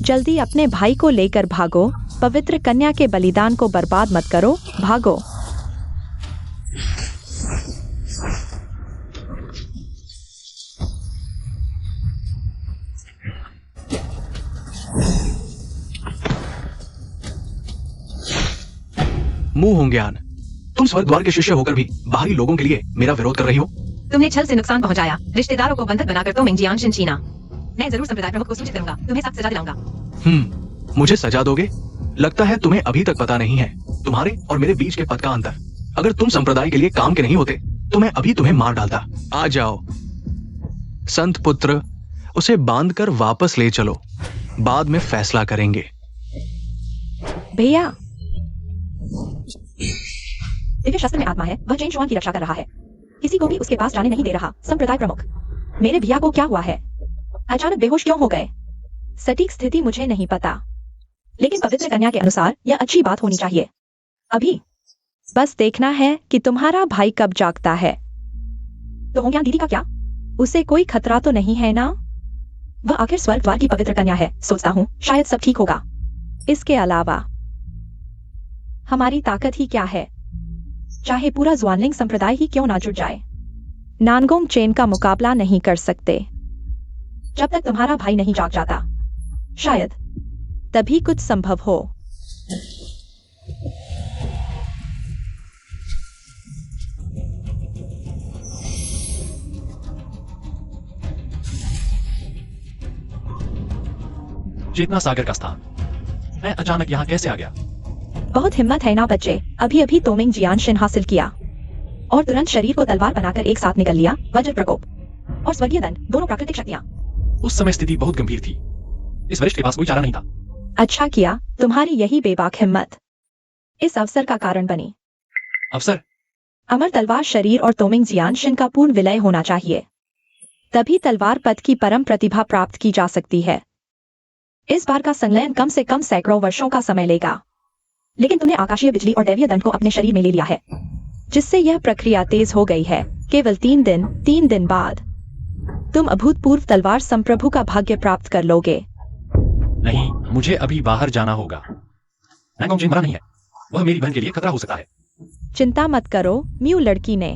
जल्दी अपने भाई को लेकर भागो। पवित्र कन्या के बलिदान को बर्बाद मत करो, भागो। मुंह होंग्यान, तुम स्वर्ग द्वार के शिष्य होकर भी बाहरी लोगों के लिए मेरा विरोध कर रही हो। तुमने छल से नुकसान पहुंचाया, रिश्तेदारों को बंधक बनाकर तुम जियांशिन छीना। मैं जरूर संप्रदाय प्रमुख को सूचित करूंगा, तुम्हें सख्त सजा दिलाऊंगा। मुझे सजा दोगे? लगता है तुम्हें अभी तक पता नहीं है तुम्हारे और मेरे बीच के पद का अंतर। अगर तुम संप्रदाय के लिए काम के नहीं होते तो मैं अभी तुम्हें मार डालता। आ जाओ संत पुत्र, उसे बांधकर वापस ले चलो, बाद में फैसला करेंगे। भैया, दिव्य शस्त्र में आत्मा है, वह चेन शुआन की रक्षा कर रहा है, किसी को भी उसके पास जाने नहीं दे रहा। संप्रदाय प्रमुख, मेरे भैया को क्या हुआ है? अचानक बेहोश क्यों हो गए? सटीक स्थिति मुझे नहीं पता, लेकिन पवित्र कन्या के अनुसार यह अच्छी बात होनी चाहिए। अभी बस देखना है कि तुम्हारा भाई कब जागता है। तो होंग्यान दीदी का क्या? उसे कोई खतरा तो नहीं है ना? वह आखिर स्वर्ग द्वार की पवित्र कन्या है। सोचता हूँ शायद सब ठीक होगा। इसके अलावा हमारी ताकत ही क्या है? चाहे पूरा ज़ुआनलिंग संप्रदाय ही क्यों ना जुट जाए, नानगोंग चेन का मुकाबला नहीं कर सकते जब तक तुम्हारा भाई नहीं जाग जाता। शायद तभी कुछ संभव हो। चेतना सागर का स्थान, मैं अचानक यहाँ कैसे आ गया? बहुत हिम्मत है ना बच्चे। अभी अभी तोमिंग जियानशिन हासिल किया और तुरंत शरीर को तलवार बनाकर एक साथ निकल लिया। वज्र प्रकोप और स्वर्गीय दंड, दोनों प्राकृतिक शक्तियां। उस समय स्थिति बहुत गंभीर थी। इस वरिष्ठ के पास कोई चारा नहीं था। अच्छा किया, तुम्हारी यही बेबाक हिम्मत इस अवसर का कारण बनी। अफसर, अमर तलवार शरीर और तोमिंग जियानशिन का पूर्ण विलय होना चाहिए, तभी तलवार पद की परम प्रतिभा प्राप्त की जा सकती है। इस बार का संलयन कम से कम सैकड़ों वर्षों का समय लेगा, लेकिन तुमने आकाशीय बिजली और दैवीय दंड को अपने शरीर में ले लिया है, जिससे यह प्रक्रिया तेज हो गई है। केवल 3 दिन बाद तुम अभूतपूर्व तलवार संप्रभु का भाग्य प्राप्त कर लोगे। नहीं, मुझे अभी बाहर जाना होगा। नांगोंगजिन मरा नहीं है, वह मेरी बहन के लिए खतरा हो सकता है। चिंता मत करो, म्यू लड़की ने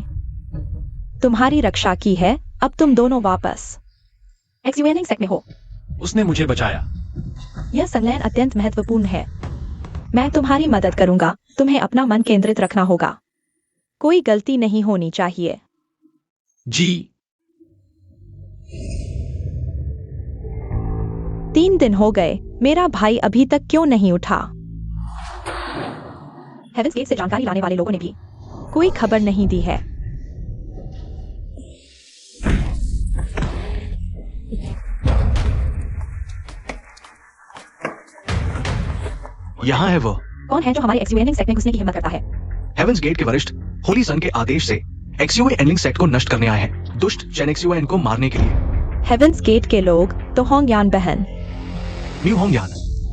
तुम्हारी रक्षा की है। अब तुम दोनों वापस एक्सयूएनिंग सेक्ट में हो। उसने मुझे बचाया। यह संलयन अत्यंत महत्वपूर्ण है। मैं तुम्हारी मदद करूंगा। तुम्हें अपना मन केंद्रित रखना होगा। कोई गलती नहीं होनी चाहिए। जी। 3 दिन हो गए, मेरा भाई अभी तक क्यों नहीं उठा? हेवेंस गेट से जानकारी लाने वाले लोगों ने भी कोई खबर नहीं दी है। यहाँ है वो। कौन है जो हमारे एक्सयूएनिंग सेक्ट में घुसने की हिम्मत करता है? हेवेंस गेट के वरिष्ठ होली सन के आदेश से एक्सयूए एनलिंग सेक्ट को नष्ट करने आए हैं, दुष्ट चेन एक्सयूएन को मारने के लिए। हेवेंस गेट के लोग तो होंगयान बहन म्यू होंगयान,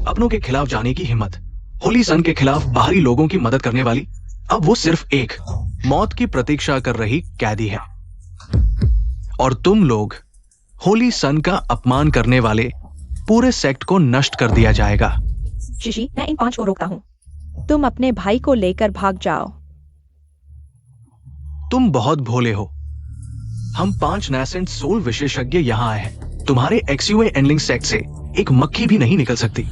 अपनों के खिलाफ जाने की हिम्मत, होली सन के खिलाफ बाहरी लोगों की मदद करने वाली। अब वो सिर्फ एक मौत की प्रतीक्षा कर रही कैदी है, और तुम लोग होली सन का अपमान करने वाले पूरे सेक्ट को नष्ट कर दिया जाएगा। शिशी, मैं इन 5 को रोकता हूँ। तुम अपने भाई को लेकर भाग जाओ। तुम बहुत भोले हो। हम 5 नैसेंट सोल विशेषज्ञ यहाँ आए हैं। तुम्हारे एक्सयूए एनलिंग सेक्ट से एक मक्खी भी नहीं निकल सकती।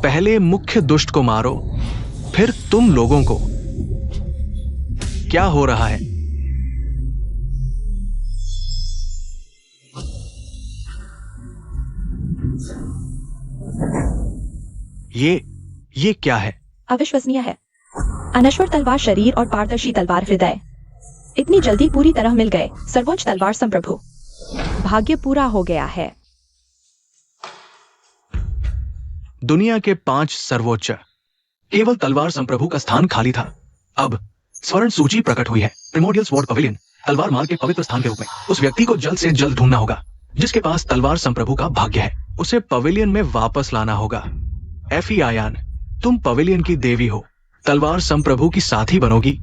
पहले मुख्य दुष्ट को मारो, फिर तुम लोगों को। क्या हो रहा है? ये क्या है? अविश्वसनीय है। अनश्वर तलवार शरीर और पारदर्शी तलवार हृदय इतनी जल्दी पूरी तरह मिल गए। सर्वोच्च तलवार संप्रभु, भाग्य पूरा हो गया है। दुनिया के 5 सर्वोच्च, केवल तलवार संप्रभु का स्थान खाली था। अब स्वर्ण सूची प्रकट हुई है। प्रिमोडियल स्वॉर्ड पवेलियन, तलवार मार्ग के पवित्र स्थान के रूप में उस व्यक्ति को जल्द से जल्द ढूंढना होगा जिसके पास तलवार संप्रभु का भाग्य है। उसे पवेलियन में वापस लाना होगा। एफी आयान, तुम पवेलियन की देवी हो। तलवार संप्रभु की साथी बनोगी,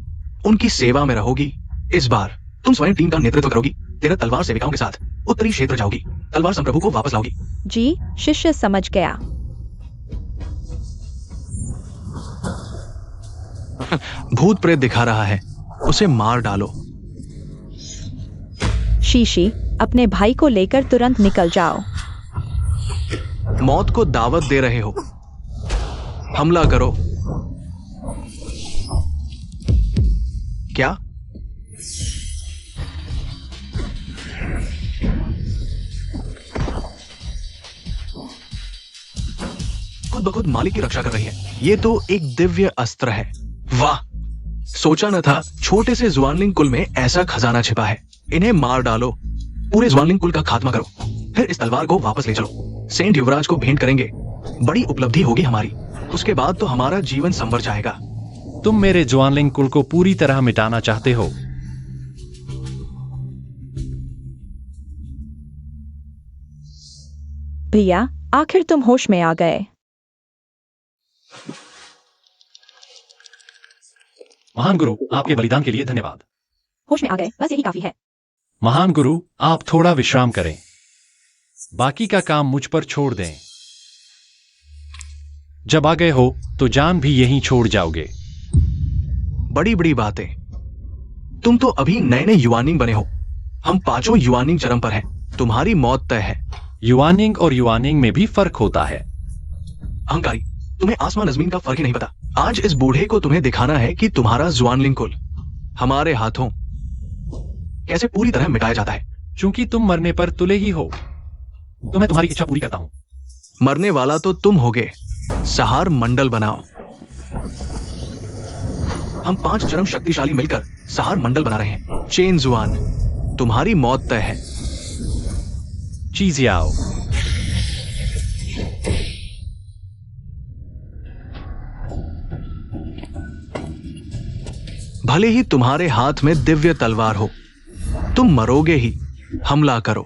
उनकी सेवा में रहोगी। इस बार तुम स्वयं टीम का नेतृत्व करोगी। 13 तलवार सेविकाओं के साथ उत्तरी क्षेत्र जाओगी, तलवार संप्रभु को वापस लाओगी। जी, शिष्य समझ गया। भूत प्रेत दिखा रहा है, उसे मार डालो। शीशी, अपने भाई को लेकर तुरंत निकल जाओ। मौत को दावत दे रहे हो। हमला करो। क्या? खुद ब खुद मालिक की रक्षा कर रही है। ये तो एक दिव्य अस्त्र है। वाह, सोचा न था छोटे से जुआनलिंग कुल में ऐसा खजाना छिपा है। इन्हें मार डालो, पूरे जुआनलिंग कुल का खात्मा करो, फिर इस तलवार को वापस ले चलो। सेंट युवराज को भेंट करेंगे, बड़ी उपलब्धि होगी हमारी। उसके बाद तो हमारा जीवन संवर जाएगा। तुम मेरे ज्वानलिंग कुल को पूरी तरह मिटाना चाहते हो? भैया, आखिर तुम होश में आ गए। महान गुरु, आपके बलिदान के लिए धन्यवाद। होश में आ गए, बस यही काफी है। महान गुरु, आप थोड़ा विश्राम करें, बाकी का काम मुझ पर छोड़ दें। जब आ गए हो तो जान भी यहीं छोड़ जाओगे। बड़ी बड़ी बातें। तुम तो अभी नए नए युवानिंग बने हो। हम 5 युवानिंग चरम पर हैं। तुम्हारी मौत तय है। युवानिंग और युवानिंग में भी फर्क होता है। अहंकारी, तुम्हें आसमान जमीन का फर्क ही नहीं पता। आज इस बूढ़े को तुम्हें दिखाना है कि तुम्हारा जुआनलिंग कुल हमारे हाथों कैसे पूरी तरह मिटाया जाता है। चूंकि तुम मरने पर तुले ही हो, तो मैं तुम्हारी इच्छा पूरी करता हूं। मरने वाला तो तुम होगे। सहार मंडल बनाओ। हम 5 चरम शक्तिशाली मिलकर सहार मंडल बना रहे हैं। चेन जुआन, तुम्हारी मौत तय है। चीजियाओ। भले ही तुम्हारे हाथ में दिव्य तलवार हो, तुम मरोगे ही। हमला करो।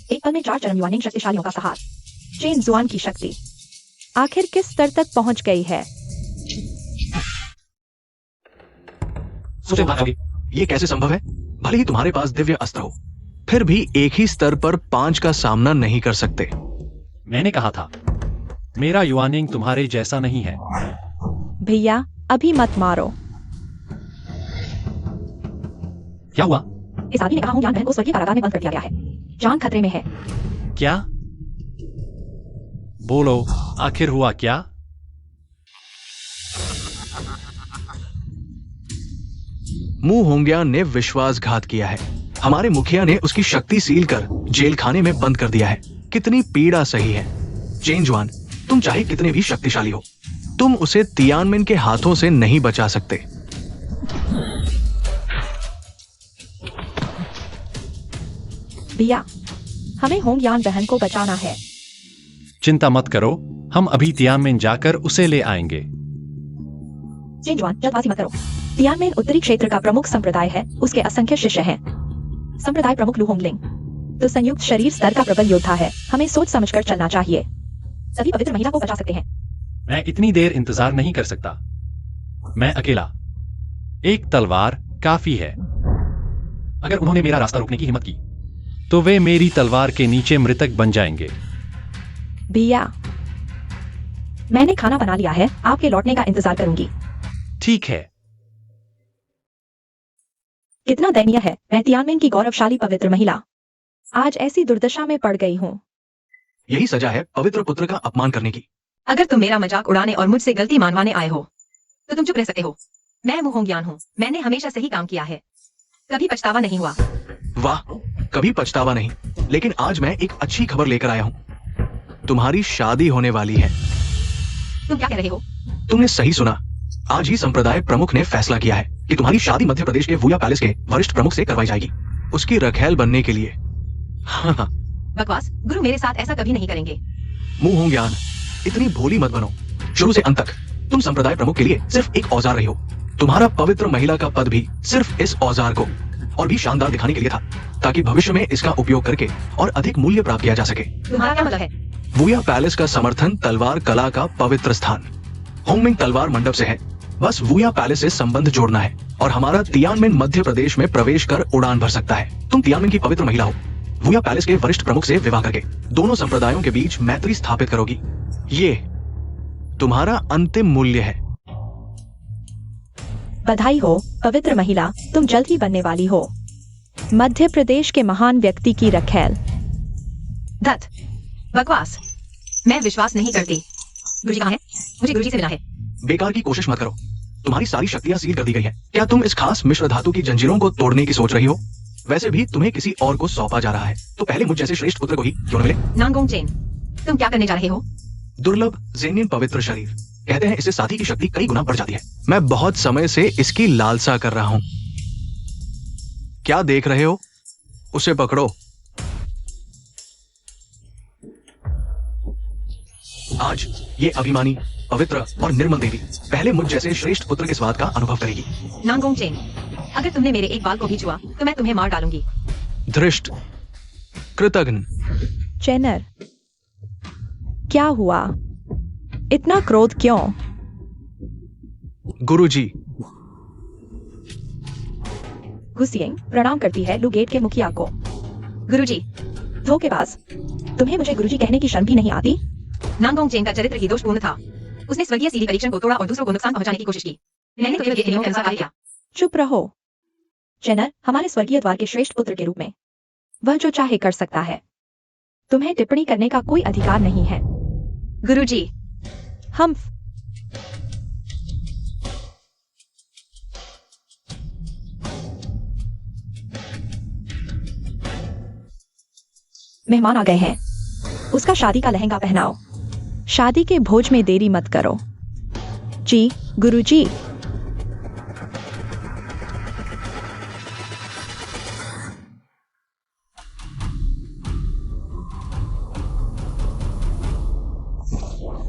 एक पल में 4 चरम युवानिंग शक्तिशालियों का सहार। चेन जुआन की शक्ति आखिर किस स्तर तक पहुंच गई है? सोचे भागोगे। ये कैसे संभव है? भले ही तुम्हारे पास दिव्य अस्त्र हो, फिर भी एक ही स्तर पर 5 का सामना नहीं कर सकते। मैंने कहा था, मेरा युवानिंग तुम्हारे जैसा नहीं है। भैया अभी मत मारो। क्या हुआ? इस आदमी ने कहा हूं यान बहन को स्वर्गीय कारागार में बंद कर दिया गया है। जान खतरे में है। क्या? बोलो, आखिर हुआ क्या? मु होंग्यान ने विश्वासघात किया है। हमारे मुखिया ने उसकी शक्ति सील कर जेल खाने में बंद कर दिया है। कितनी पीड़ा सही है। चेन जुआन, तुम चाहे कितने भी शक्तिशाली हो, तुम उसे तियानमेन के हाथों से नहीं बचा सकते। भैया हमें होंगयान बहन को बचाना है। चिंता मत करो, हम अभी तियानमेन जाकर उसे ले आएंगे। चेन जुआन, जल्दबाजी मत करो। तियानमेन उत्तरी क्षेत्र का प्रमुख संप्रदाय है। उसके असंख्य शिष्य हैं। संप्रदाय प्रमुख लू होंगलिंग तो संयुक्त शरीर स्तर का प्रबल योद्धा है। हमें सोच समझकर चलना चाहिए। सभी पवित्र महिला को बचा सकते हैं। मैं इतनी देर इंतजार नहीं कर सकता। मैं अकेला। एक तलवार काफी है। अगर उन्होंने मेरा रास्ता रोकने की हिम्मत की तो वे मेरी तलवार के नीचे मृतक बन जाएंगे। भैया मैंने खाना बना लिया है। आपके लौटने का इंतजार करूंगी। ठीक है। कितना दयनीय है। मैं तियानमेन की गौरवशाली पवित्र महिला आज ऐसी दुर्दशा में पड़ गई हूँ। यही सजा है पवित्र पुत्र का अपमान करने की। अगर तुम मेरा मजाक उड़ाने और मुझसे गलती मानवाने आए हो तो तुम चुप रह सकते हो। मैं मु होंगयान हूँ। मैंने हमेशा सही काम किया है। कभी पछतावा नहीं हुआ। वाह, कभी पछतावा नहीं। लेकिन आज मैं एक अच्छी खबर लेकर आया हूँ। तुम्हारी शादी होने वाली है। तुम क्या कह रहे हो? तुमने सही सुना। आज ही संप्रदाय प्रमुख ने फैसला किया है कि तुम्हारी शादी मध्य प्रदेश के वुया पैलेस के वरिष्ठ प्रमुख से करवाई जाएगी, उसकी रखैल बनने के लिए। हाँ, बकवास। गुरु मेरे साथ ऐसा कभी नहीं करेंगे। मुंह होंगयान, इतनी भोली मत बनो। शुरू से अंत तक तुम संप्रदाय प्रमुख के लिए सिर्फ एक औजार रही हो। तुम्हारा पवित्र महिला का पद भी सिर्फ इस औजार को और भी शानदार दिखाने के लिए था, ताकि भविष्य में इसका उपयोग करके और अधिक मूल्य प्राप्त किया जा सके। तुम्हारा क्या मतलब है? वुया पैलेस का समर्थन तलवार कला का पवित्र स्थान होंगमिंग तलवार मंडप से है। बस वुया पैलेस से संबंध जोड़ना है और हमारा तियानमेन मध्य प्रदेश में प्रवेश कर उड़ान भर सकता है। तुम तियानमेन की पवित्र महिला हो। वुया पैलेस के वरिष्ठ प्रमुख से विवाह करके दोनों संप्रदायों के बीच मैत्री स्थापित करोगी। ये तुम्हारा अंतिम मूल्य है। बधाई हो पवित्र महिला, तुम जल्द ही बनने वाली हो मध्य प्रदेश के महान व्यक्ति की रखैल। धत, बकवास। मैं विश्वास नहीं करती। गुरुजी कहाँ है? मुझे गुरुजी से मिलना है। बेकार की कोशिश मत करो। तुम्हारी सारी शक्तियां सील कर दी गई है। क्या तुम इस खास मिश्र धातु की जंजीरों को तोड़ने की सोच रही हो? वैसे भी तुम्हें किसी और को सौंपा जा रहा है, तो पहले मुझ जैसे श्रेष्ठ पुत्र को ही क्यों न मिले। नांगोंग चेन, तुम क्या करने जा रहे हो? दुर्लभ जेनियन पवित्र शरीर, कहते हैं इससे साथी की शक्ति कई गुना बढ़ जाती है। मैं बहुत समय से इसकी लालसा कर रहा हूं। क्या देख रहे हो? उसे पकड़ो। आज ये अभिमानी, पवित्र और निर्मल देवी पहले मुझ जैसे श्रेष्ठ पुत्र के स्वाद का अनुभव करेगी। नांगोंग चेन, अगर तुमने मेरे एक बाल को भी छुआ तो मैं तुम्हें मार डालूंगी। धृष्ट, कृतघ्न। चेनर, क्या हुआ? इतना क्रोध क्यों? गुरुजी। गुसियेंग प्रणाम करती है लू गेट के मुखिया को। गुरुजी। धोखेबाज, तुम्हें मुझे गुरुजी कहने की शर्म भी नहीं आती? नांगोंग चेन का चरित्र ही दोषपूर्ण था। उसने स्वर्गीय सीढ़ी परीक्षण को तोड़ा और दूसरों को नुकसान पहुंचाने की कोशिश की। मैंने तो केवल ये नियमों के अनुसार कार्य किया। चुप रहो। चेनर हमारे स्वर्गीय द्वार के श्रेष्ठ पुत्र के रूप में वह जो चाहे कर सकता है। तुम्हें टिप्पणी करने का कोई अधिकार नहीं है। गुरुजी। हम मेहमान आ गए हैं, उसका शादी का लहंगा पहनाओ। शादी के भोज में देरी मत करो। जी गुरुजी।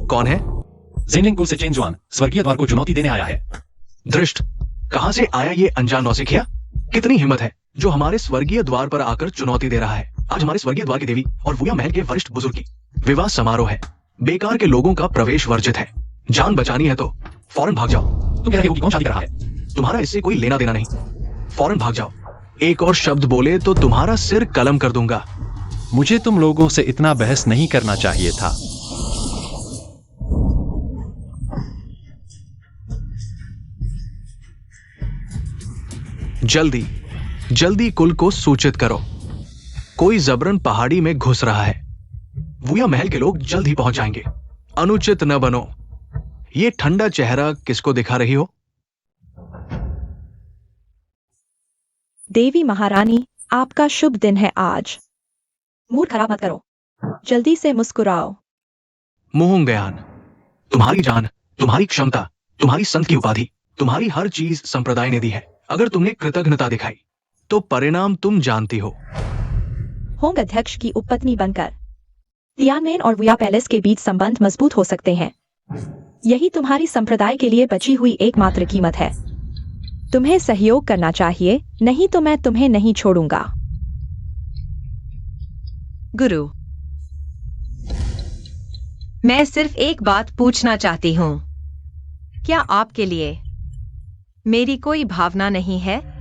कौन है? जिनलिंग कुल से चेन जुआन स्वर्गीय द्वार को चुनौती देने आया है। दृष्ट, कहां से आया ये अनजान नौसिखिया? कितनी हिम्मत है जो हमारे स्वर्गीय द्वार पर आकर चुनौती दे रहा है। आज हमारे स्वर्गीय द्वार की देवी और वुया महल के वरिष्ठ बुजुर्ग की विवाह समारोह है। बेकार के लोगों का प्रवेश वर्जित है। जान बचानी है तो फौरन भाग जाओ। तुम कह रहे हो कि कौन शादी कर रहा है? तुम्हारा इससे कोई लेना देना नहीं। फौरन भाग जाओ। एक और शब्द बोले तो तुम्हारा सिर कलम कर दूंगा। मुझे तुम लोगों से इतना बहस नहीं करना चाहिए था। जल्दी जल्दी कुल को सूचित करो। कोई जबरन पहाड़ी में घुस रहा है। वुया महल के लोग जल्द ही पहुंच जाएंगे। अनुचित न बनो। ये ठंडा चेहरा किसको दिखा रही हो? देवी महारानी, आपका शुभ दिन है आज। मूड खराब मत करो, जल्दी से मुस्कुराओ। मोहंगयान, तुम्हारी जान, तुम्हारी क्षमता, तुम्हारी संत की उपाधि, तुम्हारी हर चीज संप्रदाय ने दी है। अगर तुमने कृतज्ञता दिखाई तो परिणाम तुम जानती हो। होंग अध्यक्ष की उपपत्नी बनकर तियानमेन और वुया पैलेस के बीच संबंध मजबूत हो सकते हैं। यही तुम्हारी संप्रदाय के लिए बची हुई एकमात्र कीमत है। तुम्हें सहयोग करना चाहिए, नहीं तो मैं तुम्हें नहीं छोड़ूंगा। गुरु, मैं सिर्फ एक बात पूछना चाहती हूँ। क्या आपके लिए मेरी कोई भावना नहीं है?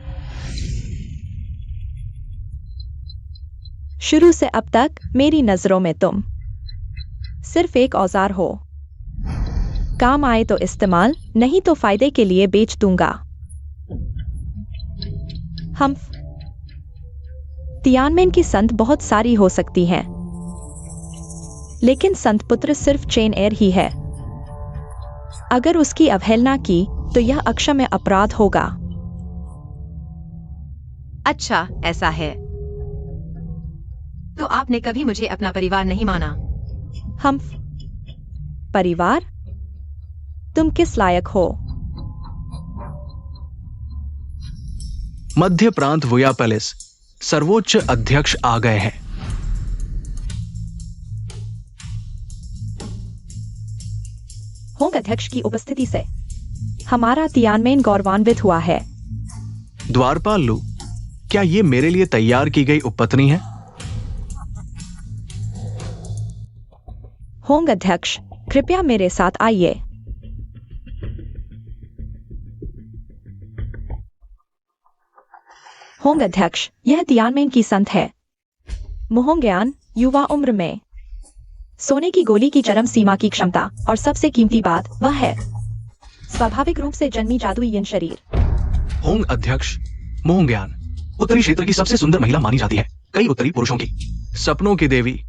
शुरू से अब तक मेरी नजरों में तुम सिर्फ एक औजार हो। काम आए तो इस्तेमाल, नहीं तो फायदे के लिए बेच दूंगा। हम तियानमेन की संत बहुत सारी हो सकती हैं, लेकिन संत पुत्र सिर्फ चेन एयर ही है। अगर उसकी अवहेलना की तो यह अक्षम्य अपराध होगा। अच्छा, ऐसा है तो आपने कभी मुझे अपना परिवार नहीं माना। हम परिवार? तुम किस लायक हो? मध्य प्रांत वुया पैलेस सर्वोच्च अध्यक्ष आ गए हैं। होंग अध्यक्ष की उपस्थिति से हमारा तियानमेन गौरवान्वित हुआ है। द्वारपाल लू, क्या ये मेरे लिए तैयार की गई उपपत्नी है? होंग अध्यक्ष, कृपया मेरे साथ आइए। होंग अध्यक्ष, यह तियानमेन की संत है। मोहंगयान, युवा उम्र में सोने की गोली की चरम सीमा की क्षमता, और सबसे कीमती बात वह है स्वाभाविक रूप से जन्मी जादुई यन शरीर। होंग अध्यक्ष, मोहंगयान उत्तरी क्षेत्र की सबसे सुंदर महिला मानी जाती है। कई उत्तरी पुरुषों की सपनों की देवी,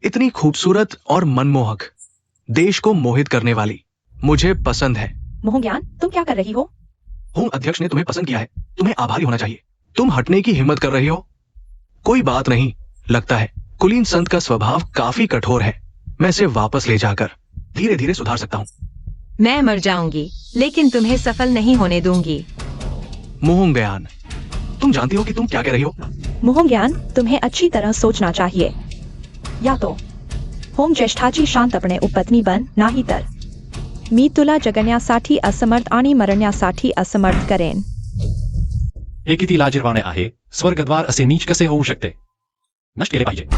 इतनी खूबसूरत और मनमोहक, देश को मोहित करने वाली, मुझे पसंद है। मोहंगयान, तुम क्या कर रही हो? होंग अध्यक्ष ने तुम्हें पसंद किया है, तुम्हें आभारी होना चाहिए। तुम हटने की हिम्मत कर रही हो? कोई बात नहीं, लगता है कुलीन संत का स्वभाव काफी कठोर है। मैं इसे वापस ले जाकर धीरे धीरे सुधार सकता हूँ। मैं मर जाऊंगी, लेकिन तुम्हें सफल नहीं होने दूंगी। मोहंगयान, तुम जानती हो कि तुम क्या कह रही हो? मोहंगयान, तुम्हें अच्छी तरह सोचना चाहिए। या तो होंग ज्येष्ठाची शांतपणे उपपत्नी बन, नाही तर मी तुला जगण्यासाठी असमर्थ आणि मरण्यासाठी असमर्थ करेन। हे किती लाजिरवाणे आहे। स्वर्गद्वार असे नीच कसे होऊ शकते? नष्ट केले पाहिजे।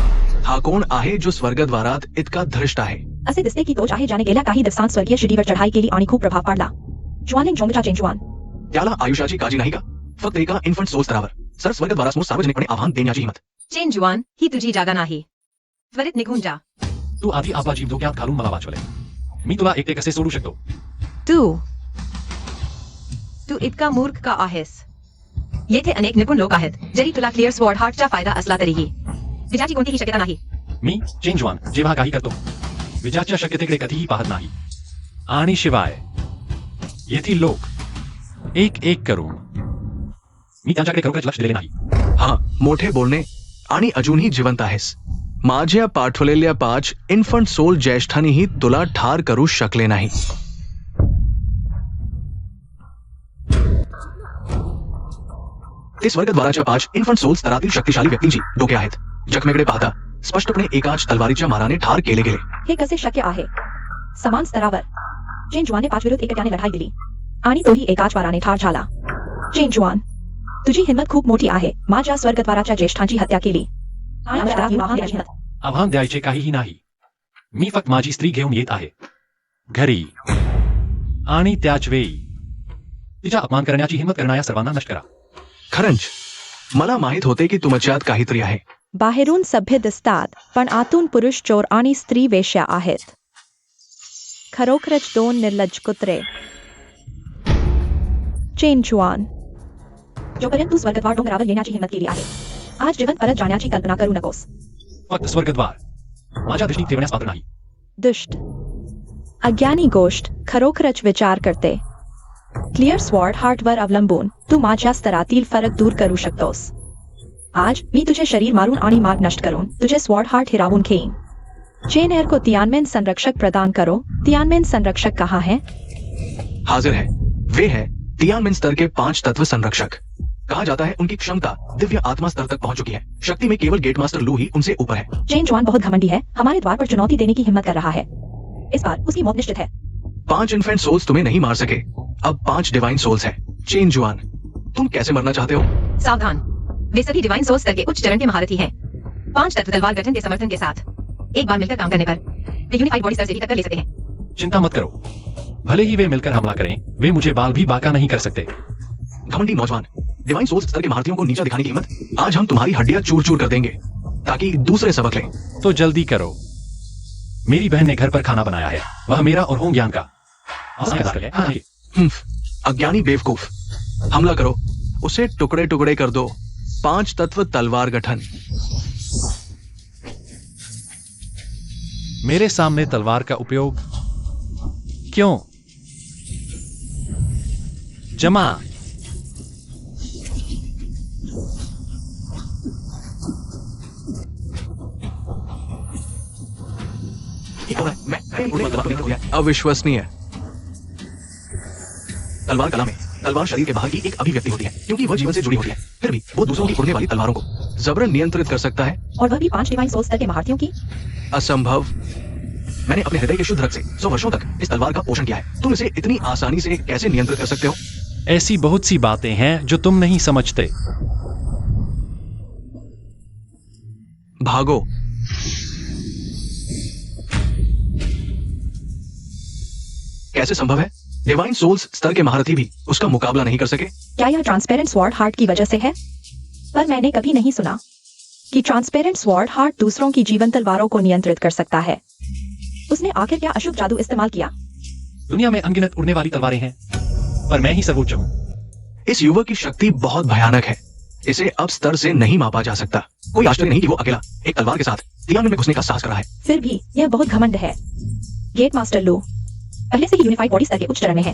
हा कोण आहे जो स्वर्गद्वारात इतका धृष्ट आहे? असे दिसते की तो चाहे जाने गेल्या काही दिवसांत स्वर्गीय शिडीवर चढाई केली आणि खूप प्रभाव पाडला। ज्वानिंग जोंगचा चेंजुआन, त्याला आयुष्याची काळजी नाही का? फक्त एका इन्फंट सोल स्तरावर सर स्वर्गद्वारासमोर सार्वजनिकपणे आव्हान देण्याची हिंमत। चेन जुआन, ही तुझी जागा नाही। त्वरित निघून जा। तू आधी आपला जीव धोक्यात घालून मला वाचवले। मी तुला एकटे कसे सोडू शकतो? तू इतका मूर्ख का आहेस? येथे अनेक निपुण लोक आहेत। जरी तुला क्लिअर स्वॉर्ड हार्टचा फायदा असला तरीही विजयाची कोणतीही शक्यता नाही। मी चेंजवान जेव्हा काही करतो विजयाच्या शक्यतेकडे कधीही पाहत नाही। आणि शिवाय येथील लोक एक एक करून मी त्यांच्याकडे खरोखरच लक्ष दिले नाही। हाँ, मोठे बोलणे आणि अजूनही जिवंत आहेस. माझ्या पाठवलेल्या 5 इन्फंट सोल ज्येष्ठांनीही तुला ठार करू शकले नाही. ते स्वर्गद्वाराच्या 5 इन्फंट सोल स्तरातील शक्तिशाली व्यक्तींची डोके आहेत. जखमेकडे पाहता स्पष्टपणे एकाच तलवारीच्या माराने ठार केले गेले. हे कसे शक्य आहे? समान स्तरावर चेन जुआनने 5 विरुद्ध एकट्याने लढाई दिली आणि तोही एकाच वाराने ठार झाला. चेन जुआन, तुझी हिंमत खूप मोठी आहे. माझ्या स्वर्गद्वाराच्या ज्येष्ठांची हत्या केली. आव्हान द्यायचे काहीही नाही. मी फक्त माझी स्त्री घेऊन येत आहे घरी, आणि त्याच वेळी तिचा अपमान करण्याची हिंमत करणाऱ्या सर्वांना नष्ट करा. खरंच मला माहित होते की तुमच्यात काहीतरी आहे. बाहेरून सभ्य दिसतात पण आतून पुरुष चोर आणि स्त्री वेश्या आहेत. खरोखरच 2 निर्लज्ज कुत्रे. चेन जुआन, जोपर्यंत तू स्वर्गद्वार डोंगरावर येण्याची हिंमत केली आहे, आज जिवंत परत जाण्याची कल्पना करू नकोस. फक्त स्वर्गद्वार माझ्या दृष्टीत ठेवण्यास पात्र नाही. दुष्ट अज्ञानी गोष्ट खरोखरच विचार करते. क्लिअर स्वॉर्ड हार्टवर अवलंबून तू माझ्या स्तरातील फरक दूर करू शकतोस. आज मी तुझे शरीर मारून आणि मार्ग नष्ट करून तुझे स्वॉर्ड हार्ट हिरावून घेईन. चेन एयर को तियानमेन संरक्षक प्रदान करो. तियानमेन संरक्षक कहाँ है? हाजिर है. वे है तियानमेन स्तर के 5 तत्व संरक्षक. कहा जाता है उनकी क्षमता दिव्य आत्मा स्तर तक पहुंच चुकी है. शक्ति में केवल गेट मास्टर लू ही उनसे ऊपर है. चेन जुआन बहुत घमंडी है. हमारे द्वार पर चुनौती देने की हिम्मत कर रहा है. इस बार उसकी मौत निश्चित है. 5 इन्फेंट सोल्स तुम्हें नहीं मार सके. अब 5 डिवाइन सोल्स है. चेन जुआन, तुम कैसे मरना चाहते हो? सावधान, वे सभी डिवाइन सोल स्तर के उच्च चरण के महारथी हैं. 5 तत्व तलवार गठन के समर्थन के साथ एक बार मिलकर काम करने पर वे यूनिफाइड बॉडी स्तर से भी टक्कर ले सकते हैं. चिंता मत करो, भले ही वे मिलकर हमला करें, वे मुझे बाल भी बाका नहीं कर सकते. घमंडी नौजवान, डिवाइन सोल्स स्तर के महारथियों को नीचा दिखाने की हिम्मत. आज हम तुम्हारी हड्डियां चूर चूर कर देंगे ताकि दूसरे सबक लें. तो जल्दी करो. मेरी बहन ने घर पर खाना बनाया है. वह मेरा और होम ज्ञान का आसान है. हाँ, अज्ञानी बेवकूफ, हमला करो. उसे टुकड़े टुकड़े कर दो. 5 तत्व तलवार गठन. मेरे सामने तलवार का उपयोग क्यों? जमा. अविश्वसनीय. तलवार कला में तलवार शरीर के बाहर की एक अभिव्यक्ति होती है क्योंकि वह जीवन से जुड़ी होती है. फिर भी वो दूसरों की उड़ने वाली तलवारों को जबरन नियंत्रित कर सकता है. और वह भी 5 डिवाइन सोल स्तर के महारथियों की. असंभव. मैंने अपने हृदय के शुद्ध रक्त से 100 वर्षों तक इस तलवार का पोषण किया है. तुम इसे इतनी आसानी से कैसे नियंत्रित कर सकते हो? ऐसी बहुत सी बातें हैं जो तुम नहीं समझते. भागो. कैसे संभव है? डिवाइन सोल्स स्तर के महारथी भी उसका मुकाबला नहीं कर सके. क्या यह ट्रांसपेरेंट स्वॉर्ड हार्ट की वजह से है? पर मैंने कभी नहीं सुना कि ट्रांसपेरेंट स्वॉर्ड हार्ट दूसरों की जीवन तलवारों को नियंत्रित कर सकता है. उसने आखिर क्या अशुभ जादू इस्तेमाल किया? दुनिया में अनगिनत उड़ने वाली तलवारें हैं, पर मैं ही सर्वोच्च हूं. इस युवक की शक्ति बहुत भयानक है. इसे अब स्तर से नहीं मापा जा सकता. कोई आश्चर्य नहीं कि वो अकेला एक तलवार के साथ तियानमेन में घुसने का साहस कर रहा है. फिर भी यह बहुत घमंड है. गेट मास्टर लू पहले से ही यूनिफाइड बॉडी स्तर के उच्च चरण में है.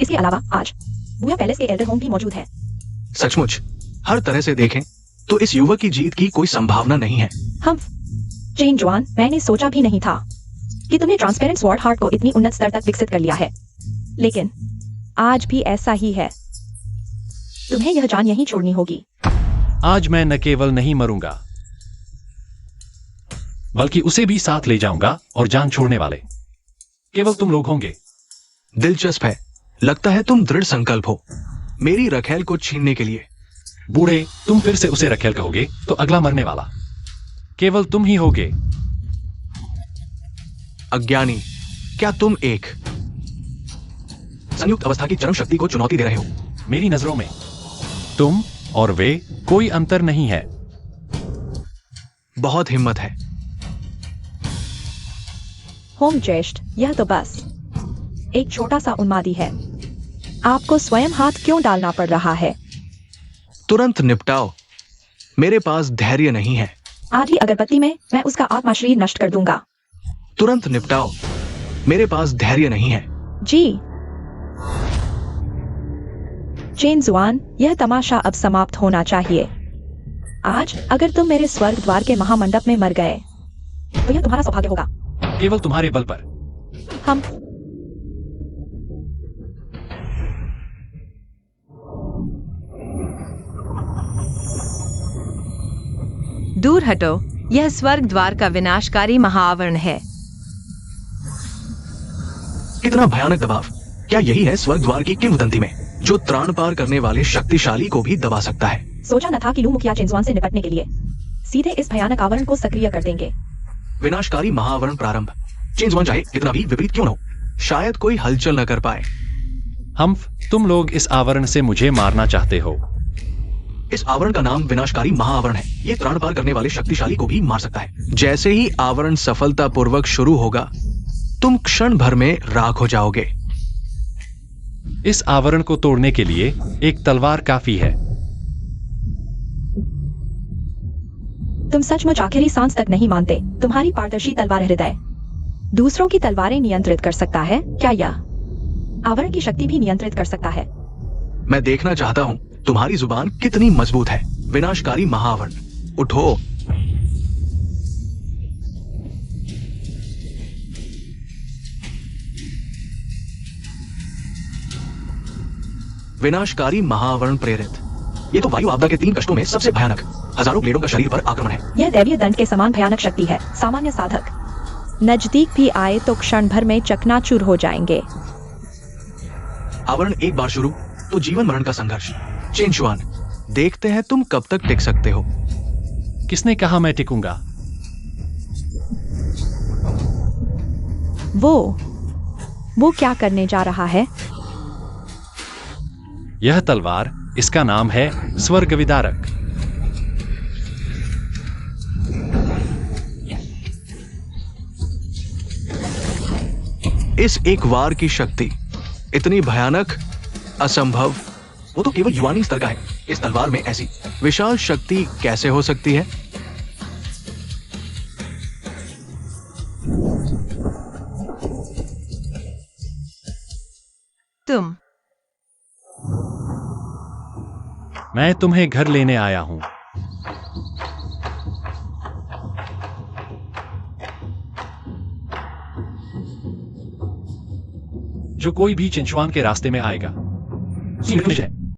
इसके अलावा आज बुया पैलेस के एल्डर होम भी मौजूद है. सचमुच हर तरह से देखें तो इस युवक की जीत की कोई संभावना नहीं है. हम चेन जुआन, मैंने सोचा भी नहीं था कि तुमने ट्रांसपेरेंट स्वॉर्ड हार्ट को इतनी उन्नत स्तर तक विकसित कर लिया है. लेकिन आज भी ऐसा ही है. तुम्हें यह जान यहीं छोड़नी होगी. आज मैं न केवल नहीं मरूंगा, बल्कि उसे भी साथ ले जाऊंगा, और जान छोड़ने वाले केवल तुम लोग होंगे. दिलचस्प है. लगता है तुम दृढ़ संकल्प हो मेरी रखेल को छीनने के लिए. बूढ़े, तुम फिर से उसे रखेल कहोगे तो अगला मरने वाला केवल तुम ही होगे. अज्ञानी, क्या तुम एक संयुक्त अवस्था की चरम शक्ति को चुनौती दे रहे हो? मेरी नजरों में तुम और वे कोई अंतर नहीं है. बहुत हिम्मत है. होम ज्येष्ठ, यह तो बस एक छोटा सा उन्मादी है. आपको स्वयं हाथ क्यों डालना पड़ रहा है? तुरंत निपटाओ. मेरे पास धैर्य नहीं है. आज ही अगरबत्ती में मैं उसका आत्मा शरीर नष्ट कर दूंगा. तुरंत निपटाओ. मेरे पास धैर्य नहीं है. जी. चेन जुआन, यह तमाशा अब समाप्त होना चाहिए. आज अगर तुम मेरे स्वर्ग द्वार के महामंडप में मर गए तो यह तुम्हारा सौभाग्य होगा। केवल तुम्हारे बल पर। हम दूर हटो, यह स्वर्ग द्वार का विनाशकारी महाआवरण है। कितना भयानक दबाव! क्या यही है स्वर्ग द्वार की किंवदंती में, जो त्राण पार करने वाले शक्तिशाली को भी दबा सकता है? सोचा न था कि लू मुखिया चिंजवान से निपटने के लिए सीधे इस भयानक आवरण को सक्रिय कर देंगे। विनाशकारी महावरण प्रारंभ। चिंजवान चाहे कितना भी विपरीत क्यों न हो, शायद कोई हलचल न कर पाए। हम्फ, तुम लोग इस आवरण से मुझे मारना चाहते हो। इस आवरण का नाम विनाशकारी महाआवरण है। ये त्राण पार करने वाले शक्तिशाली को भी मार सकता है। जैसे ही आवरण सफलतापूर्वक शुरू होगा, तुम क्षण भर में राख हो जाओगे। इस आवरण को तोड़ने के लिए एक तलवार काफी है। तुम सचमुच आखिरी सांस तक नहीं मानते। तुम्हारी पारदर्शी तलवार हृदय दूसरों की तलवारें नियंत्रित कर सकता है क्या? यह आवरण की शक्ति भी नियंत्रित कर सकता है। मैं देखना चाहता हूं तुम्हारी जुबान कितनी मजबूत है। विनाशकारी महावरण, उठो। विनाशकारी महावरण प्रेरित। ये तो वायु आपदा के 3 कष्टों में सबसे भयानक, हजारों ब्लेडों का शरीर पर आक्रमण है। यह दैवीय दंड के समान भयानक शक्ति है। सामान्य साधक नजदीक भी आए तो क्षण भर में चकनाचूर हो जाएंगे। आवरण एक बार शुरू तो जीवन मरण का संघर्ष। चिंजुआन, देखते हैं तुम कब तक टिक सकते हो। किसने कहा मैं टिकूंगा? वो क्या करने जा रहा है? यह तलवार, इसका नाम है स्वर्ग विदारक। इस एक वार की शक्ति इतनी भयानक, असंभव। वो तो केवल युवानी स्तर का है। इस तलवार में ऐसी विशाल शक्ति कैसे हो सकती है? तुम मैं तुम्हें घर लेने आया हूं। जो कोई भी चिंचुआन के रास्ते में आएगा, उसी मृत्यु है।